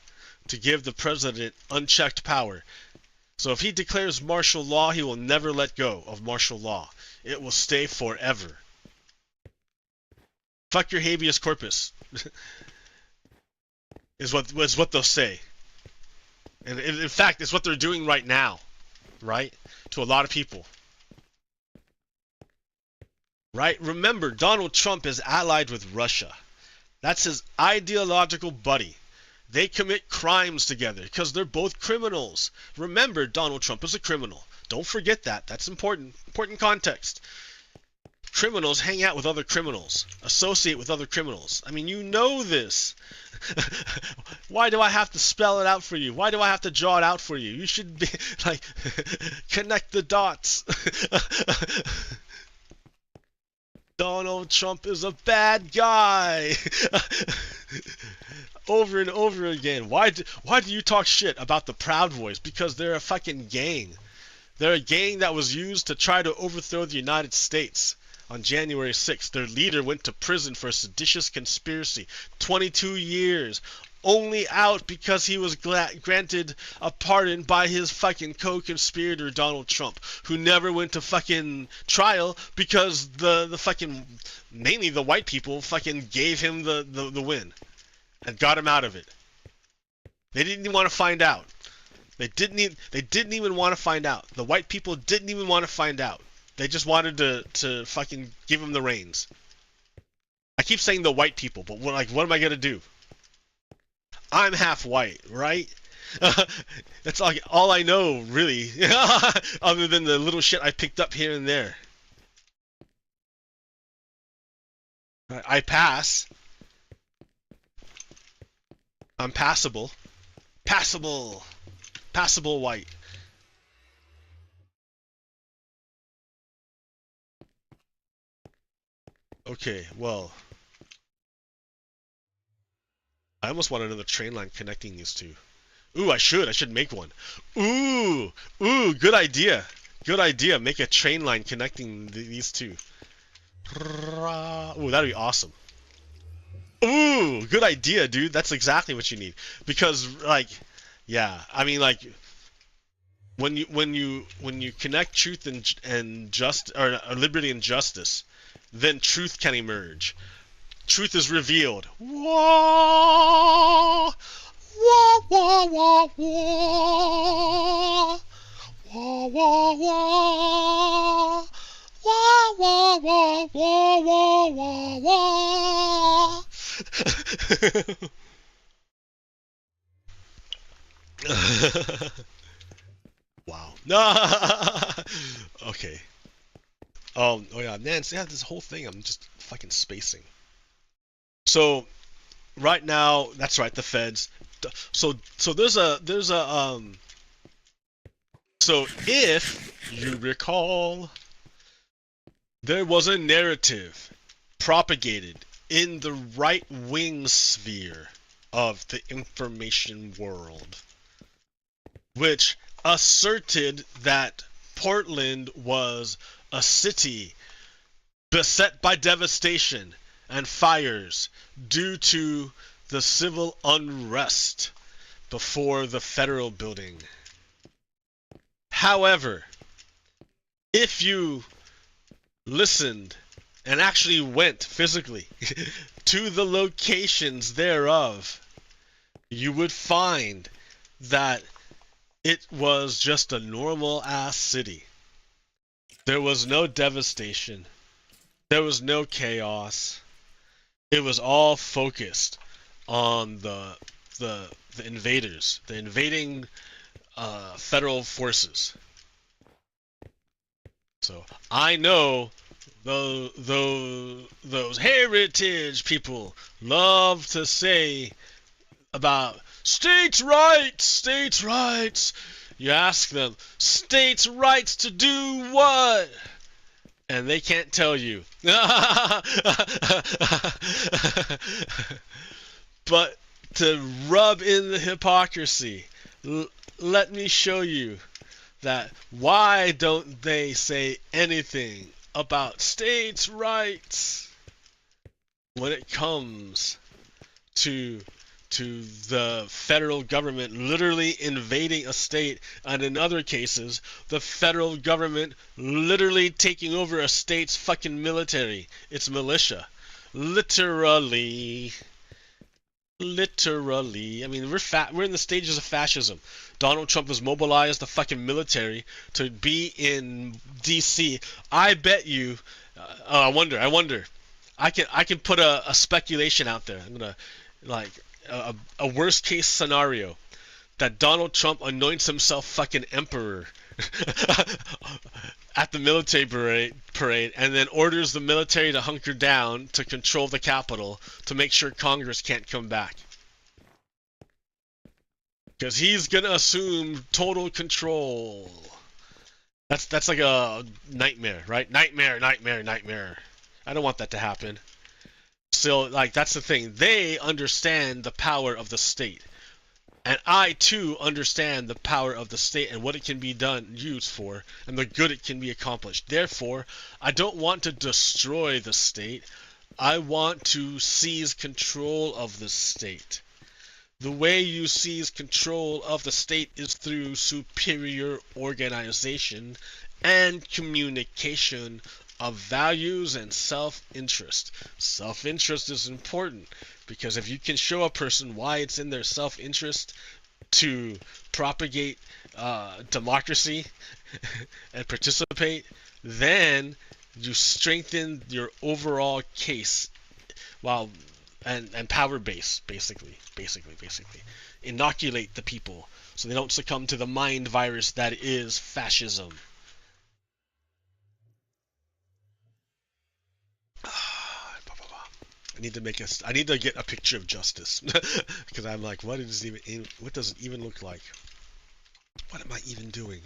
to give the president unchecked power. So if he declares martial law, he will never let go of martial law. It will stay forever. Fuck your habeas corpus, is what they'll say. And in fact, it's what they're doing right now. right? To a lot of people. Right? Remember, Donald Trump is allied with Russia. That's his ideological buddy. They commit crimes together because they're both criminals. Remember, Donald Trump is a criminal. Don't forget that. That's important. Important context. Criminals hang out with other criminals, associate with other criminals. I mean, you know this. Why do I have to spell it out for you? Why do I have to draw it out for you? You should be like, connect the dots. Donald Trump is a bad guy. Over and over again. Why do you talk shit about the Proud Boys? Because they're a fucking gang. They're a gang that was used to try to overthrow the United States on January 6th. Their leader went to prison for a seditious conspiracy. 22 years. Only out because he was granted a pardon by his fucking co-conspirator Donald Trump, who never went to fucking trial because the fucking, mainly the white people, fucking gave him the win and got him out of it. They didn't even want to find out. They didn't even want to find out. The white people didn't even want to find out. They just wanted to fucking give him the reins. I keep saying the white people, but what am I gonna do? I'm half white, right? That's like all I know, really, other than the little shit I picked up here and there. I pass. I'm passable. Passable. Passable white. Okay, well. I almost want another train line connecting these two. Ooh, I should make one. Ooh, good idea. Good idea. Make a train line connecting these two. Ooh, that'd be awesome. Ooh, good idea, dude. That's exactly what you need. Because, like, yeah, I mean, like, when you connect truth and liberty and justice, then truth can emerge. Truth is revealed. Wah, wah, wah, wah, wah, wah, wah, wah. Wah, wah, wah, wah, wah, wah, wah. Wow. Okay. Oh yeah, man. See, this whole thing, I'm just fucking spacing. So, right now, that's right, the feds. So there's a So if you recall, there was a narrative propagated in the right-wing sphere of the information world, which asserted that Portland was a city beset by devastation and fires due to the civil unrest before the federal building. However, if you listened and actually went physically to the locations thereof, you would find that it was just a normal ass city. There was no devastation. There was no chaos. It was all focused on the invaders, the invading federal forces. So I know those heritage people love to say about states' rights, states' rights. You ask them, states' rights to do what? And they can't tell you. But to rub in the hypocrisy, let me show you that why don't they say anything about states' rights when it comes to the federal government literally invading a state, and in other cases, the federal government literally taking over a state's fucking military, its militia. Literally. Literally. I mean, we're in the stages of fascism. Donald Trump has mobilized the fucking military to be in D.C. I bet you. I wonder. I can put a speculation out there. I'm gonna like a worst case scenario that Donald Trump anoints himself fucking emperor at the military parade and then orders the military to hunker down to control the Capitol to make sure Congress can't come back. Because he's gonna assume total control. That's like a nightmare, right? Nightmare. I don't want that to happen. So, like, that's the thing. They understand the power of the state. And I, too, understand the power of the state and what it can be used for, and the good it can be accomplished. Therefore, I don't want to destroy the state. I want to seize control of the state. The way you seize control of the state is through superior organization and communication of values and self-interest. Self-interest is important because if you can show a person why it's in their self-interest to propagate democracy and participate, then you strengthen your overall case and power base, basically. Inoculate the people so they don't succumb to the mind virus that is fascism. I need to get a picture of justice because I'm like, what does it even look like? What am I even doing?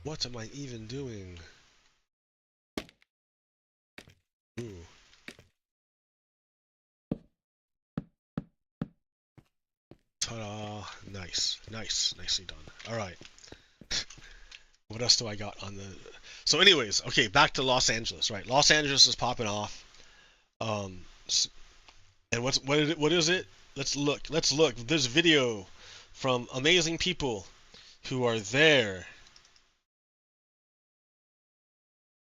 What am I even doing? Ooh. Ta-da! Nicely done. All right. What else do I got on the? So, anyways, okay, back to Los Angeles. Right, Los Angeles is popping off. And what is it? Let's look. There's video from amazing people who are there.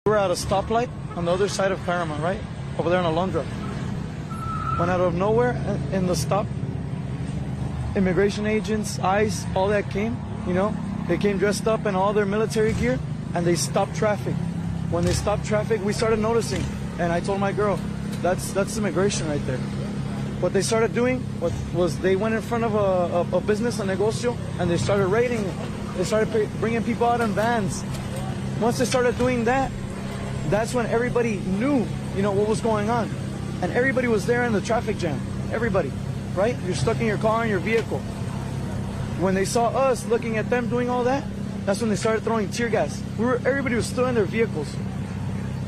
We're at a stoplight on the other side of Paramount, right? Over there in Alondra. When out of nowhere, in the stop, immigration agents, ICE, all that came, you know? They came dressed up in all their military gear, and they stopped traffic. When they stopped traffic, we started noticing, and I told my girl, that's immigration right there. What they started doing was they went in front of a business, a negocio, and they started raiding it. They started bringing people out in vans. Once they started doing that, that's when everybody knew, you know, what was going on. And everybody was there in the traffic jam. Everybody, right? You're stuck in your car, in your vehicle. When they saw us looking at them doing all that, that's when they started throwing tear gas. Everybody was still in their vehicles.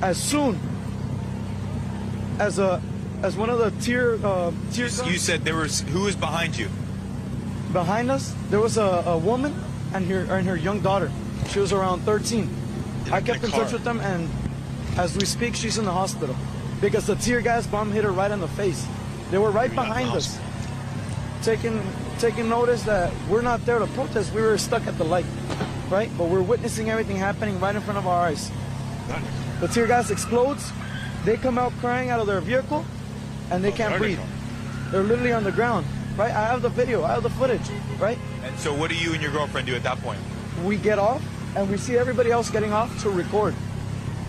As soon as one of the tear guns, you said who was behind you? Behind us, there was a woman and her young daughter. She was around 13. I kept in touch with them, and as we speak, she's in the hospital because the tear gas bomb hit her right in the face. They were right behind us, taking notice that we're not there to protest. We were stuck at the light, right? But we're witnessing everything happening right in front of our eyes. The tear gas explodes. They come out crying out of their vehicle, and they can't breathe. They're literally on the ground, right? I have the video. I have the footage, right? And so what do you and your girlfriend do at that point? We get off, and we see everybody else getting off to record.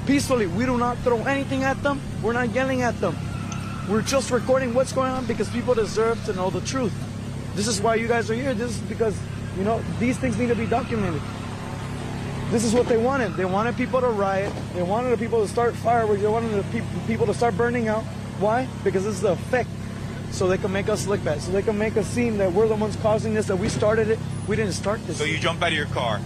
Peacefully, we do not throw anything at them. We're not yelling at them. We're just recording what's going on because people deserve to know the truth. This is why you guys are here. This is because, you know, these things need to be documented. This is what they wanted. They wanted people to riot. They wanted the people to start fireworks. They wanted the people to start burning out. Why? Because this is the effect. So they can make us look bad. So they can make us seem that we're the ones causing this, that we started it. We didn't start this. So you jump out of your car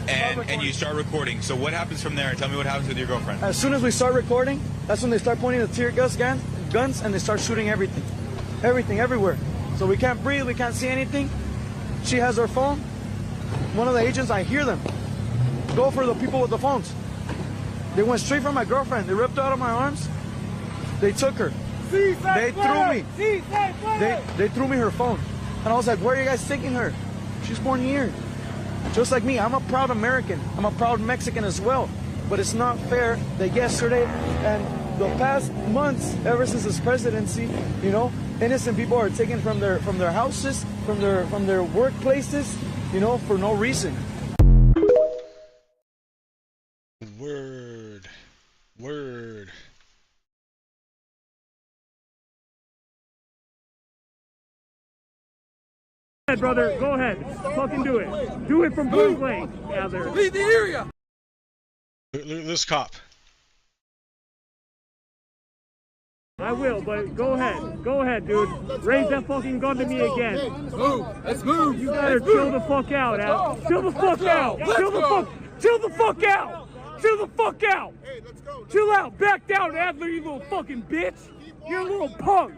and you start recording. So what happens from there? Tell me what happens with your girlfriend. As soon as we start recording, that's when they start pointing the tear gas guns, and they start shooting everything. Everything, everywhere. So we can't breathe, we can't see anything. She has her phone. One of the agents, I hear them go for the people with the phones. They went straight for my girlfriend. They ripped her out of my arms. They took her. They threw me. They threw me her phone. And I was like, where are you guys taking her? She's born here. Just like me, I'm a proud American. I'm a proud Mexican as well. But it's not fair that yesterday and the past months, ever since his presidency, you know, innocent people are taken from their houses, from their workplaces, you know, for no reason. Word. Word. Go ahead, brother. Go ahead. Fucking do it. Do it from point blank. Adler. Leave the area. Look at this cop. I will, but go ahead. Go ahead, dude. Raise that fucking gun to me again. Let's move. Let's move. You gotta chill the fuck out, Al. Chill the fuck out. Chill the fuck. Chill the fuck out. Chill the fuck out. Chill out. Back down, Adler, you little fucking bitch. You're a little punk.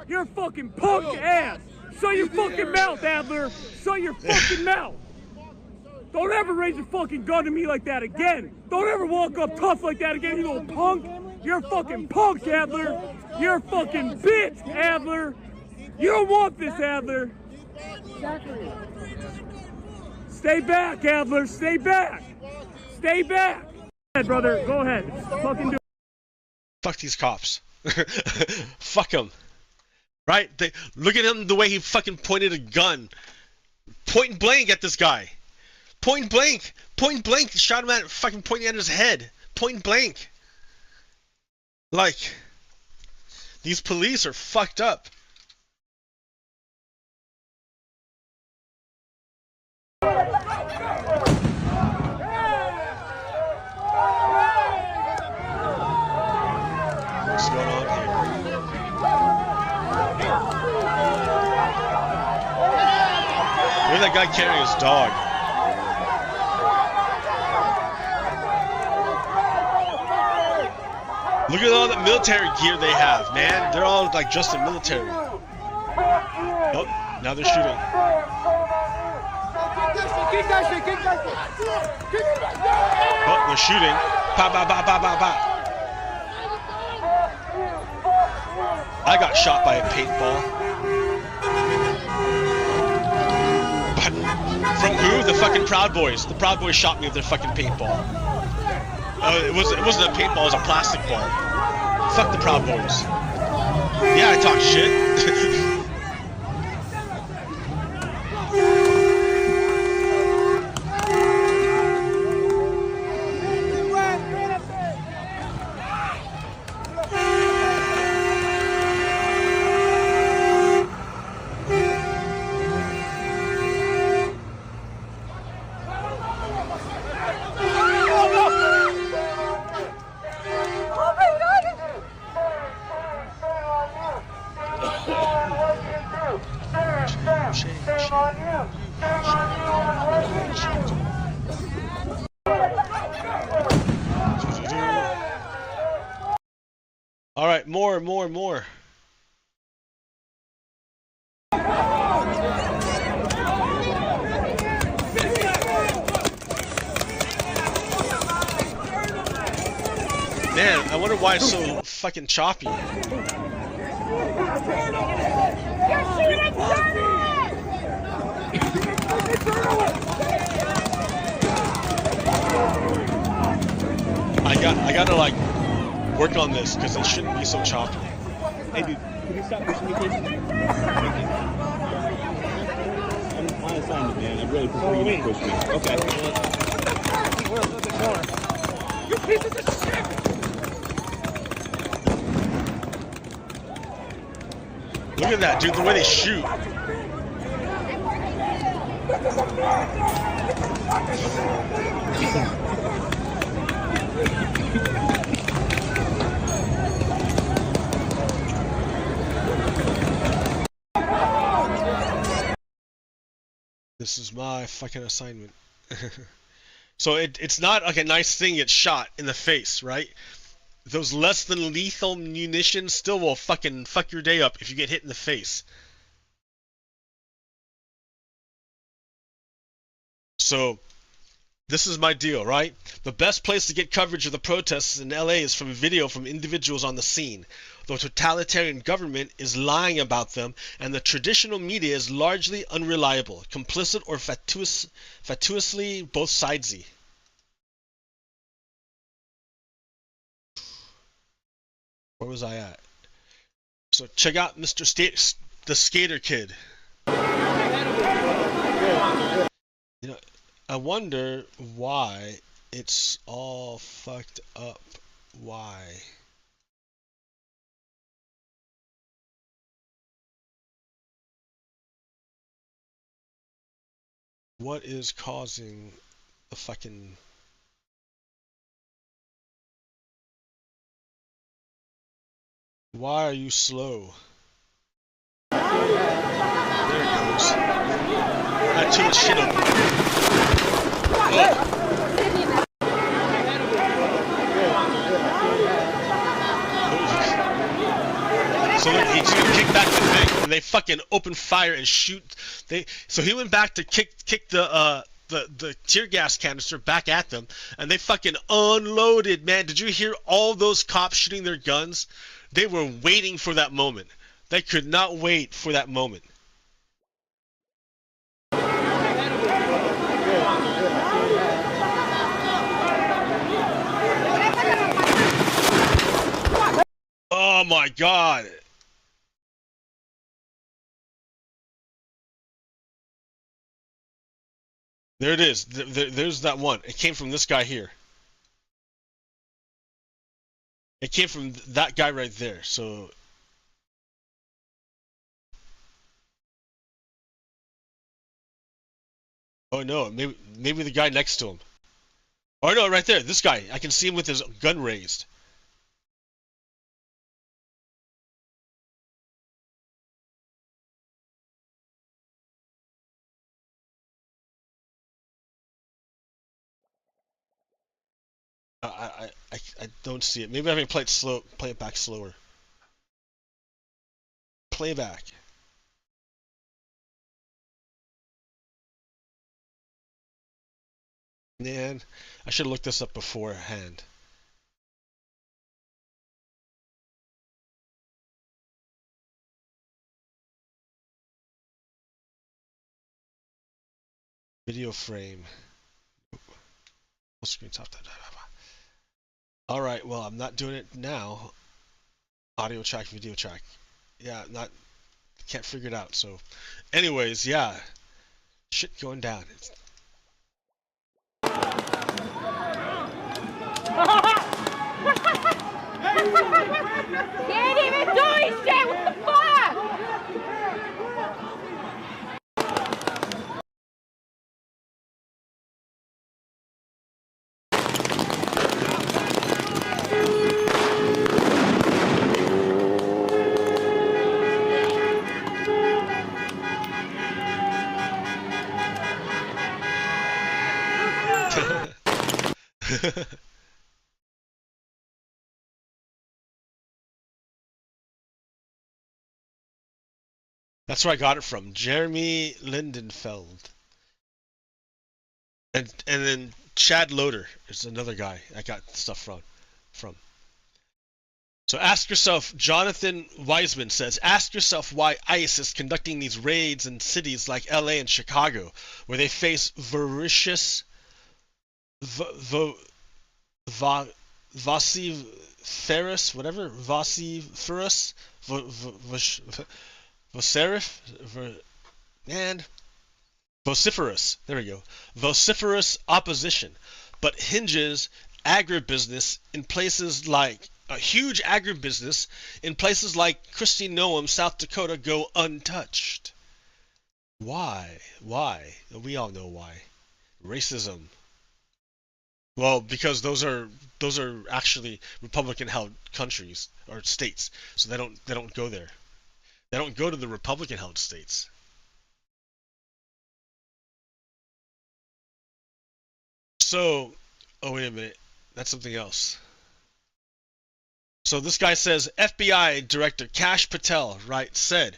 You're a fucking punk ass. Shut your fucking mouth, Adler. Shut your fucking mouth. Don't ever raise your fucking gun to me like that again. Don't ever walk up tough like that again, you little punk. You're a fucking punk, Adler. You're a fucking bitch, Adler. You don't want this, Adler. Stay back, Adler. Stay back. Stay back. Go ahead, brother. Go ahead. Fucking do it. Fuck these cops. Fuck them. Right? Look at him, the way he fucking pointed a gun. Point blank at this guy. Point blank. Point blank. Shot him at fucking pointing at his head. Point blank. Like, these police are fucked up. What's going on here? Look at that guy carrying his dog. Look at all the military gear they have, man. They're all like just in military. Oh, now they're shooting. Oh, they're shooting. Pa ba ba ba ba ba. I got shot by a paintball. From who? The fucking Proud Boys. The Proud Boys shot me with their fucking paintball. It wasn't a paintball, it was a plastic ball. Fuck the Proud Boys. Yeah, I talk shit. All right, more. Man, I wonder why it's so fucking choppy. I gotta like work on this because it shouldn't be so choppy. Hey dude, can you stop pushing me, please? Thank you. I'm on assignment, man. I really prefer you to push me. Okay. You piece of shit! Look at that, dude, the way they shoot. This is my fucking assignment. So it's not like a nice thing get shot in the face, right? Those less than lethal munitions still will fucking fuck your day up if you get hit in the face. So This is my deal, right? The best place to get coverage of the protests in LA is from video from individuals on the scene. The totalitarian government is lying about them, and the traditional media is largely unreliable, complicit or fatuously both sidesy. Where was I at? So check out Mr. the Skater Kid. You know, I wonder why it's all fucked up. Why? What is causing the fucking... Why are you slow? There it goes. I had too much shit open. So he's gonna kick back the thing, and they fucking open fire and shoot. So he went back to kick the tear gas canister back at them, and they fucking unloaded. Man, did you hear all those cops shooting their guns? They were waiting for that moment. They could not wait for that moment. Oh my God. There it is. There's that one. It came from this guy here. It came from that guy right there. So oh no, maybe the guy next to him. Oh no, right there. This guy. I can see him with his gun raised. I don't see it. Maybe I can play it slow. Play it back slower. Playback. Man, I should have looked this up beforehand. Video frame. Full screen top. All right. Well, I'm not doing it now. Audio track, video track. Yeah, can't figure it out. So, anyways, yeah, shit going down. Can't even do his shit! What the fuck? That's where I got it from. Jeremy Lindenfeld. And then Chad Loader is another guy I got stuff from. So ask yourself, Jonathan Wiseman says, ask yourself why ICE is conducting these raids in cities like LA and Chicago, where they face vociferous vociferous opposition, but hinges agribusiness in places like huge agribusiness in places like Christie Noam, South Dakota, go untouched. Why? We all know why. Racism. Well, because those are actually Republican-held countries or states, so they don't go there. They don't go to the Republican-held states. So, oh wait a minute, that's something else. So this guy says FBI Director Kash Patel, right, said,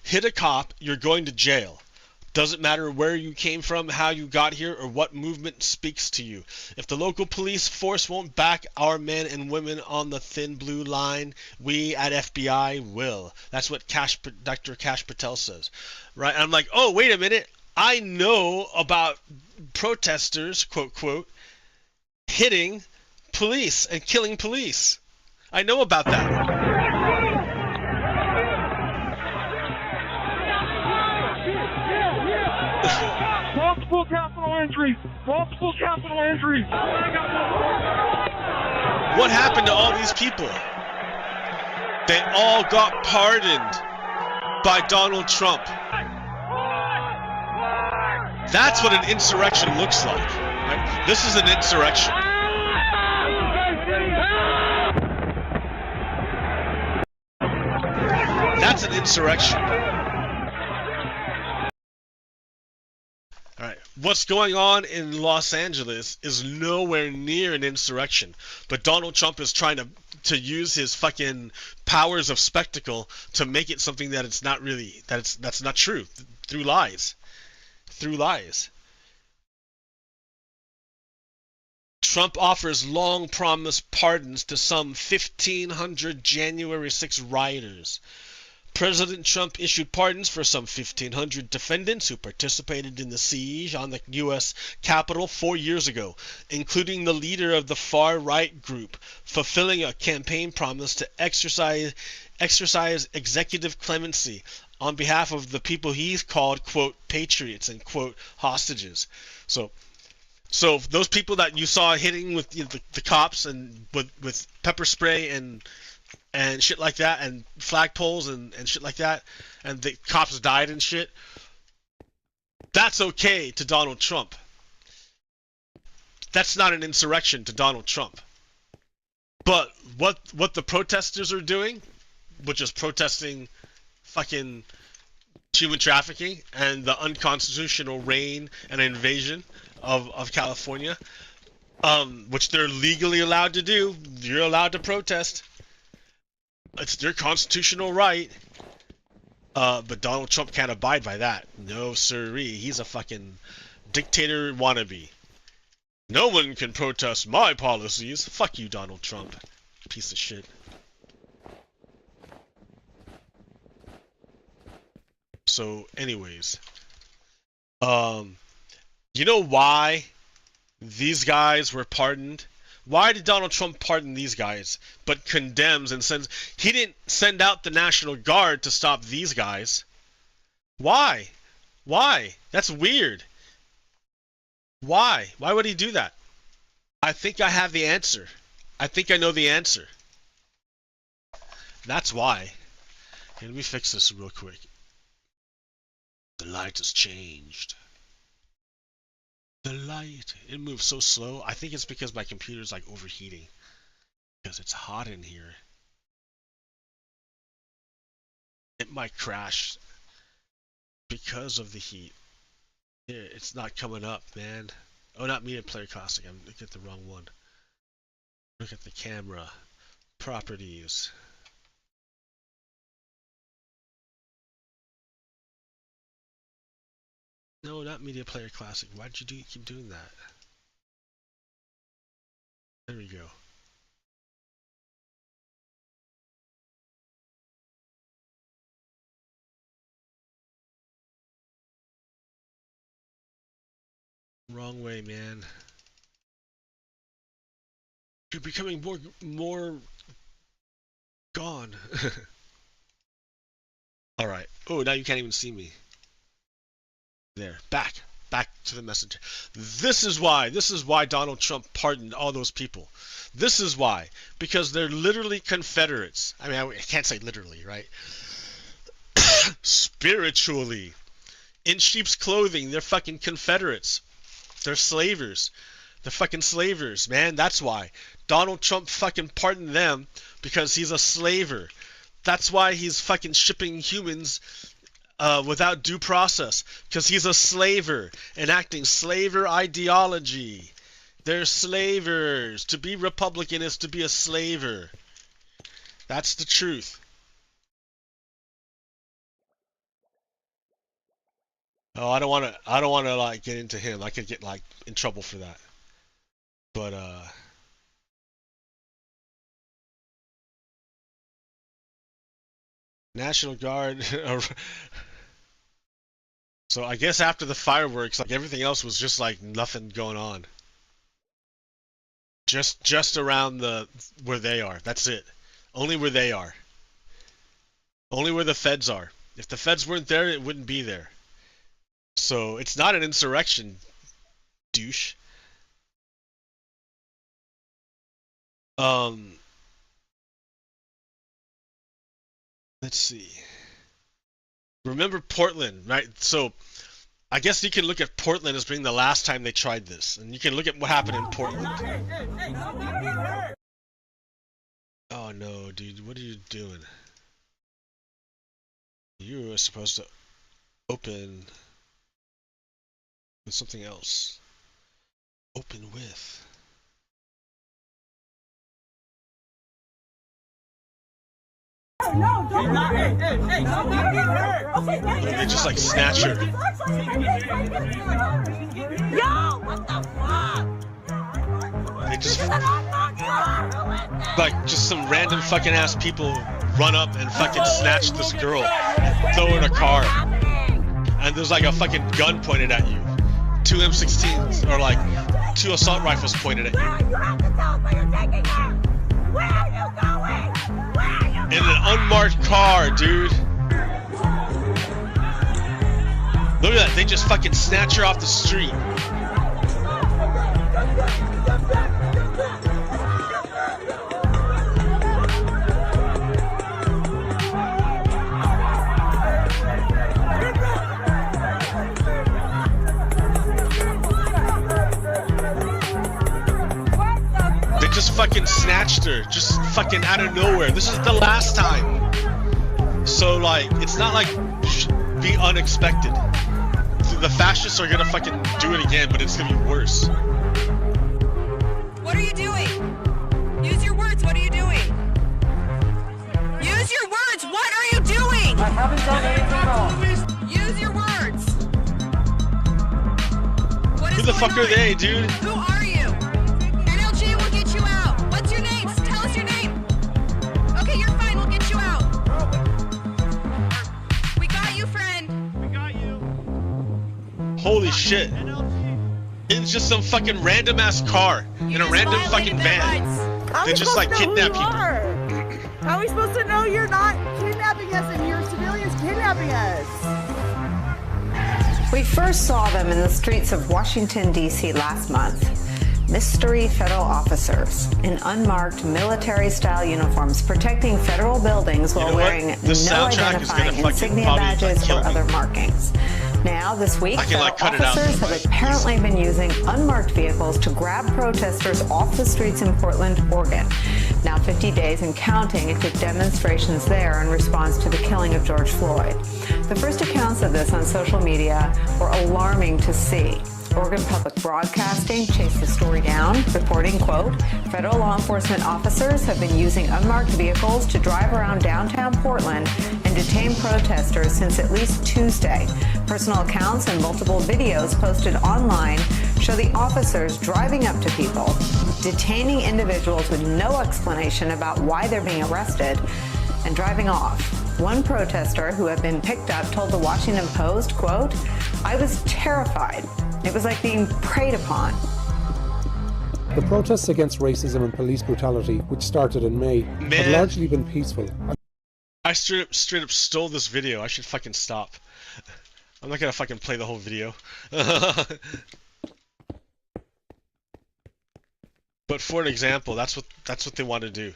hit a cop, you're going to jail. Doesn't matter where you came from, how you got here, or what movement speaks to you. If the local police force won't back our men and women on the thin blue line, we at FBI will. That's what Dr. Kash Patel says. Right? And I'm like, oh, wait a minute. I know about protesters, quote, quote, hitting police and killing police. I know about that. Multiple capital injuries. Multiple capital injuries. What happened to all these people? They all got pardoned by Donald Trump. That's what an insurrection looks like. Right? This is an insurrection. That's an insurrection. Alright, what's going on in Los Angeles is nowhere near an insurrection. But Donald Trump is trying to use his fucking powers of spectacle to make it something that it's not really, that's not true. Through lies. Through lies. Trump offers long-promised pardons to some 1,500 January 6 rioters. President Trump issued pardons for some 1,500 defendants who participated in the siege on the U.S. Capitol 4 years ago, including the leader of the far-right group, fulfilling a campaign promise to exercise executive clemency on behalf of the people he's called, quote, patriots and, quote, hostages. So those people that you saw hitting with the cops and with pepper spray and shit like that, and flagpoles and shit like that, and the cops died and shit, that's okay to Donald Trump. That's not an insurrection to Donald Trump. But what the protesters are doing, which is protesting fucking human trafficking and the unconstitutional reign and invasion of California, which they're legally allowed to do. You're allowed to protest. It's their constitutional right. But Donald Trump can't abide by that. No sirree. He's a fucking dictator wannabe. No one can protest my policies. Fuck you, Donald Trump. Piece of shit. So, anyways. You know why these guys were pardoned? Why did Donald Trump pardon these guys, but condemns and sends... He didn't send out the National Guard to stop these guys. Why? Why? That's weird. Why? Why would he do that? I think I have the answer. I think I know the answer. That's why. Okay, let me fix this real quick. The light has changed. The light. It moves so slow. I think it's because my computer's like overheating. Because it's hot in here. It might crash because of the heat. Here, it's not coming up, man. Oh, not Media Player Classic. I'm looking at the wrong one. Look at the camera. Properties. No, not Media Player Classic. Why'd you keep doing that? There we go. Wrong way, man. You're becoming more gone. Alright. Oh, now you can't even see me. There. Back to the messenger. This is why Donald Trump pardoned all those people. This is why. Because they're literally Confederates. I mean, I can't say literally, right? Spiritually. In sheep's clothing, they're fucking Confederates. They're slavers. They're fucking slavers, man. That's why. Donald Trump fucking pardoned them because he's a slaver. That's why he's fucking shipping humans without due process, because he's a slaver, enacting slaver ideology. They're slavers. To be Republican is to be a slaver. That's the truth. Oh, I don't want to. I don't want to like get into him. I could get like in trouble for that. But National Guard. So I guess after the fireworks, like everything else was just like nothing going on. Just around where they are. That's it. Only where they are. Only where the feds are. If the feds weren't there, it wouldn't be there. So it's not an insurrection, douche. Let's see. Remember Portland, right? So I guess you can look at Portland as being the last time they tried this, and you can look at what happened in Portland. Oh no, dude, what are you doing? You were supposed to open with something else. Open with. No, don't They just like snatch her. Yo, what the fuck? They just like some random fucking ass people run up and fucking snatch this girl and throw her in a car. And there's like a fucking gun pointed at you. 2 M16s or like 2 assault rifles pointed at you. You have to tell us where you're taking her. Where are you going? Where are you In an unmarked car, dude. Look at that, they just fucking snatch her off the street. They just fucking snatched her, just fucking out of nowhere. This is the last time. So like, it's not like be unexpected. The fascists are gonna fucking do it again, but it's gonna be worse. What are you doing? Use your words, what are you doing? Use your words, what are you doing? I haven't done anything wrong. Use your words. What is Who the fuck going are on? they, dude? Who are you? NLG will get you out. What's your name? Tell us your name. Okay, you're fine, we'll get you out. We got you, friend. Holy shit. It's just some fucking random ass car in a random fucking van. They just like kidnap people. How are we supposed to know you're not kidnapping us and you're civilians kidnapping us? We first saw them in the streets of Washington, D.C. last month. Mystery federal officers in unmarked military-style uniforms protecting federal buildings while wearing no identifying insignia badges or other markings. Now, this week, federal officers have apparently been using unmarked vehicles to grab protesters off the streets in Portland, Oregon. Now 50 days and counting into demonstrations there in response to the killing of George Floyd. The first accounts of this on social media were alarming to see. Oregon Public Broadcasting chased the story down, reporting, quote, federal law enforcement officers have been using unmarked vehicles to drive around downtown Portland and detain protesters since at least Tuesday. Personal accounts and multiple videos posted online show the officers driving up to people, detaining individuals with no explanation about why they're being arrested, and driving off. One protester who had been picked up told the Washington Post, quote, I was terrified. It was like being preyed upon. The protests against racism and police brutality, which started in May, have largely been peaceful. I straight up stole this video. I should fucking stop. I'm not gonna fucking play the whole video. But for an example, that's what they want to do.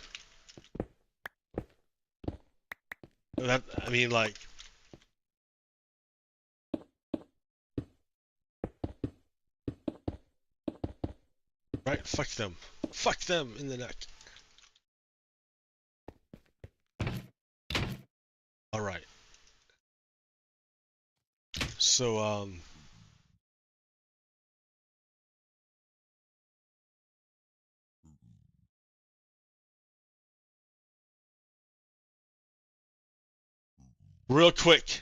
That, I mean, like, right? Fuck them. Fuck them in the neck. Alright. So, real quick.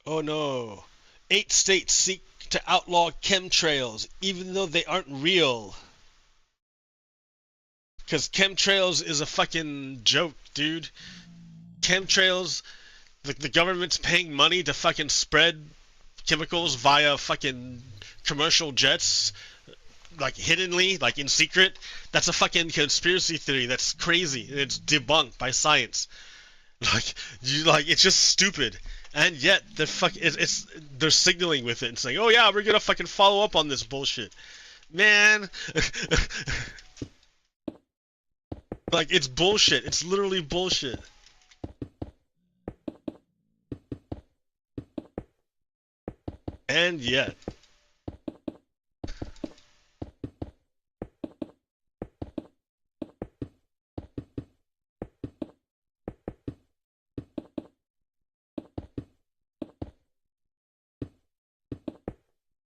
Oh no. 8 states seek to outlaw chemtrails, even though they aren't real. Because chemtrails is a fucking joke, dude. Chemtrails, the government's paying money to fucking spread chemicals via fucking commercial jets, like hiddenly, like in secret. That's a fucking conspiracy theory. That's crazy. And it's debunked by science. It's just stupid. And yet they're signaling with it and saying, "Oh yeah, we're gonna fucking follow up on this bullshit." Man, like, it's bullshit. It's literally bullshit. And yet.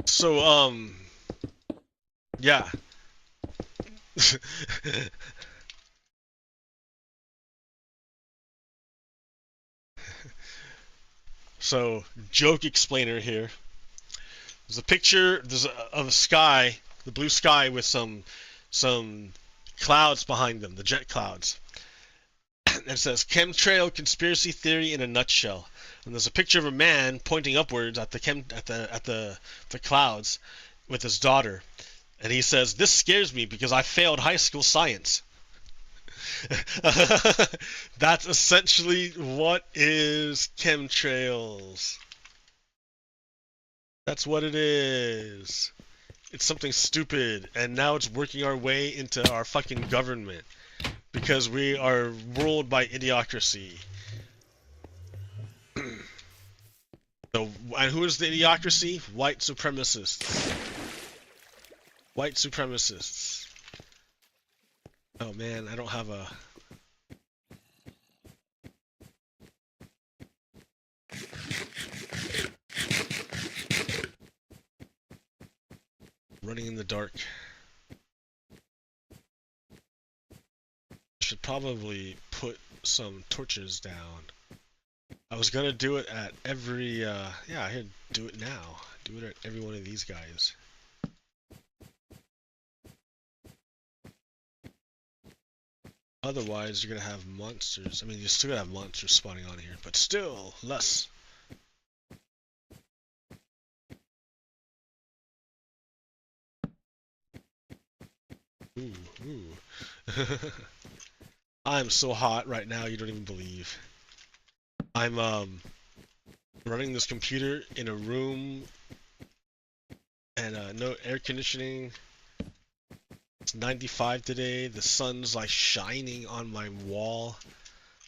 So, yeah. So, joke explainer here. There's a picture of a sky, the blue sky with some clouds behind them, the jet clouds. And it says chemtrail conspiracy theory in a nutshell. And there's a picture of a man pointing upwards at the clouds with his daughter. And he says, "This scares me because I failed high school science." That's essentially what is chemtrails. That's what it is. It's something stupid, and now it's working our way into our fucking government because we are ruled by idiocracy. And who is the idiocracy? White supremacists. White supremacists. Oh man, I don't have a... Running in the dark. Should probably put some torches down. I was gonna do it at every, yeah, I could do it now. Do it at every one of these guys. Otherwise, you're gonna have monsters. I mean, you're still gonna have monsters spawning on here, but still less. Ooh. I'm so hot right now, you don't even believe. I'm running this computer in a room and no air conditioning. It's 95 today. The sun's like shining on my wall.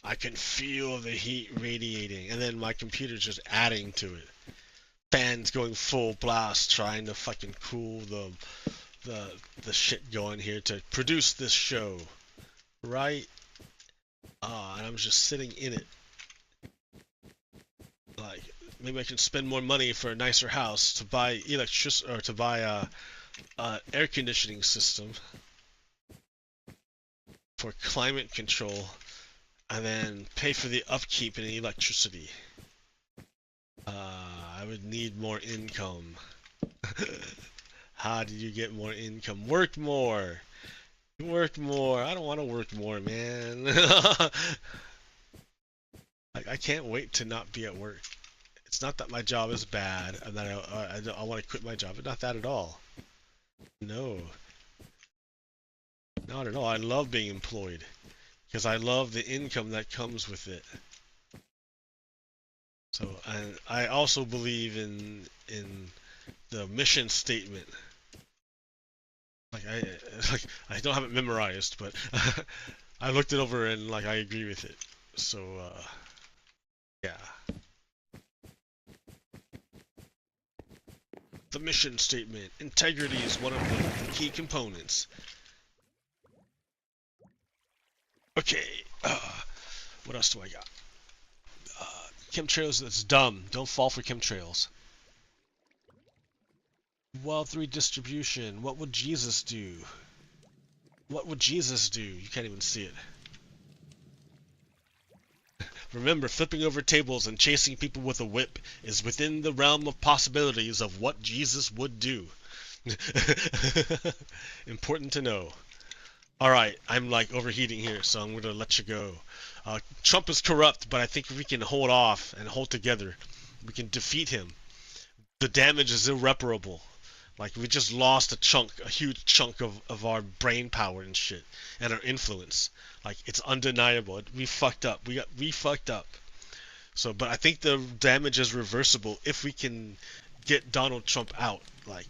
I can feel the heat radiating, and then my computer's just adding to it. Fans going full blast, trying to fucking cool the shit going here to produce this show, right? And I'm just sitting in it. Like, maybe I can spend more money for a nicer house to buy electricity, or to buy a air conditioning system for climate control, and then pay for the upkeep and the electricity. I would need more income. How do you get more income? Work more! Work more! I don't want to work more, man. I can't wait to not be at work. It's not that my job is bad and that I want to quit my job. It's not that at all. No. Not at all. I love being employed because I love the income that comes with it. So, and I also believe in the mission statement. Like I don't have it memorized, but I looked it over and like I agree with it. So yeah. The mission statement. Integrity is one of the key components. Okay. What else do I got? Chemtrails, that's dumb. Don't fall for chemtrails. Wealth redistribution. What would Jesus do? What would Jesus do? You can't even see it. Remember, flipping over tables and chasing people with a whip is within the realm of possibilities of what Jesus would do. Important to know. Alright, I'm like overheating here, so I'm gonna let you go. Trump is corrupt, but I think if we can hold off and hold together, we can defeat him. The damage is irreparable. Like, we just lost a huge chunk of our brain power and shit, and our influence. Like, it's undeniable. We fucked up. We fucked up. So, but I think the damage is reversible if we can get Donald Trump out. Like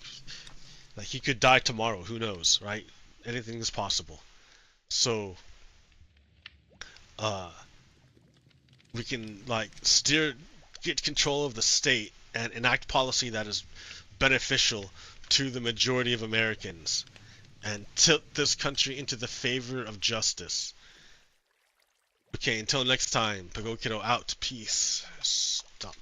he could die tomorrow. Who knows, right? Anything is possible. So, we can like get control of the state and enact policy that is beneficial to the majority of Americans and tilt this country into the favor of justice. Okay, until next time, Pago Kiddo out. Peace. Stop.